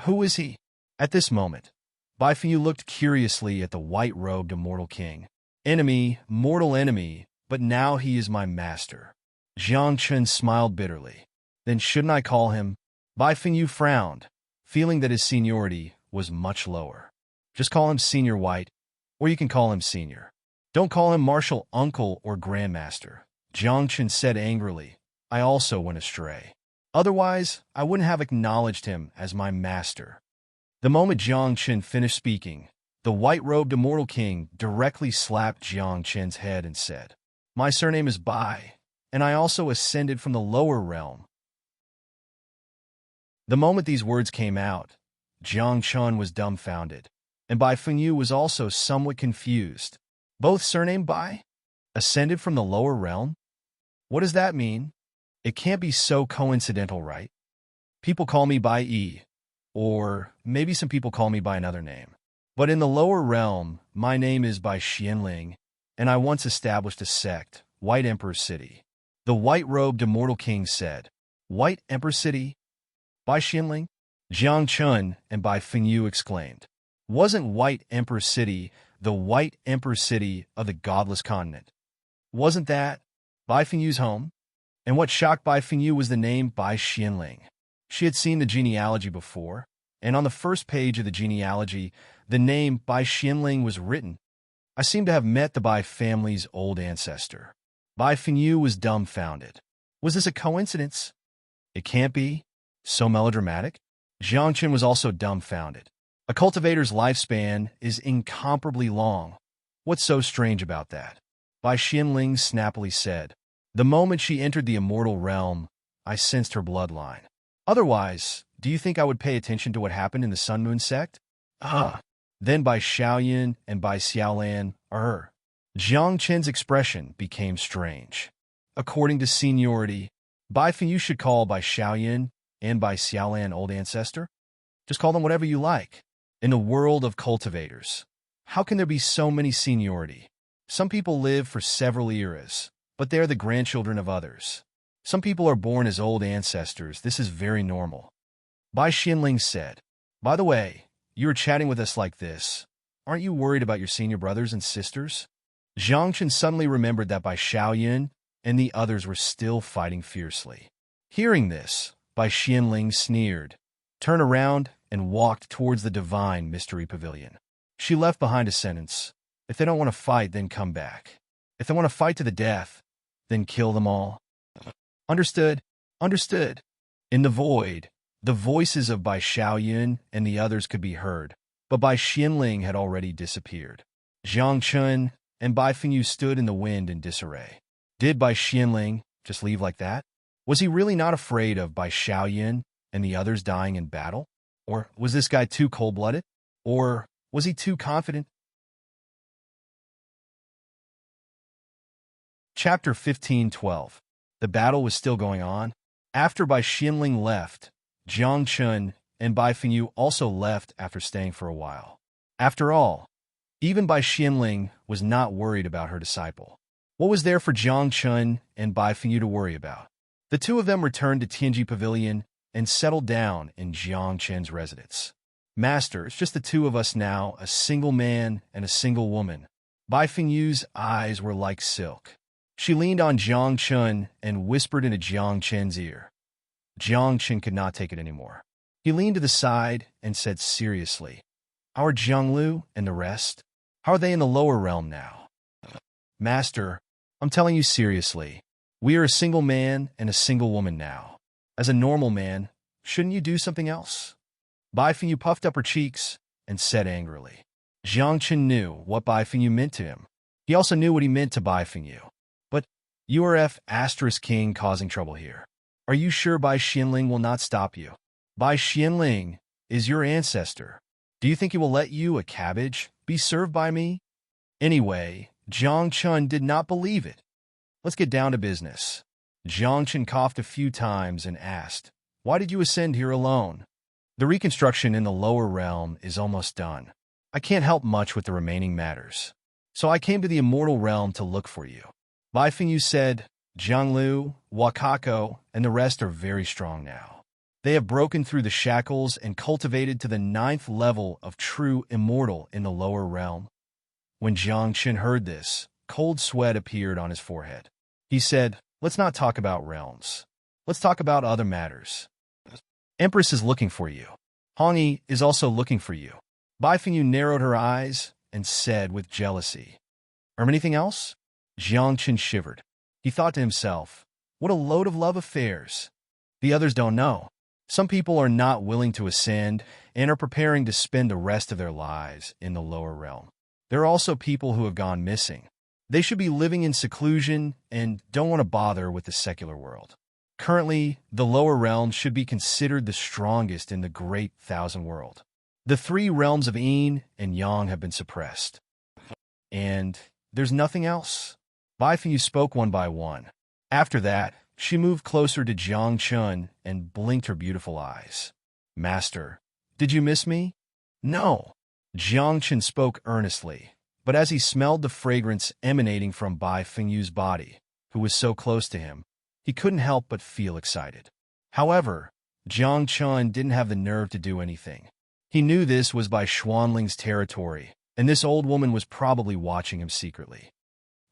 Speaker 1: who is he? At this moment, Bai Fenyu looked curiously at the white-robed immortal king. Enemy, mortal enemy, but now he is my master. Jiang Chun smiled bitterly. Then shouldn't I call him? Bai Fenyu frowned, feeling that his seniority was much lower. Just call him Senior White, or you can call him Senior. Don't call him Martial Uncle or Grandmaster. Jiang Chun said angrily. I also went astray. Otherwise, I wouldn't have acknowledged him as my master. The moment Jiang Chun finished speaking, the white-robed immortal king directly slapped Jiang Chun's head and said, My surname is Bai, and I also ascended from the lower realm. The moment these words came out, Jiang Chun was dumbfounded, and Bai Fenyu was also somewhat confused. Both surname Bai? Ascended from the lower realm? What does that mean? It can't be so coincidental, right? People call me Bai Yi, or maybe some people call me by another name. But in the lower realm, my name is Bai Xianling, and I once established a sect, White Emperor City. The white-robed immortal king said, White Emperor City? Bai Xianling? Jiang Chun and Bai Fenyu exclaimed. Wasn't White Emperor City the White Emperor City of the Godless Continent? Wasn't that Bai Fenyu's home? And what shocked Bai Fenyu was the name Bai Xianling. She had seen the genealogy before, and on the first page of the genealogy, the name Bai Xianling was written. I seem to have met the Bai family's old ancestor. Bai Fenyu was dumbfounded. Was this a coincidence? It can't be. So melodramatic? Jiang Chun was also dumbfounded. A cultivator's lifespan is incomparably long. What's so strange about that? Bai Xianling snappily said. The moment she entered the immortal realm, I sensed her bloodline. Otherwise, do you think I would pay attention to what happened in the Sun Moon sect? Then Bai Xiaoyan and Bai Xiaolan are her. Jiang Chen's expression became strange. According to seniority, Bai Feng you should call by Xiaoyan and by Xiaolan old ancestor. Just call them whatever you like. In the world of cultivators, how can there be so many seniority? Some people live for several eras, but they are the grandchildren of others. Some people are born as old ancestors. This is very normal. Bai Xinling said, "By the way, you are chatting with us like this. Aren't you worried about your senior brothers and sisters?" Zhang Chen suddenly remembered that Bai Xiaoyan and the others were still fighting fiercely. Hearing this, Bai Xinling sneered, turned around, and walked towards the divine mystery pavilion. She left behind a sentence, "If they don't want to fight, then come back. If they want to fight to the death, then kill them all." Understood? Understood. In the void, the voices of Bai Xiaoyan and the others could be heard, but Bai Xinling had already disappeared. Zhang Chun and Bai Fengyu stood in the wind in disarray. Did Bai Xinling just leave like that? Was he really not afraid of Bai Xiaoyan and the others dying in battle? Or was this guy too cold-blooded? Or was he too confident? Chapter 15:12. The battle was still going on. After Bai Xinling left, Zhang Chun and Bai Fengyu also left after staying for a while. After all, even Bai Xinling was not worried about her disciple. What was there for Zhang Chun and Bai Fengyu to worry about? The two of them returned to Tianji Pavilion and settled down in Jiang Chen's residence. "Master, it's just the two of us now, a single man and a single woman." Bai Fengyu's eyes were like silk. She leaned on Jiang Chun and whispered into Jiang Chen's ear. Jiang Chen could not take it anymore. He leaned to the side and said seriously, "Our Jianglu and the rest, how are they in the lower realm now?" "Master, I'm telling you seriously, we are a single man and a single woman now. As a normal man, shouldn't you do something else?" Bai Fengyu puffed up her cheeks and said angrily. Jiang Chen knew what Bai Fengyu meant to him. He also knew what he meant to Bai Fengyu. "But you are King causing trouble here. Are you sure Bai Xinling will not stop you? Bai Xinling is your ancestor. Do you think he will let you, a cabbage, be served by me?" Anyway, Jiang Chun did not believe it. "Let's get down to business." Jiang Chen coughed a few times and asked, "Why did you ascend here alone?" "The reconstruction in the lower realm is almost done. I can't help much with the remaining matters. So I came to the immortal realm to look for you." Bai Fengyu said, "Jianglu, Wakako, and the rest are very strong now. They have broken through the shackles and cultivated to the 9th level of true immortal in the lower realm." When Jiang Chen heard this, cold sweat appeared on his forehead. He said, "Let's not talk about realms. Let's talk about other matters. Empress is looking for you. Hongyi is also looking for you." Bai Fengyu narrowed her eyes and said with jealousy, "Or anything else?" Jiang Chen shivered. He thought to himself, what a load of love affairs. The others don't know. Some people are not willing to ascend and are preparing to spend the rest of their lives in the lower realm. There are also people who have gone missing. They should be living in seclusion and don't want to bother with the secular world. Currently, the lower realm should be considered the strongest in the great thousand world. The 3 realms of yin and yang have been suppressed. And there's nothing else. Bai Fengyu spoke one by one. After that, she moved closer to Jiang Chun and blinked her beautiful eyes. "Master, did you miss me?" "No." Jiang Chen spoke earnestly, but as he smelled the fragrance emanating from Bai Fengyu's body, who was so close to him, he couldn't help but feel excited. However, Jiang Chun didn't have the nerve to do anything. He knew this was Bai Xuanling's territory, and this old woman was probably watching him secretly.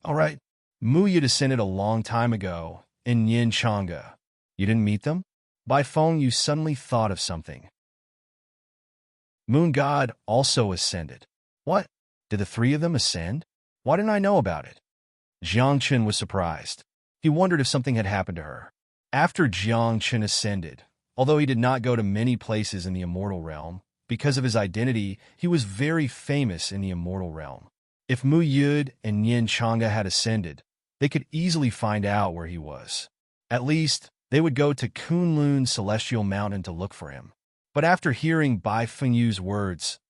Speaker 1: "All right, Muya descended a long time ago in Yin Chang'e. You didn't meet them?" Bai Fengyu suddenly thought of something. "Moon God also ascended." "What? Did the 3 of them ascend? Why didn't I know about it?" Jiang Chen was surprised. He wondered if something had happened to her. After Jiang Chen ascended, although he did not go to many places in the immortal realm, because of his identity, he was very famous in the immortal realm. If Mu Yud and Yin Chang'e had ascended, they could easily find out where he was. At least, they would go to Kunlun Celestial Mountain to look for him. But after hearing Bai Fengyu's words,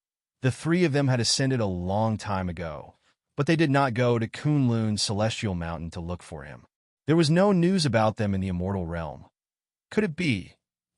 Speaker 1: the 3 of them had ascended a long time ago, but they did not go to Kunlun Celestial Mountain to look for him. There was no news about them in the immortal realm. Could it be?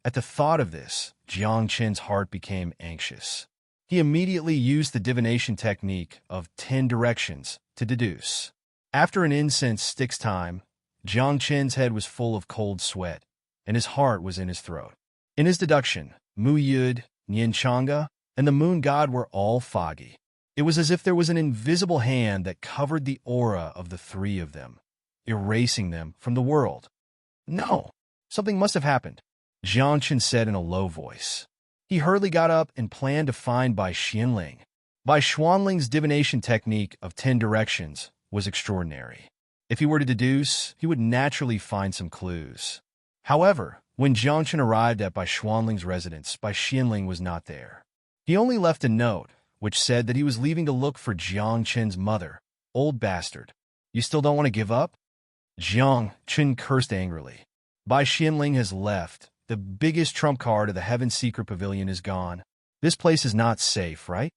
Speaker 1: At the thought of this, Jiang Qin's heart became anxious. He immediately used the divination technique of 10 directions to deduce. After an incense stick's time, Jiang Qin's head was full of cold sweat, and his heart was in his throat. In his deduction, Mu Yud, Nian Chang'e, and the moon god were all foggy. It was as if there was an invisible hand that covered the aura of the three of them, erasing them from the world. No, something must have happened, Jiang Qin said in a low voice. He hurriedly got up and planned to find Bai Xianling. Bai Xuanling's divination technique of 10 directions was extraordinary. If he were to deduce, he would naturally find some clues. However, when Jiang Qin arrived at Bai Xuanling's residence, Bai Xianling was not there. He only left a note, which said that he was leaving to look for Jiang Qin's mother. Old bastard. You still don't want to give up? Jiang Qin cursed angrily. Bai Xianling has left. The biggest trump card of the Heaven Secret Pavilion is gone. This place is not safe, right?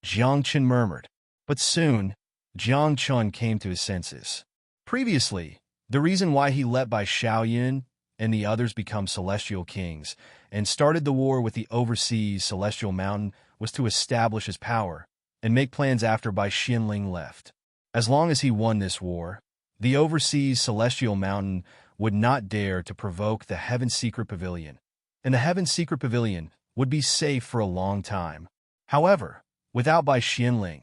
Speaker 1: Jiang Qin murmured. But soon, Jiang Qin came to his senses. Previously, the reason why he let Bai Xiaoyan and the others become celestial kings and started the war with the overseas Celestial Mountain was to establish his power and make plans after Bai Xianling left. As long as he won this war, the overseas Celestial Mountain would not dare to provoke the Heaven Secret Pavilion, and the Heaven Secret Pavilion would be safe for a long time. However, without Bai Xianling,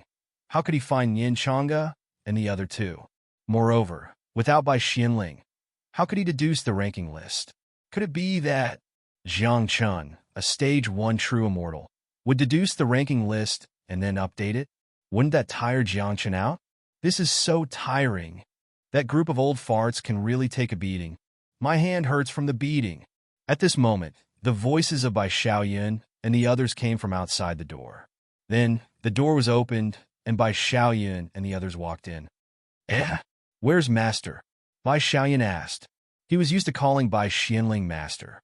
Speaker 1: how could he find Nian Chang'e and the other two? Moreover, without Bai Xianling, how could he deduce the ranking list? Could it be that Jiang Qin, a Stage 1 true immortal, would deduce the ranking list and then update it? Wouldn't that tire Jiang Qin out? This is so tiring. That group of old farts can really take a beating. My hand hurts from the beating. At this moment, the voices of Bai Xiaoyan and the others came from outside the door. Then, the door was opened, and Bai Xiaoyan and the others walked in. Where's Master? Bai Xiaoyan asked. He was used to calling Bai Xianling Master.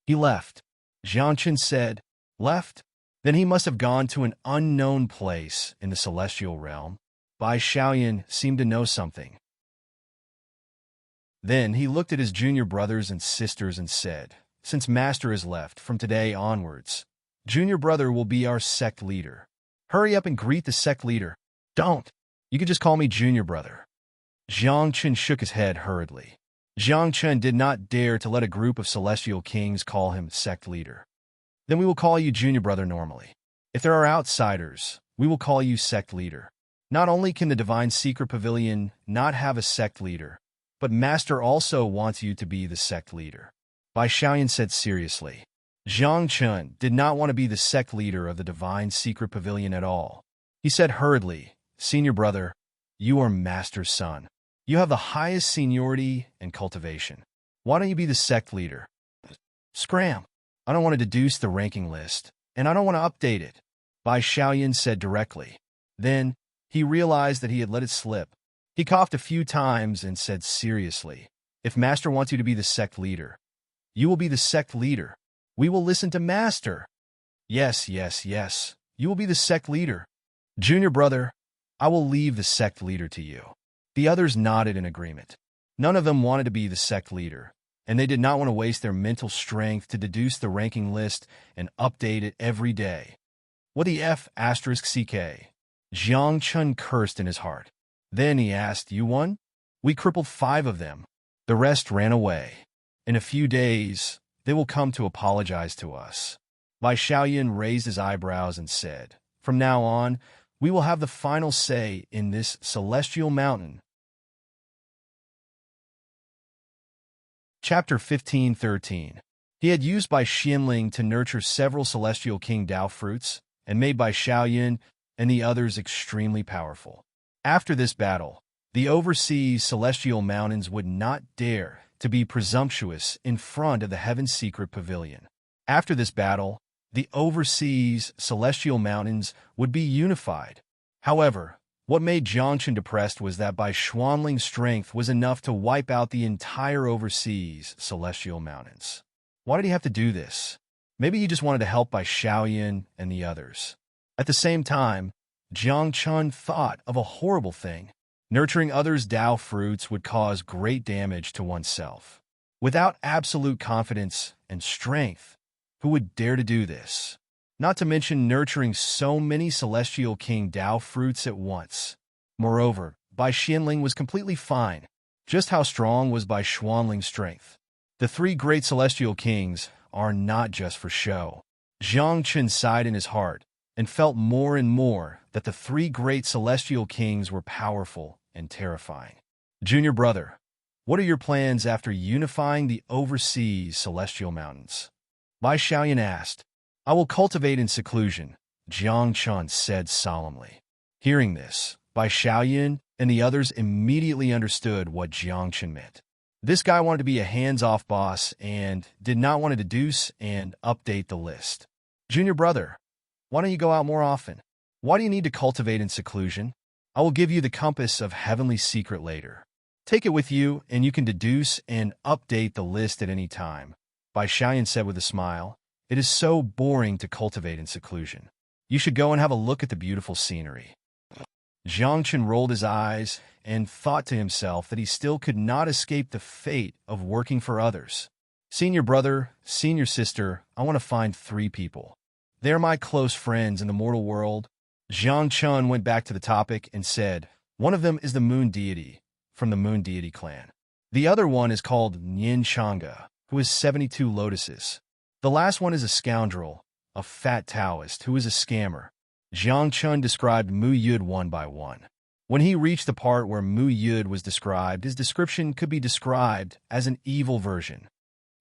Speaker 1: He left. Jiang Qin said, Left? Then he must have gone to an unknown place in the celestial realm. Bai Xiaoyan seemed to know something. Then he looked at his junior brothers and sisters and said, Since Master has left, from today onwards, Junior Brother will be our sect leader. Hurry up and greet the sect leader. Don't. You could just call me Junior Brother. Jiang Qin shook his head hurriedly. Jiang Qin did not dare to let a group of celestial kings call him sect leader. Then we will call you Junior Brother normally. If there are outsiders, we will call you sect leader. Not only can the Divine Secret Pavilion not have a sect leader, but Master also wants you to be the sect leader. Bai Xiaoyan said seriously. Jiang Qin did not want to be the sect leader of the Divine Secret Pavilion at all. He said hurriedly, Senior Brother, you are Master's son. You have the highest seniority and cultivation. Why don't you be the sect leader? Scram. I don't want to deduce the ranking list, and I don't want to update it, Bai Xiaoyan said directly. Then, he realized that he had let it slip. He coughed a few times and said seriously, If Master wants you to be the sect leader, you will be the sect leader. We will listen to Master. Yes, you will be the sect leader. Junior Brother, I will leave the sect leader to you. The others nodded in agreement. None of them wanted to be the sect leader, and they did not want to waste their mental strength to deduce the ranking list and update it every day. What the F***CK? Jiang Qin cursed in his heart. Then he asked, You won? We crippled 5 of them. The rest ran away. In a few days, they will come to apologize to us. Bai Xiaoyan raised his eyebrows and said, From now on, we will have the final say in this celestial mountain. Chapter 15:13. He had used Bai Xianling to nurture several celestial King Dao fruits and made Bai Xiaoyan and the others extremely powerful. After this battle, the overseas celestial mountains would not dare to be presumptuous in front of the Heaven Secret Pavilion. After this battle, the overseas celestial mountains would be unified. However, what made Jiang Qin depressed was that Bai Xuanling's strength was enough to wipe out the entire overseas celestial mountains. Why did he have to do this? Maybe he just wanted to help Bai Xiaoyan and the others. At the same time, Jiang Qin thought of a horrible thing. Nurturing others' Tao fruits would cause great damage to oneself. Without absolute confidence and strength, who would dare to do this? Not to mention nurturing so many celestial king Tao fruits at once. Moreover, Bai Xianling was completely fine. Just how strong was Bai Xuanling's strength? The three great celestial kings are not just for show. Jiang Chen sighed in his heart and felt more and more that the three great celestial kings were powerful and terrifying. Junior brother, what are your plans after unifying the overseas celestial mountains? Bai Xiaoyan asked. I will cultivate in seclusion, Jiang Chen said solemnly. Hearing this, Bai Xiaoyan and the others immediately understood what Jiang Chen meant. This guy wanted to be a hands-off boss and did not want to deduce and update the list. Junior brother, why don't you go out more often? Why do you need to cultivate in seclusion? I will give you the compass of heavenly secret later. Take it with you, and you can deduce and update the list at any time. Bai Xiaoyan said with a smile, it is so boring to cultivate in seclusion. You should go and have a look at the beautiful scenery. Jiang Chen rolled his eyes and thought to himself that he still could not escape the fate of working for others. Senior brother, senior sister, I want to find 3 people. They're my close friends in the mortal world. Jiang Chen went back to the topic and said, one of them is the moon deity, from the moon deity clan. The other one is called Nian Chang'e, who has 72 lotuses. The last one is a scoundrel, a fat Taoist who is a scammer. Jiang Chen described Mu Yud one by one. When he reached the part where Mu Yud was described, his description could be described as an evil version.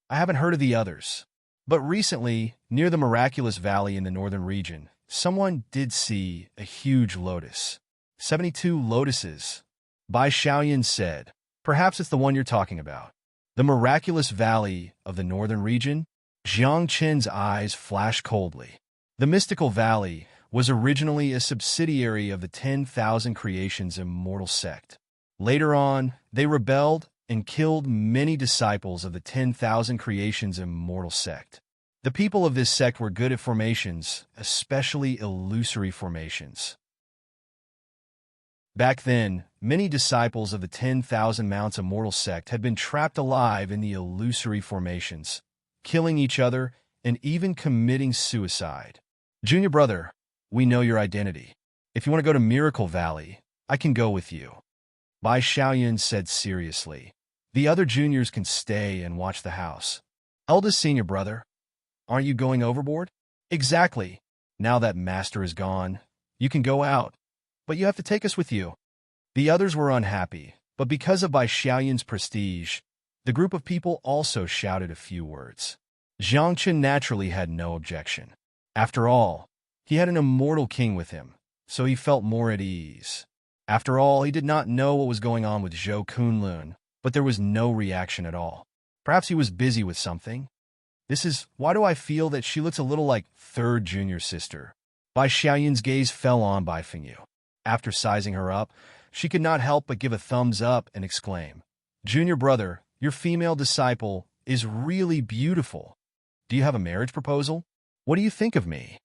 Speaker 1: I haven't heard of the others. But recently, near the miraculous valley in the northern region, someone did see a huge lotus. 72 lotuses. Bai Xiaoyan said, perhaps it's the one you're talking about. The miraculous valley of the northern region? Jiang Chen's eyes flashed coldly. The mystical valley was originally a subsidiary of the 10,000 Creations immortal sect. Later on, they rebelled and killed many disciples of the 10,000 Creations immortal sect. The people of this sect were good at formations, especially illusory formations. Back then, many disciples of the 10,000 Mounts immortal sect had been trapped alive in the illusory formations, killing each other and even committing suicide. Junior brother, we know your identity. If you want to go to Miracle Valley, I can go with you. Bai Xiaoyan said seriously. The other juniors can stay and watch the house. Eldest senior brother, aren't you going overboard? Exactly. Now that master is gone, you can go out, but you have to take us with you. The others were unhappy, but because of Bai Xiaoyan's prestige, the group of people also shouted a few words. Jiang Chen naturally had no objection. After all, he had an immortal king with him, so he felt more at ease. After all, he did not know what was going on with Zhou Kunlun, but there was no reaction at all. Perhaps he was busy with something. Why do I feel that she looks a little like third junior sister? Bai Xiaoyan's gaze fell on Bai Fengyu. After sizing her up, she could not help but give a thumbs up and exclaim, Junior brother, your female disciple is really beautiful. Do you have a marriage proposal? What do you think of me?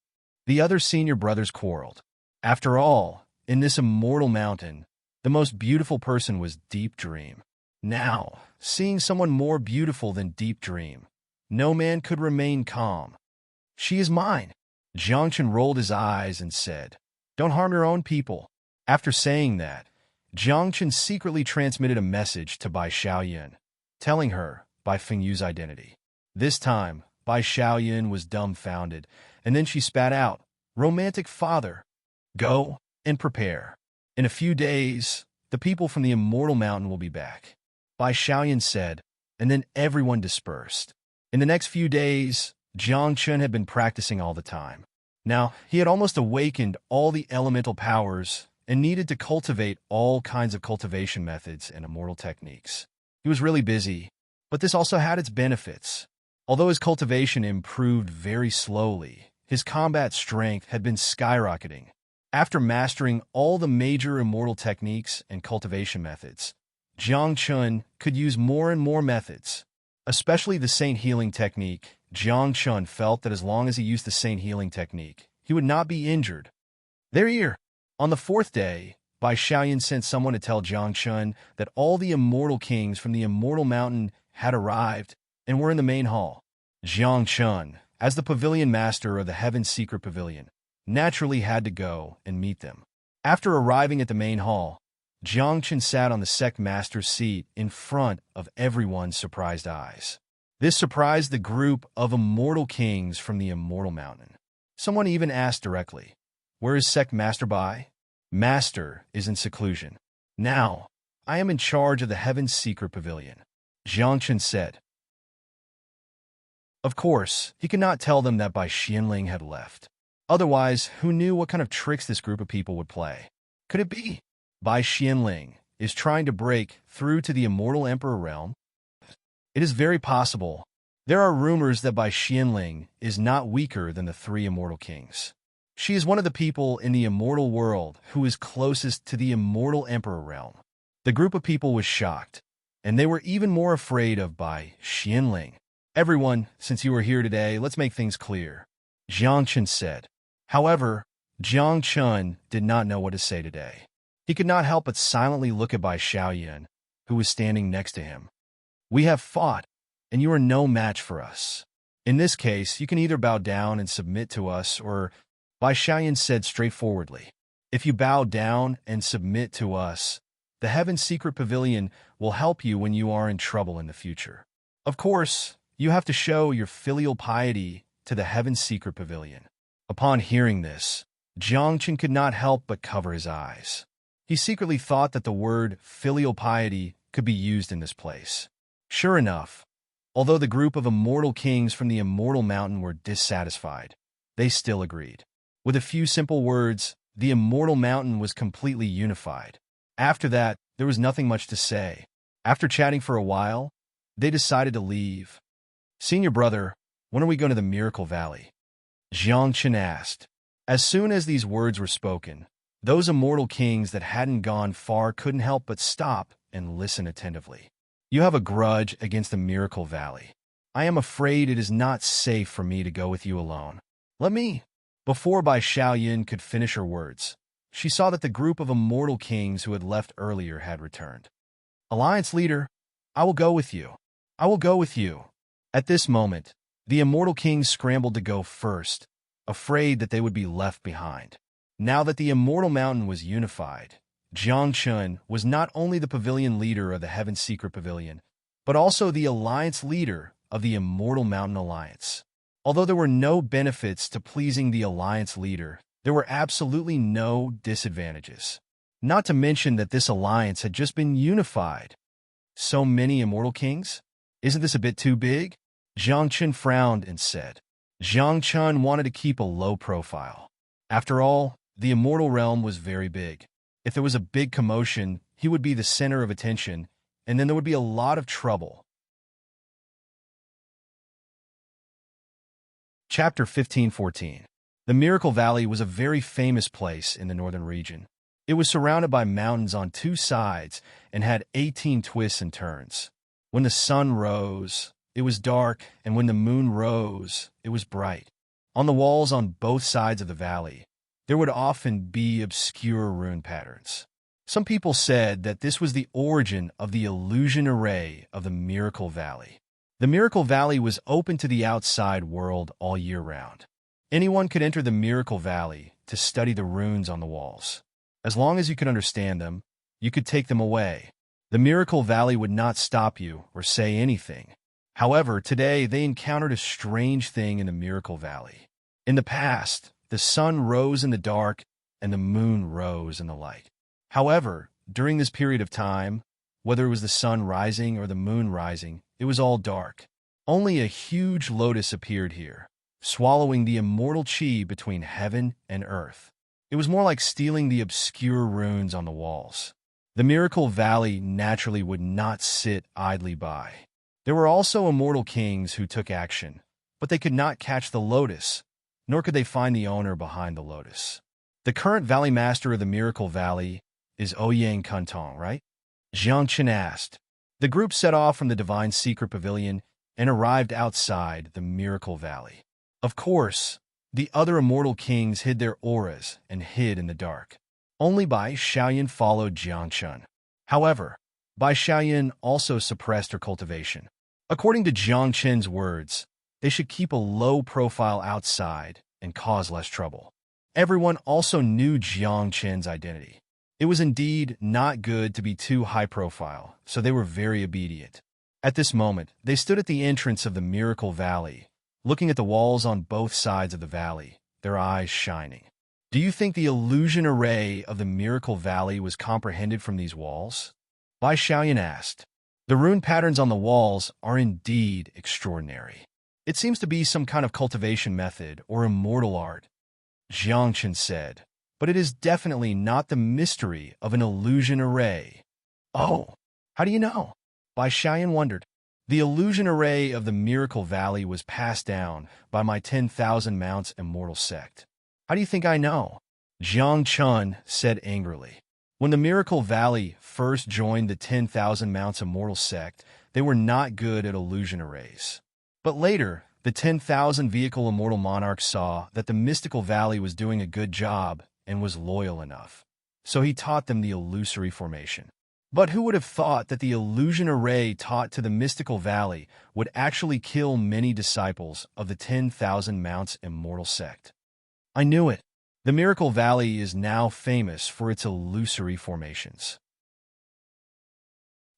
Speaker 1: The other senior brothers quarreled. After all, in this immortal mountain, the most beautiful person was Deep Dream. Now, seeing someone more beautiful than Deep Dream, no man could remain calm. She is mine. Jiang Chen rolled his eyes and said, don't harm your own people. After saying that, Jiang Chen secretly transmitted a message to Bai Xiaoyan, telling her Bai Fengyu's identity. This time, Bai Xiaoyan was dumbfounded, and then she spat out, romantic father. Go and prepare. In a few days, the people from the immortal mountain will be back. Bai Xiaoyan said, and then everyone dispersed. In the next few days, Jiang Chen had been practicing all the time. Now, he had almost awakened all the elemental powers and needed to cultivate all kinds of cultivation methods and immortal techniques. He was really busy, but this also had its benefits. Although his cultivation improved very slowly, his combat strength had been skyrocketing. After mastering all the major immortal techniques and cultivation methods, Jiang Chen could use more and more methods. Especially the Saint Healing technique, Jiang Chen felt that as long as he used the Saint Healing technique, he would not be injured. They're here. On the 4th day, Bai Xiaoyan sent someone to tell Jiang Chun that all the immortal kings from the immortal mountain had arrived and were in the main hall. Jiang Chun, as the pavilion master of the Heaven's Secret Pavilion, naturally had to go and meet them. After arriving at the main hall, Jiang Chun sat on the sect master's seat in front of everyone's surprised eyes. This surprised the group of immortal kings from the immortal mountain. Someone even asked directly, "Where is sect master Bai?" "Master is in seclusion. Now, I am in charge of the Heaven's Secret Pavilion," Jiang Chun said. Of course, he could not tell them that Bai Xianling had left. Otherwise, who knew what kind of tricks this group of people would play? Could it be Bai Xianling is trying to break through to the immortal emperor realm? It is very possible. There are rumors that Bai Xianling is not weaker than the three immortal kings. She is one of the people in the immortal world who is closest to the immortal emperor realm. The group of people was shocked, and they were even more afraid of Bai Xianling. "Everyone, since you are here today, let's make things clear," Jiang Chun said. However, Jiang Chun did not know what to say today. He could not help but silently look at Bai Xiaoyan, who was standing next to him. "We have fought, and you are no match for us. In this case, you can either bow down and submit to us, or," Bai Xiaoyan said straightforwardly, "if you bow down and submit to us, the Heaven's Secret Pavilion will help you when you are in trouble in the future. Of course, you have to show your filial piety to the Heaven's Secret Pavilion." Upon hearing this, Jiang Chun could not help but cover his eyes. He secretly thought that the word filial piety could be used in this place. Sure enough, although the group of immortal kings from the immortal mountain were dissatisfied, they still agreed. With a few simple words, the immortal mountain was completely unified. After that, there was nothing much to say. After chatting for a while, they decided to leave. "Senior brother, when are we going to the Miracle Valley?" Jiang Chun asked. As soon as these words were spoken, those immortal kings that hadn't gone far couldn't help but stop and listen attentively. "You have a grudge against the Miracle Valley. I am afraid it is not safe for me to go with you alone. Let me..." Before Bai Xiaoyan could finish her words, she saw that the group of immortal kings who had left earlier had returned. "Alliance leader, I will go with you. I will go with you." At this moment, the immortal kings scrambled to go first, afraid that they would be left behind. Now that the immortal mountain was unified, Jiang Chun was not only the pavilion leader of the Heaven's Secret Pavilion, but also the alliance leader of the Immortal Mountain Alliance. Although there were no benefits to pleasing the alliance leader, there were absolutely no disadvantages. Not to mention that this alliance had just been unified. So many immortal kings? Isn't this a bit too big? Jiang Chun frowned and said. Jiang Chun wanted to keep a low profile. After all, the immortal realm was very big. If there was a big commotion, he would be the center of attention, and then there would be a lot of trouble. Chapter 15:14. The Miracle Valley was a very famous place in the northern region. It was surrounded by mountains on two sides and had 18 twists and turns. When the sun rose, it was dark, and when the moon rose, it was bright. On the walls on both sides of the valley, there would often be obscure rune patterns. Some people said that this was the origin of the illusion array of the Miracle Valley. The Miracle Valley was open to the outside world all year round. Anyone could enter the Miracle Valley to study the runes on the walls. As long as you could understand them, you could take them away. The Miracle Valley would not stop you or say anything. However, today they encountered a strange thing in the Miracle Valley. In the past, the sun rose in the dark and the moon rose in the light. However, during this period of time, whether it was the sun rising or the moon rising, it was all dark. Only a huge lotus appeared here, swallowing the immortal chi between heaven and earth. It was more like stealing the obscure runes on the walls. The Miracle Valley naturally would not sit idly by. There were also immortal kings who took action, but they could not catch the lotus, nor could they find the owner behind the lotus. The current Valley Master of the Miracle Valley is Ouyang Kuntong, right? Jiang Chun asked. The group set off from the Divine Secret Pavilion and arrived outside the Miracle Valley. Of course, the other immortal kings hid their auras and hid in the dark. Only Bai Xiaoyan followed Jiangchun. However, Bai Xiaoyan also suppressed her cultivation. According to Jiangchun's words, they should keep a low profile outside and cause less trouble. Everyone also knew Jiangchun's identity. It was indeed not good to be too high profile, so they were very obedient. At this moment, they stood at the entrance of the Miracle Valley, looking at the walls on both sides of the valley, their eyes shining. Do you think the illusion array of the Miracle Valley was comprehended from these walls? Bai Xiaoyan asked. The rune patterns on the walls are indeed extraordinary. It seems to be some kind of cultivation method or immortal art, Jiangchun said, but it is definitely not the mystery of an illusion array. Oh, how do you know? Bai Xiaoyan wondered. The illusion array of the Miracle Valley was passed down by my 10,000 mounts immortal sect. How do you think I know? Jiangchun said angrily. When the Miracle Valley first joined the 10,000 mounts immortal sect, they were not good at illusion arrays. But later, the 10,000 vehicle immortal monarchs saw that the mystical valley was doing a good job and was loyal enough. So he taught them the illusory formation. But who would have thought that the illusion array taught to the mystical valley would actually kill many disciples of the 10,000 mounts immortal sect? I knew it. The Miracle Valley is now famous for its illusory formations.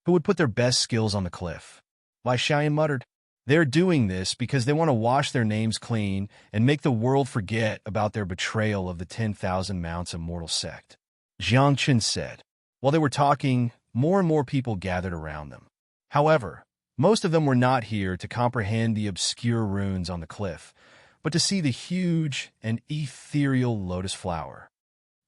Speaker 1: Who would put their best skills on the cliff? Bai Xiaoyan muttered. They're doing this because they want to wash their names clean and make the world forget about their betrayal of the 10,000 mounts immortal sect. Jiangchun said. While they were talking, more and more people gathered around them. However, most of them were not here to comprehend the obscure runes on the cliff, but to see the huge and ethereal lotus flower.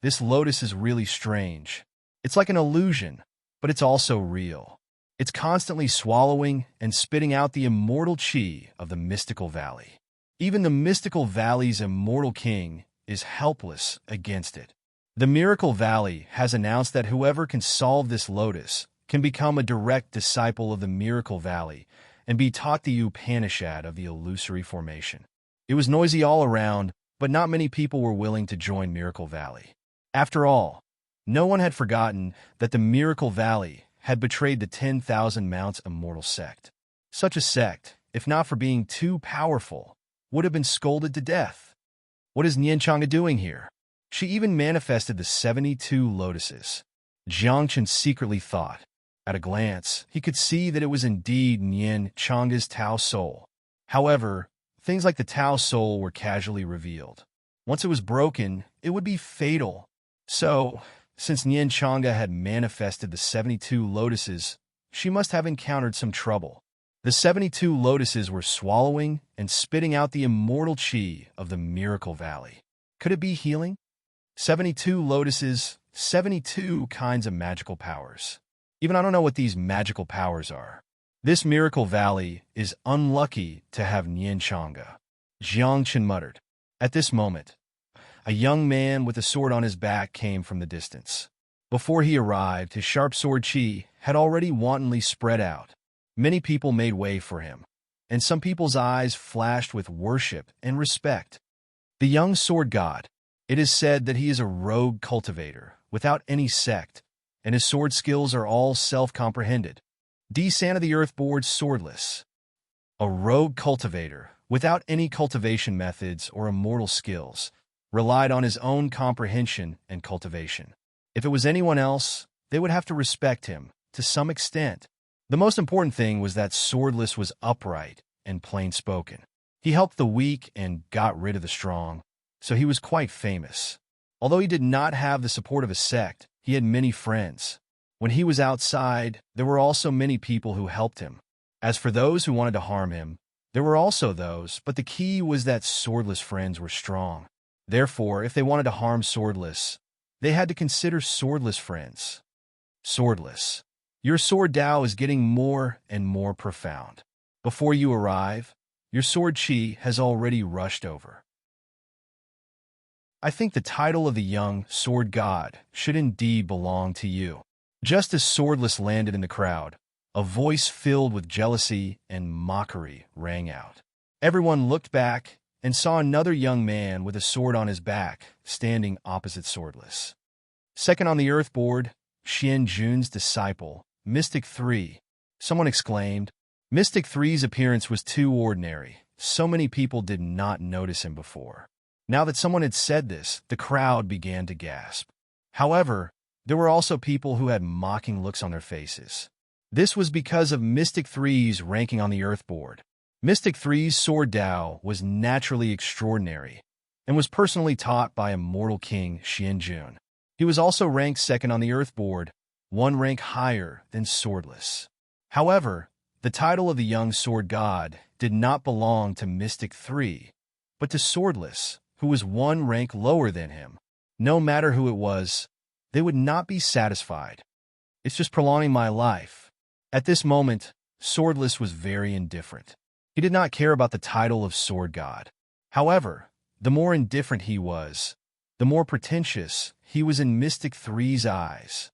Speaker 1: This lotus is really strange. It's like an illusion, but it's also real. It's constantly swallowing and spitting out the immortal chi of the mystical valley. Even the mystical valley's immortal king is helpless against it. The Miracle Valley has announced that whoever can solve this lotus can become a direct disciple of the Miracle Valley and be taught the Upanishad of the illusory formation. It was noisy all around, but not many people were willing to join Miracle Valley. After all, no one had forgotten that the Miracle Valley had betrayed the 10,000 mounts immortal sect. Such a sect, if not for being too powerful, would have been scolded to death. What is Nianchanga doing here? She even manifested the 72 lotuses. Jiangchun secretly thought. At a glance, he could see that it was indeed Nianchanga's Tao soul. However, things like the Tao soul were casually revealed. Once it was broken, it would be fatal. So, since Nianchanga had manifested the 72 lotuses, she must have encountered some trouble. The 72 lotuses were swallowing and spitting out the immortal chi of the Miracle Valley. Could it be healing? 72 lotuses, 72 kinds of magical powers. Even I don't know what these magical powers are. This Miracle Valley is unlucky to have Nianchanga, Jiangchun muttered. At this moment, a young man with a sword on his back came from the distance. Before he arrived, his sharp sword chi had already wantonly spread out. Many people made way for him, and some people's eyes flashed with worship and respect. The young sword god. It is said that he is a rogue cultivator, without any sect, and his sword skills are all self-comprehended. San of the Earth Board swordless. A rogue cultivator, without any cultivation methods or immortal skills, relied on his own comprehension and cultivation. If it was anyone else, they would have to respect him, to some extent. The most important thing was that Swordless was upright and plain-spoken. He helped the weak and got rid of the strong, so he was quite famous. Although he did not have the support of a sect, he had many friends. When he was outside, there were also many people who helped him. As for those who wanted to harm him, there were also those, but the key was that Swordless friends were strong. Therefore, if they wanted to harm Swordless, they had to consider Swordless friends. Swordless. Your sword Tao is getting more and more profound. Before you arrive, your sword chi has already rushed over. I think the title of the young sword god should indeed belong to you. Just as Swordless landed in the crowd, a voice filled with jealousy and mockery rang out. Everyone looked back and saw another young man with a sword on his back standing opposite Swordless. Second on the earth board, Xian Jun's disciple, Mystic 3. Someone exclaimed. Mystic 3's appearance was too ordinary. So many people did not notice him before. Now that someone had said this, the crowd began to gasp. However, there were also people who had mocking looks on their faces. This was because of Mystic 3's ranking on the earth board. Mystic 3's sword Dao was naturally extraordinary and was personally taught by immortal king Xian Jun. He was also ranked second on the earth board, one rank higher than swordless. However, the title of the young sword god did not belong to Mystic 3, but to swordless, who was one rank lower than him. No matter who it was, they would not be satisfied. It's just prolonging my life. At this moment, swordless was very indifferent. He did not care about the title of sword god. However, the more indifferent he was, the more pretentious he was in Mystic 3's eyes.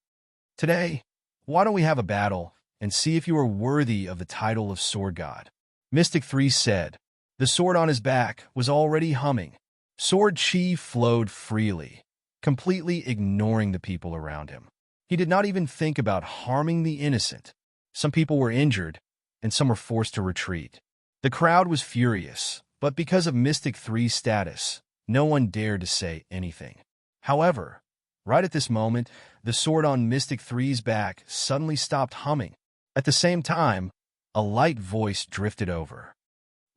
Speaker 1: Today, why don't we have a battle and see if you are worthy of the title of sword god? Mystic 3 said. The sword on his back was already humming. Sword chi flowed freely, completely ignoring the people around him. He did not even think about harming the innocent. Some people were injured, and some were forced to retreat. The crowd was furious, but because of Mystic 3's status, no one dared to say anything. However, right at this moment, the sword on Mystic 3's back suddenly stopped humming. At the same time, a light voice drifted over.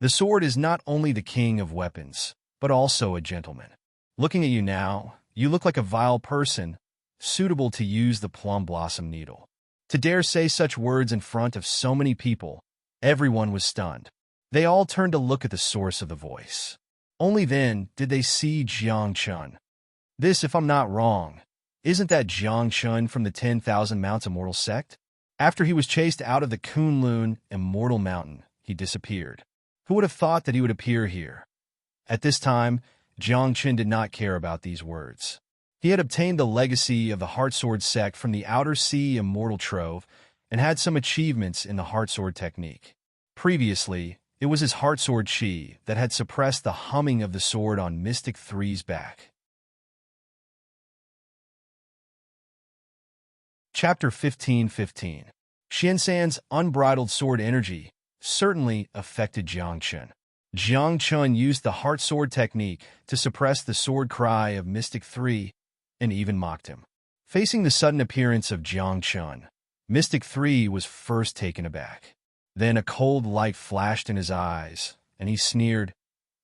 Speaker 1: The sword is not only the king of weapons, but also a gentleman. Looking at you now, you look like a vile person, suitable to use the plum blossom needle. To dare say such words in front of so many people, everyone was stunned. They all turned to look at the source of the voice. Only then did they see Jiang Chun. This, if I'm not wrong, isn't that Jiang Chun from the 10,000 Mounts Immortal sect? After he was chased out of the Kunlun Immortal Mountain, he disappeared. Who would have thought that he would appear here? At this time, Jiang Chun did not care about these words. He had obtained the legacy of the Heartsword sect from the Outer Sea Immortal Trove and had some achievements in the Heartsword technique. Previously, it was his Heartsword chi that had suppressed the humming of the sword on Mystic 3's back. Chapter 15:15. Xiansan's unbridled sword energy certainly affected Jiang Chun. Jiang Chun used the Heartsword technique to suppress the sword cry of Mystic 3 and even mocked him. Facing the sudden appearance of Jiang Chun, Mystic 3 was first taken aback. Then a cold light flashed in his eyes, and he sneered,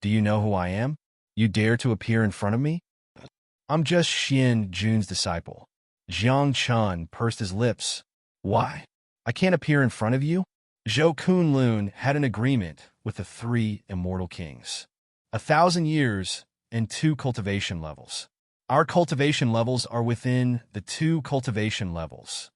Speaker 1: "Do you know who I am? You dare to appear in front of me? I'm just Xian Jun's disciple." Jiang Chun pursed his lips. "Why? I can't appear in front of you?" Zhou Kunlun had an agreement with the 3 immortal kings. 1,000 years and 2 cultivation levels. Our cultivation levels are within the 2 cultivation levels.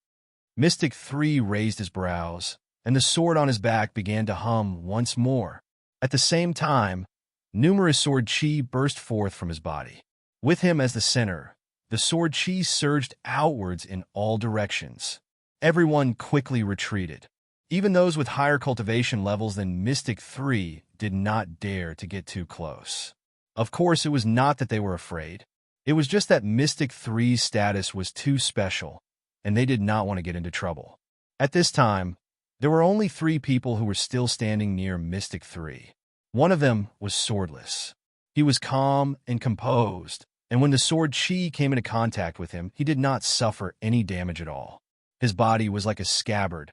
Speaker 1: Mystic 3 raised his brows, and the sword on his back began to hum once more. At the same time, numerous sword chi burst forth from his body. With him as the center, the sword chi surged outwards in all directions. Everyone quickly retreated. Even those with higher cultivation levels than Mystic 3 did not dare to get too close. Of course, it was not that they were afraid. It was just that Mystic 3's status was too special, and they did not want to get into trouble. At this time, there were only 3 people who were still standing near Mystic 3. One of them was swordless. He was calm and composed, and when the sword chi came into contact with him, he did not suffer any damage at all. His body was like a scabbard,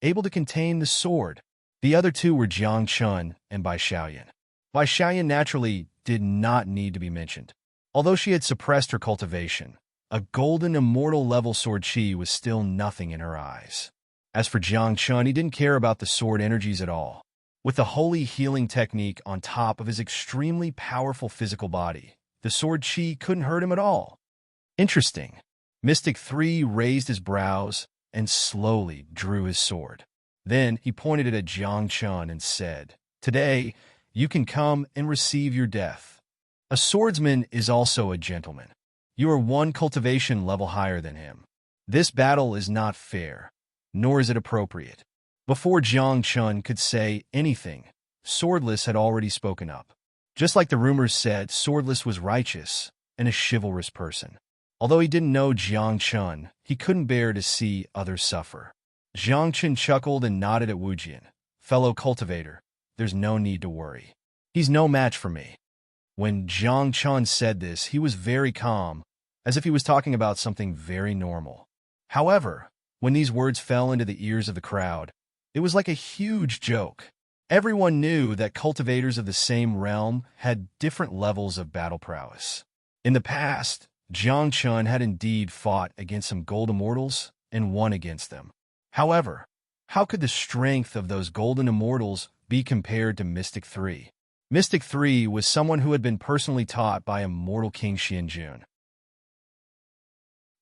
Speaker 1: able to contain the sword. The other 2 were Jiang Chun and Bai Xiaoyan. Bai Xiaoyan naturally did not need to be mentioned. Although she had suppressed her cultivation, a golden immortal level sword chi was still nothing in her eyes. As for Jiang Chun, he didn't care about the sword energies at all. With the holy healing technique on top of his extremely powerful physical body, the sword chi couldn't hurt him at all. Interesting. Mystic 3 raised his brows and slowly drew his sword. Then he pointed it at Jiang Chun and said, "Today, you can come and receive your death. A swordsman is also a gentleman. You are 1 cultivation level higher than him. This battle is not fair, nor is it appropriate." Before Jiang Chun could say anything, Swordless had already spoken up. Just like the rumors said, Swordless was righteous and a chivalrous person. Although he didn't know Jiang Chun, he couldn't bear to see others suffer. Jiang Chun chuckled and nodded at Wu Jian. Fellow cultivator, there's no need to worry. He's no match for me. When Jiang Chun said this, he was very calm, as if he was talking about something very normal. However, when these words fell into the ears of the crowd, it was like a huge joke. Everyone knew that cultivators of the same realm had different levels of battle prowess. In the past, Jiang Chun had indeed fought against some gold immortals and won against them. However, how could the strength of those golden immortals be compared to Mystic 3? Mystic 3 was someone who had been personally taught by immortal King Xianjun.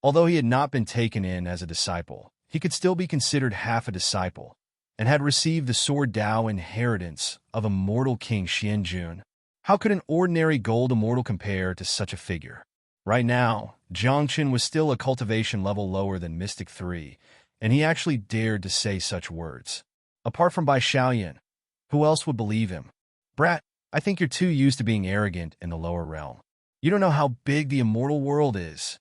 Speaker 1: Although he had not been taken in as a disciple, he could still be considered half a disciple, and had received the Sword Dao inheritance of immortal King Xianjun. How could an ordinary gold immortal compare to such a figure? Right now, Jiang Chun was still a cultivation level lower than Mystic 3, and he actually dared to say such words. Apart from Bai Xiaoyan, who else would believe him? Brat, I think you're too used to being arrogant in the lower realm. You don't know how big the immortal world is.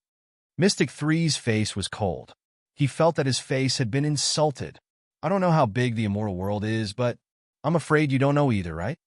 Speaker 1: Mystic 3's face was cold. He felt that his face had been insulted. I don't know how big the immortal world is, but I'm afraid you don't know either, right?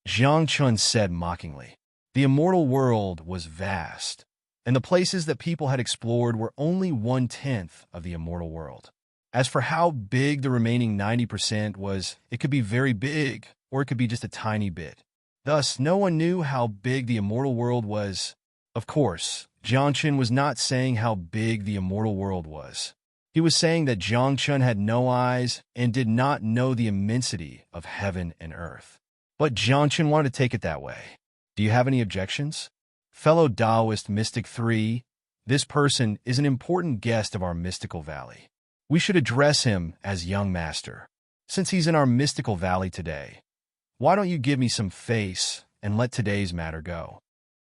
Speaker 1: Jiang Chun said mockingly. The immortal world was vast, and the places that people had explored were only 1/10 of the immortal world. As for how big the remaining 90% was, it could be very big, or it could be just a tiny bit. Thus, no one knew how big the immortal world was. Of course, Jiang Chun was not saying how big the immortal world was. He was saying that Jiang Chun had no eyes and did not know the immensity of heaven and earth. But Jiang Chun wanted to take it that way. Do you have any objections? Fellow Taoist Mystic 3, this person is an important guest of our mystical valley. We should address him as young master. Since he's in our mystical valley today, why don't you give me some face and let today's matter go?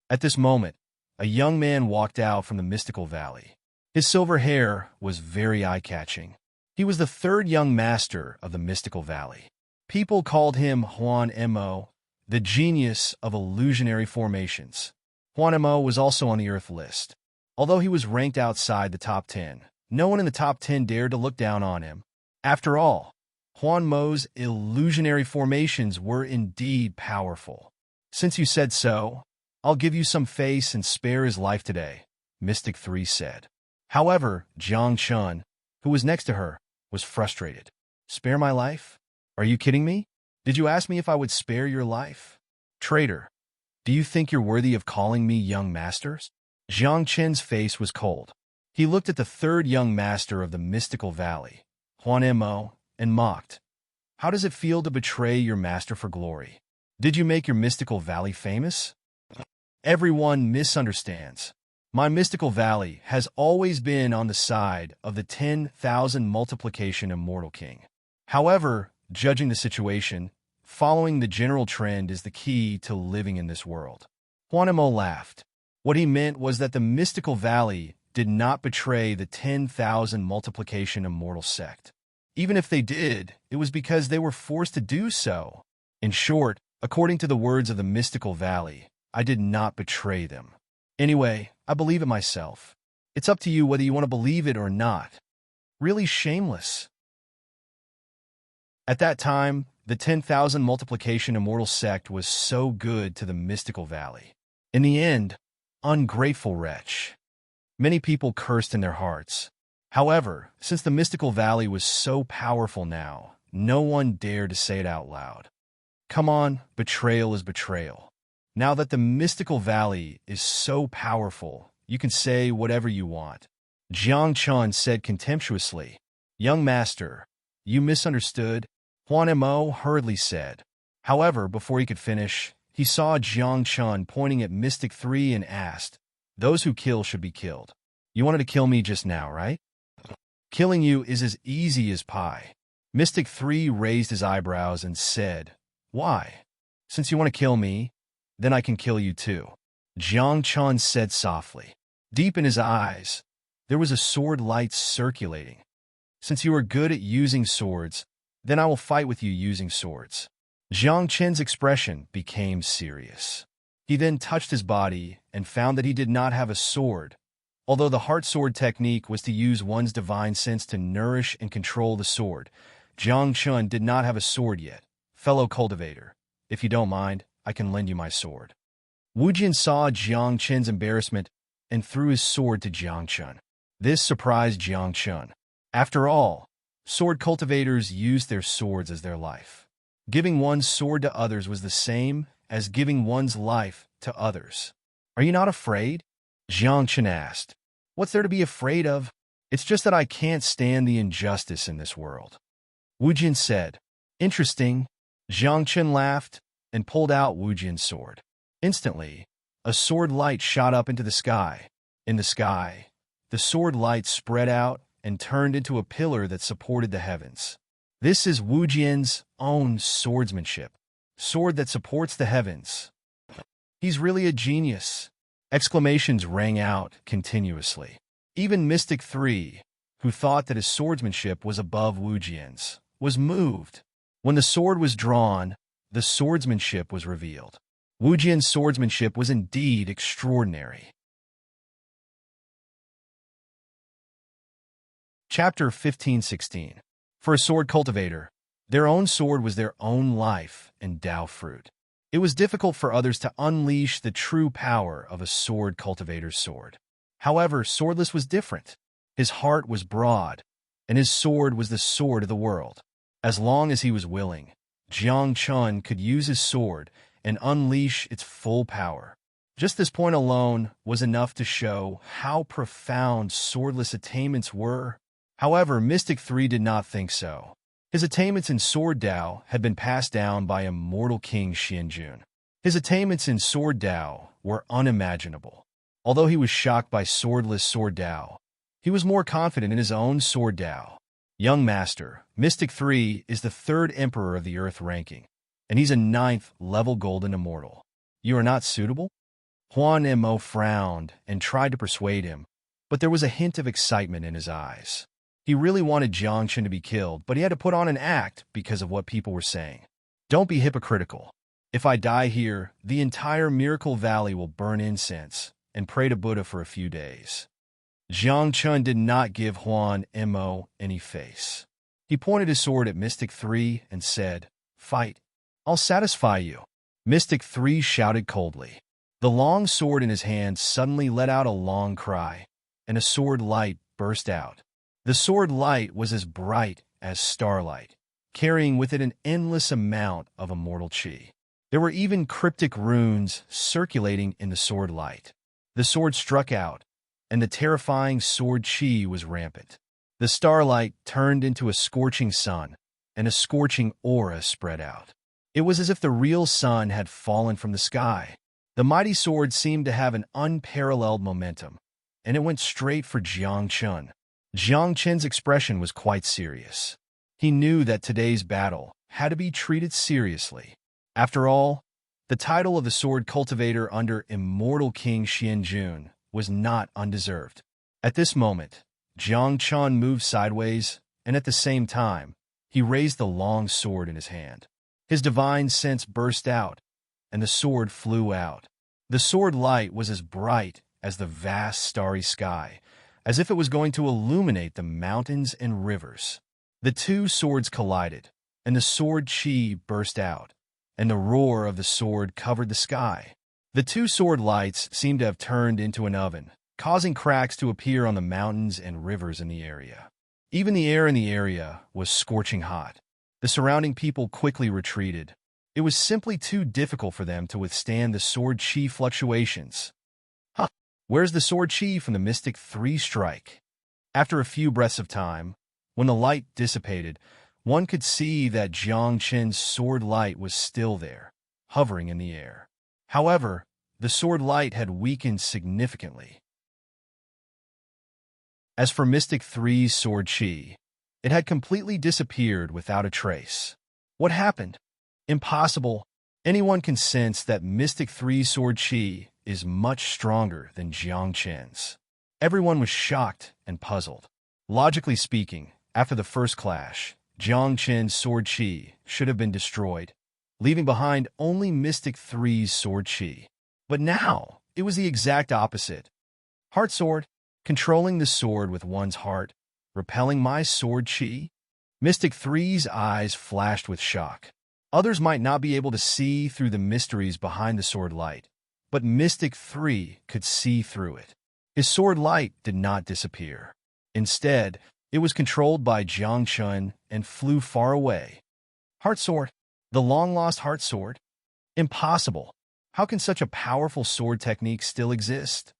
Speaker 1: At this moment, a young man walked out from the mystical valley. His silver hair was very eye-catching. He was the third young master of the mystical valley. People called him Huan Mo, the genius of illusionary formations. Huan Mo was also on the Earth list. Although he was ranked outside the top 10, no one in the top 10 dared to look down on him. After all, Huan Mo's illusionary formations were indeed powerful. Since you said so, I'll give you some face and spare his life today, Mystic 3 said. However, Jiang Chun, who was next to her, was frustrated. Spare my life? Are you kidding me? Did you ask me if I would spare your life? Traitor, do you think you're worthy of calling me young masters? Jiang Chun's face was cold. He looked at the third young master of the mystical valley, Huan Mo, and mocked. How does it feel to betray your master for glory? Did you make your mystical valley famous? Everyone misunderstands. My mystical valley has always been on the side of the 10,000 multiplication immortal king. However, judging the situation, following the general trend is the key to living in this world. Huan Mo laughed. What he meant was that the mystical valley did not betray the 10,000 multiplication immortal sect. Even if they did, it was because they were forced to do so. In short, according to the words of the mystical valley, I did not betray them. Anyway, I believe it myself. It's up to you whether you want to believe it or not. Really shameless. At that time, the 10,000 multiplication immortal sect was so good to the mystical valley. In the end, ungrateful wretch. Many people cursed in their hearts. However, since the mystical valley was so powerful now, no one dared to say it out loud. Come on, betrayal is betrayal. Now that the mystical valley is so powerful, you can say whatever you want. Jiang Chun said contemptuously. Young master, you misunderstood, Huan Mo hurriedly said. However, before he could finish, he saw Jiang Chun pointing at Mystic 3 and asked, those who kill should be killed. You wanted to kill me just now, right? Killing you is as easy as pie. Mystic 3 raised his eyebrows and said, why? Since you want to kill me, then I can kill you too. Jiang Chun said softly. Deep in his eyes, there was a sword light circulating. Since you are good at using swords, then I will fight with you using swords. Jiang Chun's expression became serious. He then touched his body and found that he did not have a sword, Although the heart sword technique was to use one's divine sense to nourish and control the sword, Jiang Chun did not have a sword yet. Fellow cultivator, if you don't mind, I can lend you my sword. Wu Jian saw Jiang Chun's embarrassment and threw his sword to Jiang Chun. This surprised Jiang Chun. After all, sword cultivators used their swords as their life. Giving one's sword to others was the same as giving one's life to others. Are you not afraid? Jiang Chun asked. What's there to be afraid of? It's just that I can't stand the injustice in this world. Wu Jian said. Interesting. Jiang Chun laughed and pulled out Wu Jian's sword. Instantly, a sword light shot up into the sky. In the sky, the sword light spread out and turned into a pillar that supported the heavens. This is Wu Jian's own swordsmanship. Sword that supports the heavens. He's really a genius. Exclamations rang out continuously. Even Mystic 3, who thought that his swordsmanship was above Wu Jian's, was moved. When the sword was drawn, the swordsmanship was revealed. Wu Jian's swordsmanship was indeed extraordinary. Chapter 15-16. For a sword cultivator, their own sword was their own life and Tao fruit. It was difficult for others to unleash the true power of a sword cultivator's sword. However, Swordless was different. His heart was broad, and his sword was the sword of the world. As long as he was willing, Jiang Chun could use his sword and unleash its full power. Just this point alone was enough to show how profound Swordless' attainments were. However, Mystic 3 did not think so. His attainments in Sword Dao had been passed down by immortal King Xianjun. His attainments in Sword Dao were unimaginable. Although he was shocked by Swordless Sword Dao, he was more confident in his own Sword Dao. Young Master, Mystic 3 is the 3rd Emperor of the Earth ranking, and he's a 9th level Golden Immortal. You are not suitable? Huan Mo frowned and tried to persuade him, but there was a hint of excitement in his eyes. He really wanted Jiang Chun to be killed, but he had to put on an act because of what people were saying. Don't be hypocritical. If I die here, the entire Miracle Valley will burn incense and pray to Buddha for a few days. Jiang Chun did not give Huan Mo any face. He pointed his sword at Mystic 3 and said, Fight. I'll satisfy you. Mystic 3 shouted coldly. The long sword in his hand suddenly let out a long cry, and a sword light burst out. The sword light was as bright as starlight, carrying with it an endless amount of immortal qi. There were even cryptic runes circulating in the sword light. The sword struck out, and the terrifying sword qi was rampant. The starlight turned into a scorching sun, and a scorching aura spread out. It was as if the real sun had fallen from the sky. The mighty sword seemed to have an unparalleled momentum, and it went straight for Jiang Chun. Jiang Chun's expression was quite serious. He knew that today's battle had to be treated seriously. After all, the title of the sword cultivator under immortal King Xianjun was not undeserved. At this moment, Jiang Chun moved sideways, and at the same time, he raised the long sword in his hand. His divine sense burst out, and the sword flew out. The sword light was as bright as the vast starry sky, as if it was going to illuminate the mountains and rivers. The two swords collided, and the sword qi burst out, and the roar of the sword covered the sky. The two sword lights seemed to have turned into an oven, causing cracks to appear on the mountains and rivers in the area. Even the air in the area was scorching hot. The surrounding people quickly retreated. It was simply too difficult for them to withstand the sword qi fluctuations. Where's the sword qi from the Mystic 3 strike? After a few breaths of time, when the light dissipated, one could see that Jiang Chun's sword light was still there, hovering in the air. However, the sword light had weakened significantly. As for Mystic 3's sword qi, it had completely disappeared without a trace. What happened? Impossible. Anyone can sense that Mystic 3's sword qi is much stronger than Jiang Chun's. Everyone was shocked and puzzled. Logically speaking, after the first clash, Jiang Chun's sword qi should have been destroyed, leaving behind only Mystic 3's sword qi. But now, it was the exact opposite. Heart sword, controlling the sword with one's heart, repelling my sword chi? Mystic Three's eyes flashed with shock. Others might not be able to see through the mysteries behind the sword light, but Mystic Three could see through it. His sword light did not disappear. Instead, it was controlled by Jiang Chun and flew far away. Heart Sword. The long-lost Heart Sword? Impossible. How can such a powerful sword technique still exist?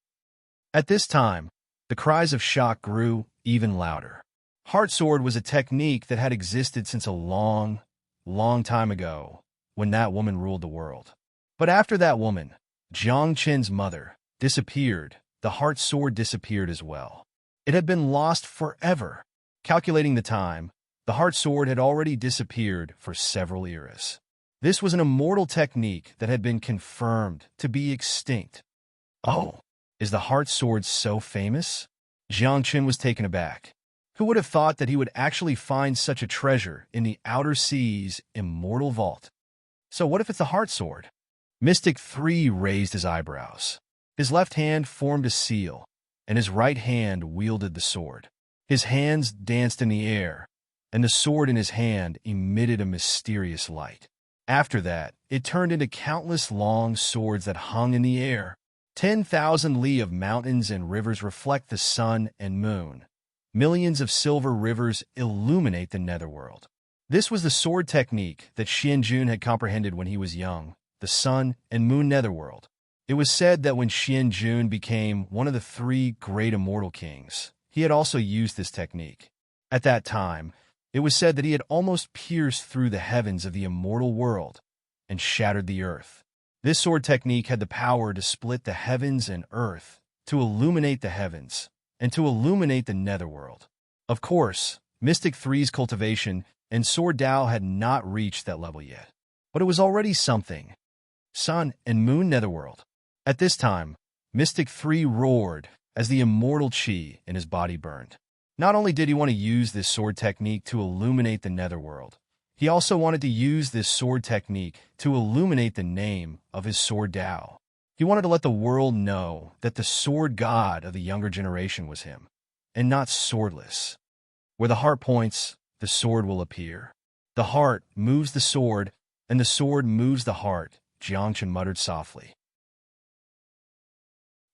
Speaker 1: At this time, the cries of shock grew even louder. Heart Sword was a technique that had existed since a long, long time ago, when that woman ruled the world. But after that woman, Jiang Chen's mother, disappeared, the Heart Sword disappeared as well. It had been lost forever. Calculating the time, the Heart Sword had already disappeared for several eras. This was an immortal technique that had been confirmed to be extinct. Oh, is the Heart Sword so famous? Jiang Chen was taken aback. Who would have thought that he would actually find such a treasure in the outer sea's immortal vault? So what if it's the Heart Sword? Mystic Three raised his eyebrows. His left hand formed a seal, and his right hand wielded the sword. His hands danced in the air, and the sword in his hand emitted a mysterious light. After that, it turned into countless long swords that hung in the air. 10,000 li of mountains and rivers reflect the sun and moon. Millions of silver rivers illuminate the netherworld. This was the sword technique that Xianjun had comprehended when he was young, the sun and moon netherworld. It was said that when Xianjun became one of the three great immortal kings, he had also used this technique. At that time, it was said that he had almost pierced through the heavens of the immortal world and shattered the earth. This sword technique had the power to split the heavens and earth, to illuminate the heavens, and to illuminate the netherworld. Of course, Mystic Three's cultivation and sword Tao had not reached that level yet, but it was already something. Sun and moon netherworld. At this time, Mystic Three roared as the immortal chi in his body burned. Not only did he want to use this sword technique to illuminate the netherworld, he also wanted to use this sword technique to illuminate the name of his sword Tao. He wanted to let the world know that the sword god of the younger generation was him, and not swordless. Where the heart points, the sword will appear. The heart moves the sword, and the sword moves the heart, Jiang Chen muttered softly.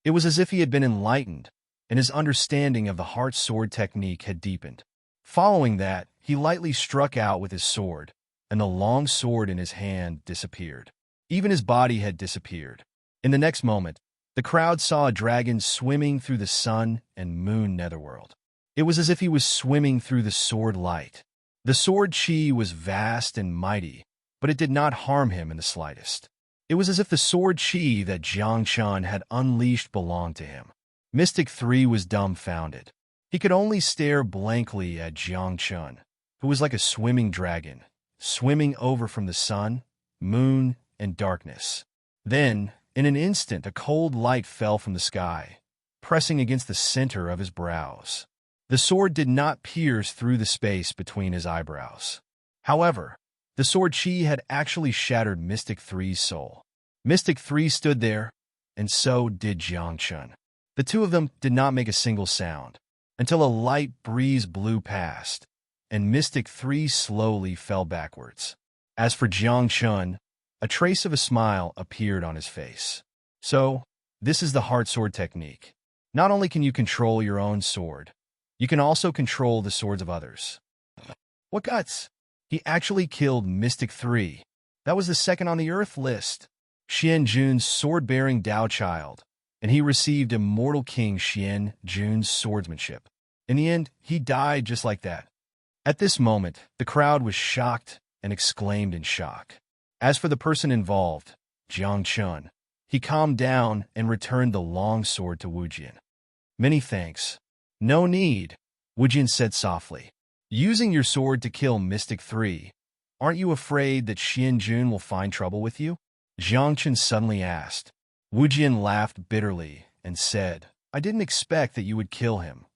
Speaker 1: It was as if he had been enlightened, and his understanding of the heart sword technique had deepened. Following that, he lightly struck out with his sword, and the long sword in his hand disappeared. Even his body had disappeared. In the next moment, the crowd saw a dragon swimming through the sun and moon netherworld. It was as if he was swimming through the sword light. The sword chi was vast and mighty, but it did not harm him in the slightest. It was as if the sword chi that Jiang Chen had unleashed belonged to him. Mystic Three was dumbfounded. He could only stare blankly at Jiang Chen, who was like a swimming dragon, swimming over from the sun, moon, and darkness. Then, in an instant, a cold light fell from the sky, pressing against the center of his brows. The sword did not pierce through the space between his eyebrows. However, the sword chi had actually shattered Mystic Three's soul. Mystic Three stood there, and so did Jiang Chen. The two of them did not make a single sound, until a light breeze blew past, and Mystic Three slowly fell backwards. As for Jiang Chen, a trace of a smile appeared on his face. So, this is the heart sword technique. Not only can you control your own sword, you can also control the swords of others. What guts! He actually killed Mystic Three. That was the second on the Earth list. Xianjun's sword-bearing Tao child, and he received immortal King Xianjun's swordsmanship. In the end, he died just like that. At this moment, the crowd was shocked and exclaimed in shock. As for the person involved, Jiang Chen, he calmed down and returned the long sword to Wu Jian. Many thanks. No need, Wu Jian said softly. Using your sword to kill Mystic Three, aren't you afraid that Xianjun will find trouble with you? Jiang Chen suddenly asked. Wu Jian laughed bitterly and said, I didn't expect that you would kill him.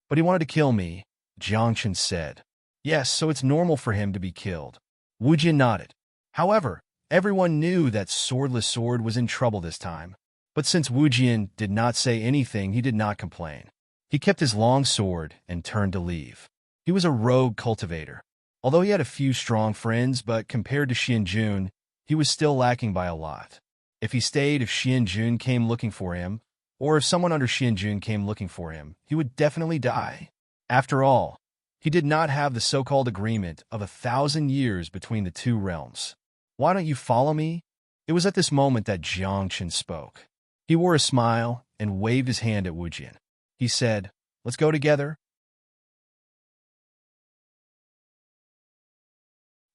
Speaker 1: But he wanted to kill me, Jiang Chen said. Yes, so it's normal for him to be killed. Wu Jian nodded. However, everyone knew that Swordless Sword was in trouble this time. But since Wu Jian did not say anything, he did not complain. He kept his long sword and turned to leave. He was a rogue cultivator. Although he had a few strong friends, but compared to Xianjun, he was still lacking by a lot. If he stayed, if Xianjun came looking for him, or if someone under Xianjun came looking for him, he would definitely die. After all, he did not have the so-called agreement of 1,000 years between the two realms. Why don't you follow me? It was at this moment that Jiang Chen spoke. He wore a smile and waved his hand at Wu Jian. He said, "Let's go together."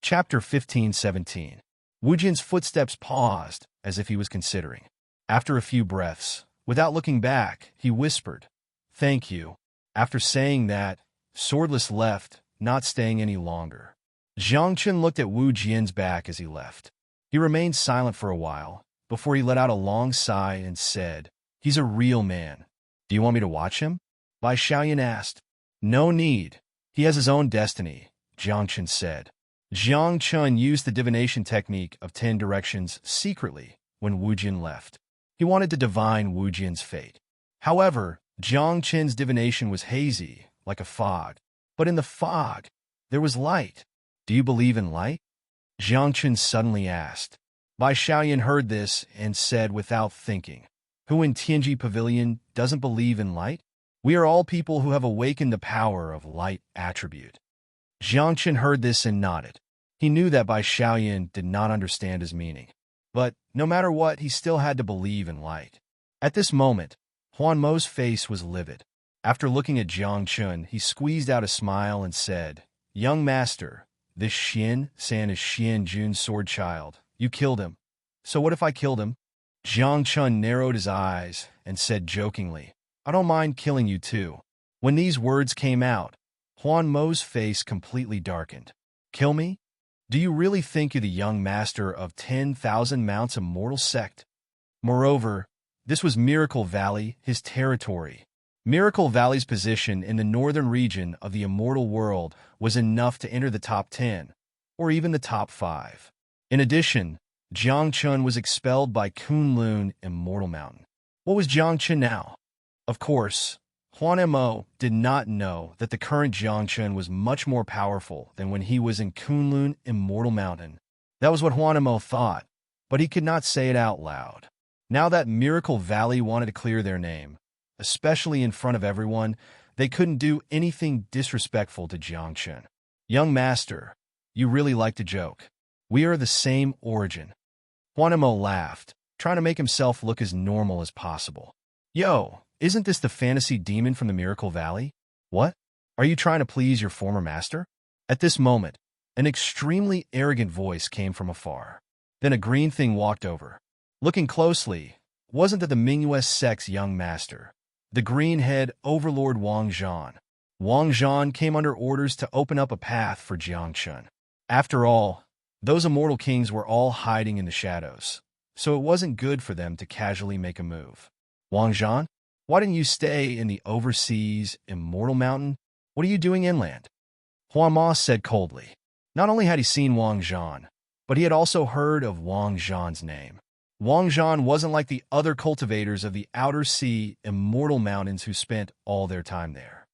Speaker 1: Chapter 15-17. Wu Jian's footsteps paused as if he was considering. After a few breaths, without looking back, he whispered, "Thank you." After saying that, Swordless left, not staying any longer. Jiang Chen looked at Wu Jian's back as he left. He remained silent for a while, before he let out a long sigh and said, "He's a real man. Do you want me to watch him?" Bai Xiaoyan asked. "No need. He has his own destiny," Jiang Chen said. Jiang Chen used the divination technique of 10 directions secretly when Wu Jian left. He wanted to divine Wu Jian's fate. However, Jiang Chen's divination was hazy, like a fog. But in the fog, there was light. "Do you believe in light?" Jiang Chen suddenly asked. Bai Xiaoyan heard this and said without thinking, "Who in Tianji Pavilion doesn't believe in light? We are all people who have awakened the power of light attribute." Jiang Chen heard this and nodded. He knew that Bai Xiaoyan did not understand his meaning. But no matter what, he still had to believe in light. At this moment, Huan Mo's face was livid. After looking at Jiang Chen, he squeezed out a smile and said, "Young master, this Xian-san is Xianjun's sword child. You killed him. So what if I killed him?" Jiang Chen narrowed his eyes and said jokingly, "I don't mind killing you too." When these words came out, Huan Mo's face completely darkened. "Kill me? Do you really think you're the young master of 10,000 Mounts Immortal Sect?" Moreover, this was Miracle Valley, his territory. Miracle Valley's position in the northern region of the immortal world was enough to enter the top 10, or even the top 5. In addition, Jiang Chen was expelled by Kunlun Immortal Mountain. What was Jiang Chen now? Of course, Huan Mo did not know that the current Jiang Chen was much more powerful than when he was in Kunlun Immortal Mountain. That was what Huan Mo thought, but he could not say it out loud. Now that Miracle Valley wanted to clear their name, especially in front of everyone, they couldn't do anything disrespectful to Jiang Chen. "Young master, you really like to joke. We are the same origin." Huan Mo laughed, trying to make himself look as normal as possible. "Yo, isn't this the fantasy demon from the Miracle Valley? What? Are you trying to please your former master?" At this moment, an extremely arrogant voice came from afar. Then a green thing walked over. Looking closely, wasn't that the Mingyue sect's young master, the green-head overlord Wang Zhan? Wang Zhan came under orders to open up a path for Jiang Chen. After all, those immortal kings were all hiding in the shadows, so it wasn't good for them to casually make a move. "Wang Zhan, why didn't you stay in the overseas Immortal Mountain? What are you doing inland?" Huan Ma said coldly. Not only had he seen Wang Zhan, but he had also heard of Wang Zhan's name. Wang Zhan wasn't like the other cultivators of the Outer Sea Immortal Mountains who spent all their time there.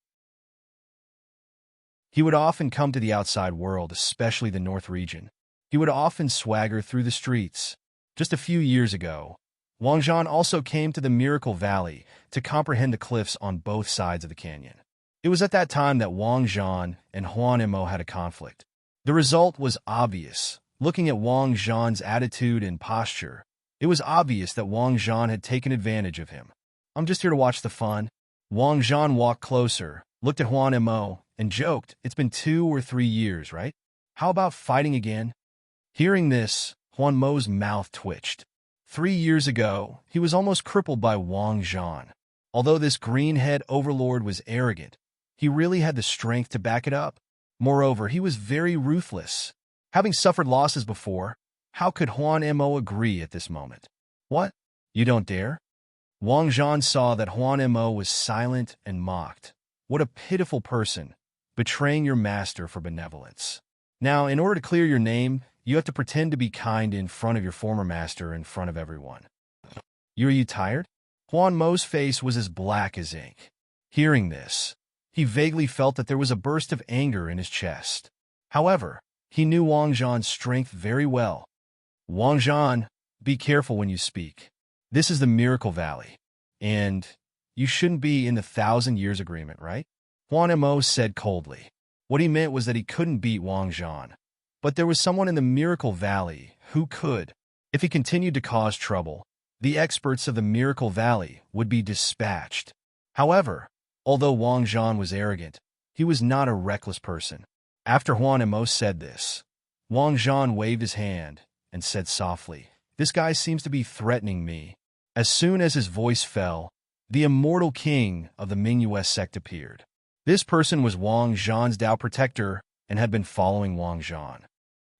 Speaker 1: He would often come to the outside world, especially the North region. He would often swagger through the streets. Just a few years ago, Wang Zhan also came to the Miracle Valley to comprehend the cliffs on both sides of the canyon. It was at that time that Wang Zhan and Huan Mo had a conflict. The result was obvious. Looking at Wang Zhan's attitude and posture, it was obvious that Wang Zhan had taken advantage of him. "I'm just here to watch the fun." Wang Zhan walked closer, looked at Huan Mo, and joked, "It's been 2 or 3 years, right? How about fighting again?" Hearing this, Huan Mo's mouth twitched. 3 years ago, he was almost crippled by Wang Zhan. Although this green-head overlord was arrogant, he really had the strength to back it up. Moreover, he was very ruthless. Having suffered losses before, how could Huan Mo agree at this moment? "What? You don't dare?" Wang Zhan saw that Huan Mo was silent and mocked. What a pitiful person, betraying your master for benevolence. Now, in order to clear your name, you have to pretend to be kind in front of your former master in front of everyone. Are you tired? Huan Mo's face was as black as ink. Hearing this, he vaguely felt that there was a burst of anger in his chest. However, he knew Wang Zhan's strength very well. Wang Zhan, be careful when you speak. This is the Miracle Valley, and you shouldn't be in the 1,000 Years Agreement, right? Huan Mo said coldly. What he meant was that he couldn't beat Wang Zhan, but there was someone in the Miracle Valley who could. If he continued to cause trouble, the experts of the Miracle Valley would be dispatched. However, although Wang Zhan was arrogant, he was not a reckless person. After Huan Mo said this, Wang Zhan waved his hand and said softly, "This guy seems to be threatening me." As soon as his voice fell, the immortal king of the Mingyue sect appeared. This person was Wang Zhan's Tao protector and had been following Wang Zhan.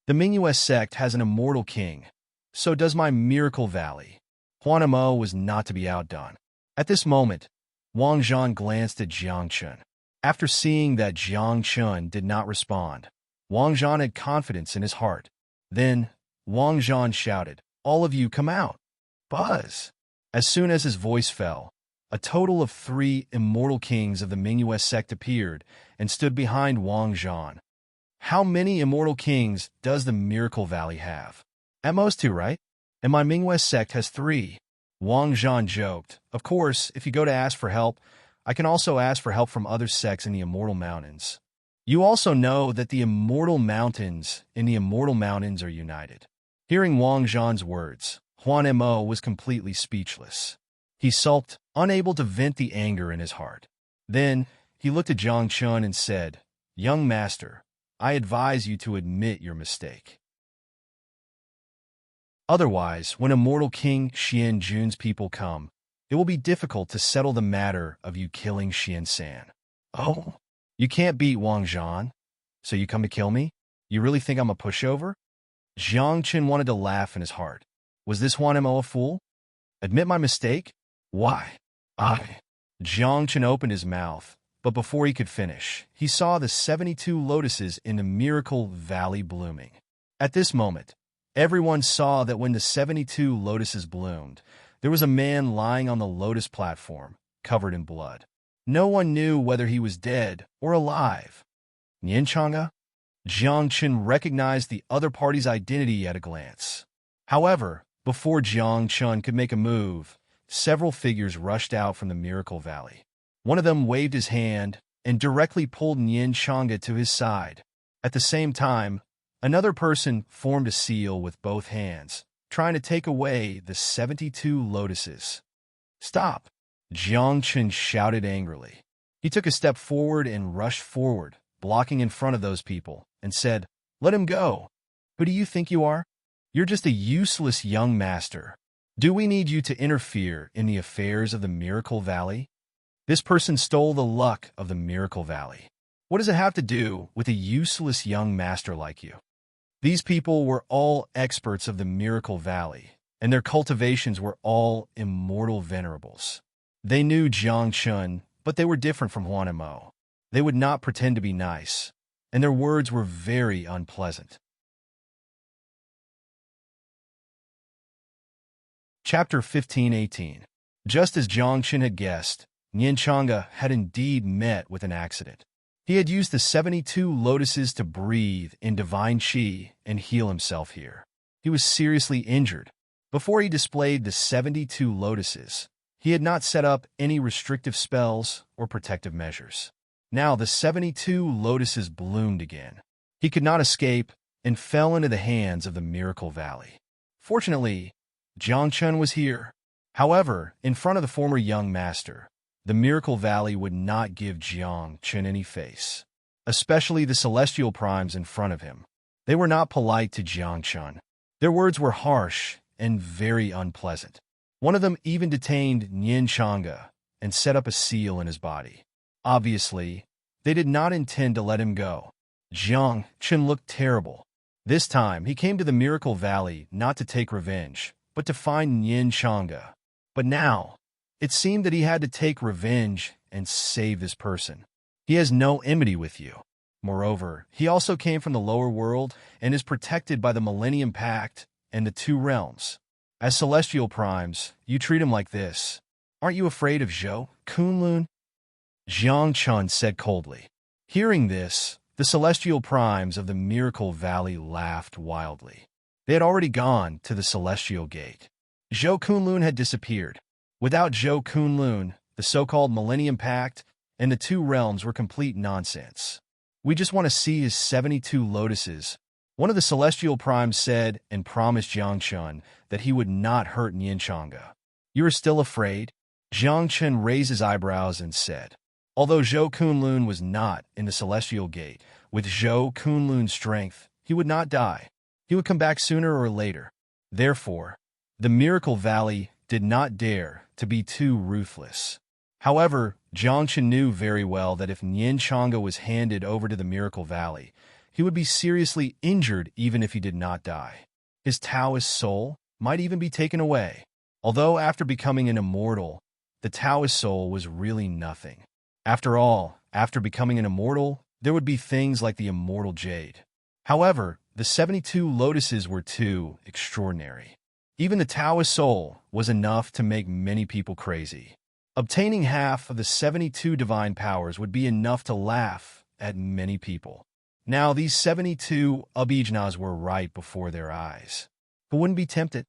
Speaker 1: The Mingyue sect has an immortal king, so does my Miracle Valley. Huan Mo was not to be outdone. At this moment, Wang Zhan glanced at Jiang Chun. After seeing that Jiang Chun did not respond, Wang Zhan had confidence in his heart. Then, Wang Zhan shouted, "All of you come out!" Buzz! As soon as his voice fell, a total of 3 immortal kings of the Mingyue sect appeared and stood behind Wang Zhan. How many immortal kings does the Miracle Valley have? At most 2, right? And my Mingyue sect has 3. Wang Zhan joked. Of course, if you go to ask for help, I can also ask for help from other sects in the Immortal Mountains. You also know that the Immortal Mountains in the Immortal Mountains are united. Hearing Wang Zhan's words, Huan Mo was completely speechless. He sulked, unable to vent the anger in his heart. Then, he looked at Jiang Chun and said, "Young master, I advise you to admit your mistake. Otherwise, when Immortal King Xian Jun's people come, it will be difficult to settle the matter of you killing Xian San." "Oh, you can't beat Wang Zhan, so you come to kill me? You really think I'm a pushover?" Jiang Chun wanted to laugh in his heart. Was this Huan Mo a fool? Admit my mistake? Why? Jiang Chun opened his mouth, but before he could finish, he saw the 72 lotuses in the Miracle Valley blooming. At this moment, everyone saw that when the 72 lotuses bloomed, there was a man lying on the lotus platform, covered in blood. No one knew whether he was dead or alive. Nianchanga? Jiang Chun recognized the other party's identity at a glance. However, before Jiang Chun could make a move, several figures rushed out from the Miracle Valley. One of them waved his hand and directly pulled Nianchanga to his side. At the same time, another person formed a seal with both hands, trying to take away the 72 lotuses. "Stop!" Jiang Chun shouted angrily. He took a step forward and rushed forward, blocking in front of those people, and said, "Let him go. Who do you think you are? You're just a useless young master. Do we need you to interfere in the affairs of the Miracle Valley? This person stole the luck of the Miracle Valley. What does it have to do with a useless young master like you?" These people were all experts of the Miracle Valley, and their cultivations were all immortal venerables. They knew Jiang Chun, but they were different from Huan Mo. They would not pretend to be nice, and their words were very unpleasant. Chapter 15:18. Just as Jiang Chun had guessed, Nianchanga had indeed met with an accident. He had used the 72 lotuses to breathe in divine qi and heal himself here. He was seriously injured. Before he displayed the 72 lotuses, he had not set up any restrictive spells or protective measures. Now the 72 lotuses bloomed again. He could not escape and fell into the hands of the Miracle Valley. Fortunately, Jiang Chun was here. However, in front of the former young master, the Miracle Valley would not give Jiang Chun any face, especially the celestial primes in front of him. They were not polite to Jiang Chun. Their words were harsh and very unpleasant. One of them even detained Nianchanga and set up a seal in his body. Obviously, they did not intend to let him go. Jiang Chun looked terrible. This time, he came to the Miracle Valley not to take revenge, but to find Nianchanga. But now, it seemed that he had to take revenge and save this person. He has no enmity with you. Moreover, he also came from the lower world and is protected by the Millennium Pact and the 2 realms. As celestial primes, you treat him like this. Aren't you afraid of Zhou Kunlun? Jiang Chun said coldly. Hearing this, the celestial primes of the Miracle Valley laughed wildly. They had already gone to the celestial gate. Zhou Kunlun had disappeared. Without Zhou Kunlun, the so-called Millennium Pact and the two realms were complete nonsense. We just want to see his 72 lotuses. One of the celestial primes said and promised Jiang Chun that he would not hurt Nianchanga. You are still afraid? Jiang Chun raised his eyebrows and said. Although Zhou Kunlun was not in the celestial gate, with Zhou Kunlun's strength, he would not die. He would come back sooner or later. Therefore, the Miracle Valley did not dare to be too ruthless. However, Jiang Chun knew very well that if Nianchanga was handed over to the Miracle Valley, he would be seriously injured even if he did not die. His Taoist soul might even be taken away. Although after becoming an immortal, the Taoist soul was really nothing. After all, after becoming an immortal, there would be things like the immortal jade. However, the 72 lotuses were too extraordinary. Even the Taoist soul was enough to make many people crazy. Obtaining half of the 72 divine powers would be enough to laugh at many people. Now, these 72 abhijanas were right before their eyes. Who wouldn't be tempted?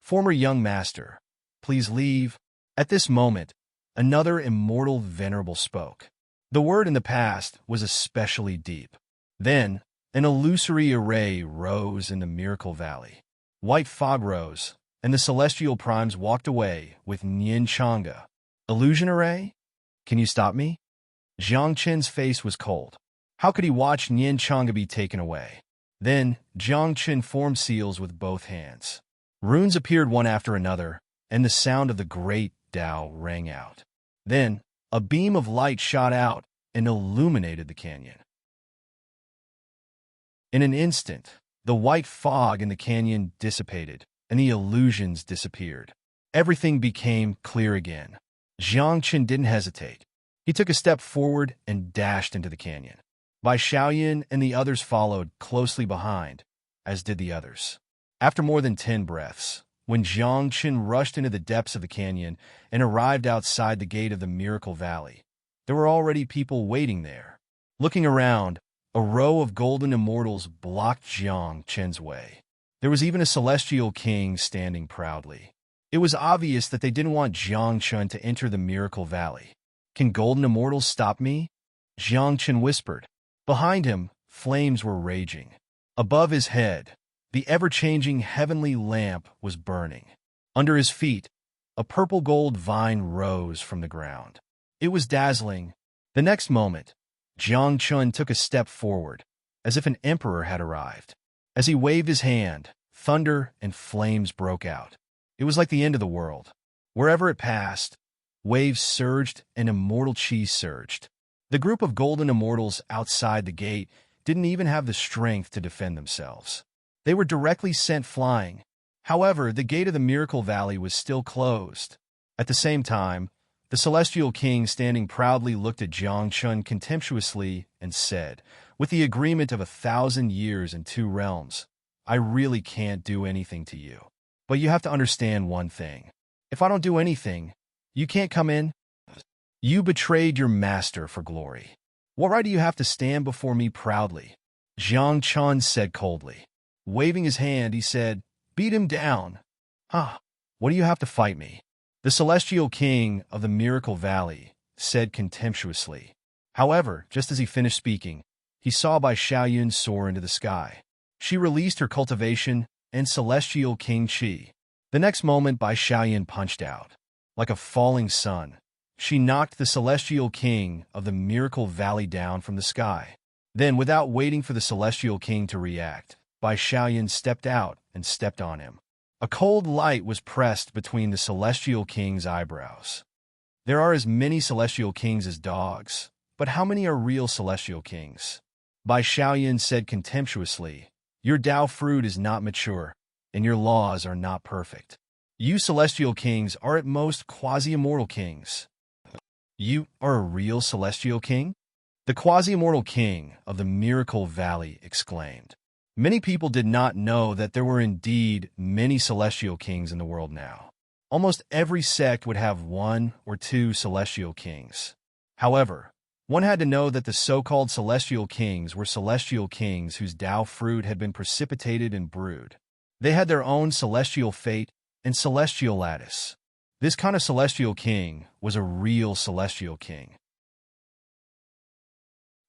Speaker 1: Former young master, please leave. At this moment, another immortal venerable spoke. The word in the past was especially deep. Then, an illusory array rose in the Miracle Valley. White fog rose, and the celestial primes walked away with Nianchanga. Illusion array? Can you stop me? Jiang Chen's face was cold. How could he watch Nianchanga be taken away? Then, Jiang Chen formed seals with both hands. Runes appeared one after another, and the sound of the great Tao rang out. Then, a beam of light shot out and illuminated the canyon. In an instant, the white fog in the canyon dissipated, and the illusions disappeared. Everything became clear again. Jiang Chen didn't hesitate. He took a step forward and dashed into the canyon. Bai Xiaoyan and the others followed closely behind, as did the others. After more than 10 breaths, when Jiang Chen rushed into the depths of the canyon and arrived outside the gate of the Miracle Valley, there were already people waiting there. Looking around, a row of golden immortals blocked Jiang Chen's way. There was even a celestial king standing proudly. It was obvious that they didn't want Jiang Chen to enter the Miracle Valley. Can golden immortals stop me? Jiang Chen whispered. Behind him, flames were raging. Above his head, the ever-changing heavenly lamp was burning. Under his feet, a purple gold vine rose from the ground. It was dazzling. The next moment, Jiang Chun took a step forward, as if an emperor had arrived. As he waved his hand, thunder and flames broke out. It was like the end of the world. Wherever it passed, waves surged and immortal chi surged. The group of golden immortals outside the gate didn't even have the strength to defend themselves. They were directly sent flying. However, the gate of the Miracle Valley was still closed. At the same time, the celestial king standing proudly looked at Jiang Chun contemptuously and said, with the agreement of 1,000 years and 2 realms, I really can't do anything to you. But you have to understand one thing. If I don't do anything, you can't come in. You betrayed your master for glory. What right do you have to stand before me proudly? Jiang Chun said coldly. Waving his hand, he said, beat him down. What do you have to fight me? The celestial king of the Miracle Valley said contemptuously. However, just as he finished speaking, he saw Bai Xiaoyun soar into the sky. She released her cultivation and celestial king Qi. The next moment, Bai Xiaoyun punched out. Like a falling sun, she knocked the celestial king of the Miracle Valley down from the sky. Then, without waiting for the celestial king to react, Bai Xiaoyan stepped out and stepped on him. A cold light was pressed between the celestial king's eyebrows. There are as many celestial kings as dogs, but how many are real celestial kings? Bai Xiaoyan said contemptuously, your Tao fruit is not mature, and your laws are not perfect. You celestial kings are at most quasi-immortal kings. You are a real celestial king? The quasi-immortal king of the Miracle Valley exclaimed. Many people did not know that there were indeed many celestial kings in the world now. Almost every sect would have 1 or 2 celestial kings. However, one had to know that the so-called celestial kings were celestial kings whose Tao fruit had been precipitated and brewed. They had their own celestial fate and celestial lattice. This kind of celestial king was a real celestial king.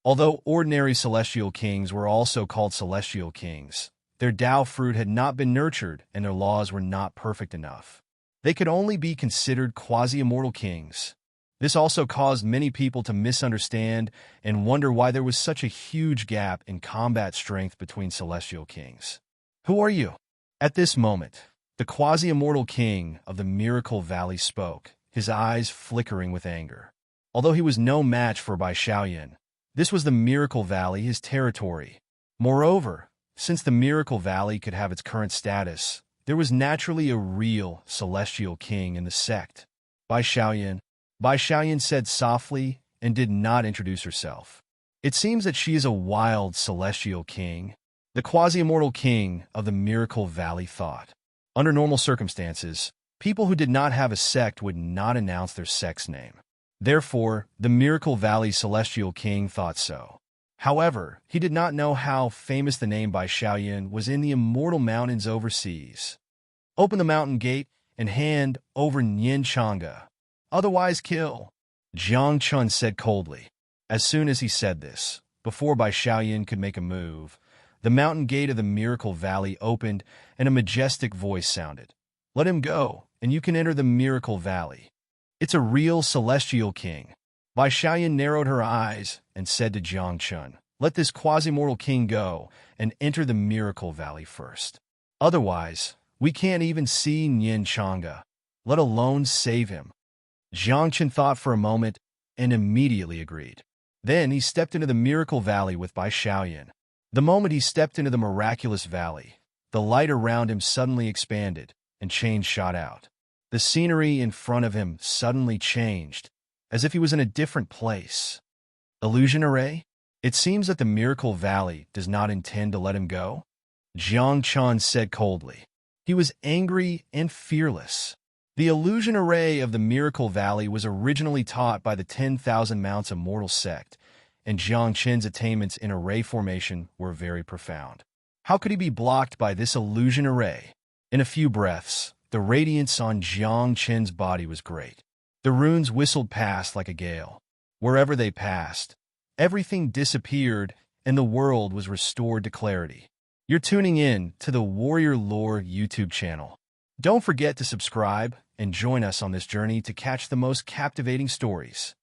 Speaker 1: Although ordinary celestial kings were also called celestial kings, their Tao fruit had not been nurtured and their laws were not perfect enough. They could only be considered quasi-immortal kings. This also caused many people to misunderstand and wonder why there was such a huge gap in combat strength between celestial kings. Who are you? At this moment, the quasi-immortal king of the Miracle Valley spoke, his eyes flickering with anger. Although he was no match for Bai Xiaoyan, this was the Miracle Valley, his territory. Moreover, since the Miracle Valley could have its current status, there was naturally a real celestial king in the sect. Bai Xiaoyan said softly and did not introduce herself. It seems that she is a wild celestial king. The quasi-immortal king of the Miracle Valley thought. Under normal circumstances, people who did not have a sect would not announce their sect's name. Therefore, the Miracle Valley celestial king thought so. However, he did not know how famous the name Bai Xiaoyan was in the immortal mountains overseas. Open the mountain gate and hand over Nian Chang'e. Otherwise kill, Jiang Chun said coldly. As soon as he said this, before Bai Xiaoyan could make a move, the mountain gate of the Miracle Valley opened and a majestic voice sounded. Let him go, and you can enter the Miracle Valley. It's a real celestial king. Bai Xiaoyan narrowed her eyes and said to Jiang Chun, let this quasi-mortal king go and enter the Miracle Valley first. Otherwise, we can't even see Nian Chang'e, let alone save him. Jiang Chun thought for a moment and immediately agreed. Then he stepped into the Miracle Valley with Bai Xiaoyan. The moment he stepped into the miraculous valley, the light around him suddenly expanded and change shot out. The scenery in front of him suddenly changed, as if he was in a different place. Illusion array? It seems that the Miracle Valley does not intend to let him go, Jiang Chun said coldly. He was angry and fearless. The illusion array of the Miracle Valley was originally taught by the 10,000 Mounts Immortal sect, and Jiang Chen's attainments in array formation were very profound. How could he be blocked by this illusion array? In a few breaths, the radiance on Jiang Chen's body was great. The runes whistled past like a gale. Wherever they passed, everything disappeared and the world was restored to clarity. You're tuning in to the Warrior Lore YouTube channel. Don't forget to subscribe and join us on this journey to catch the most captivating stories.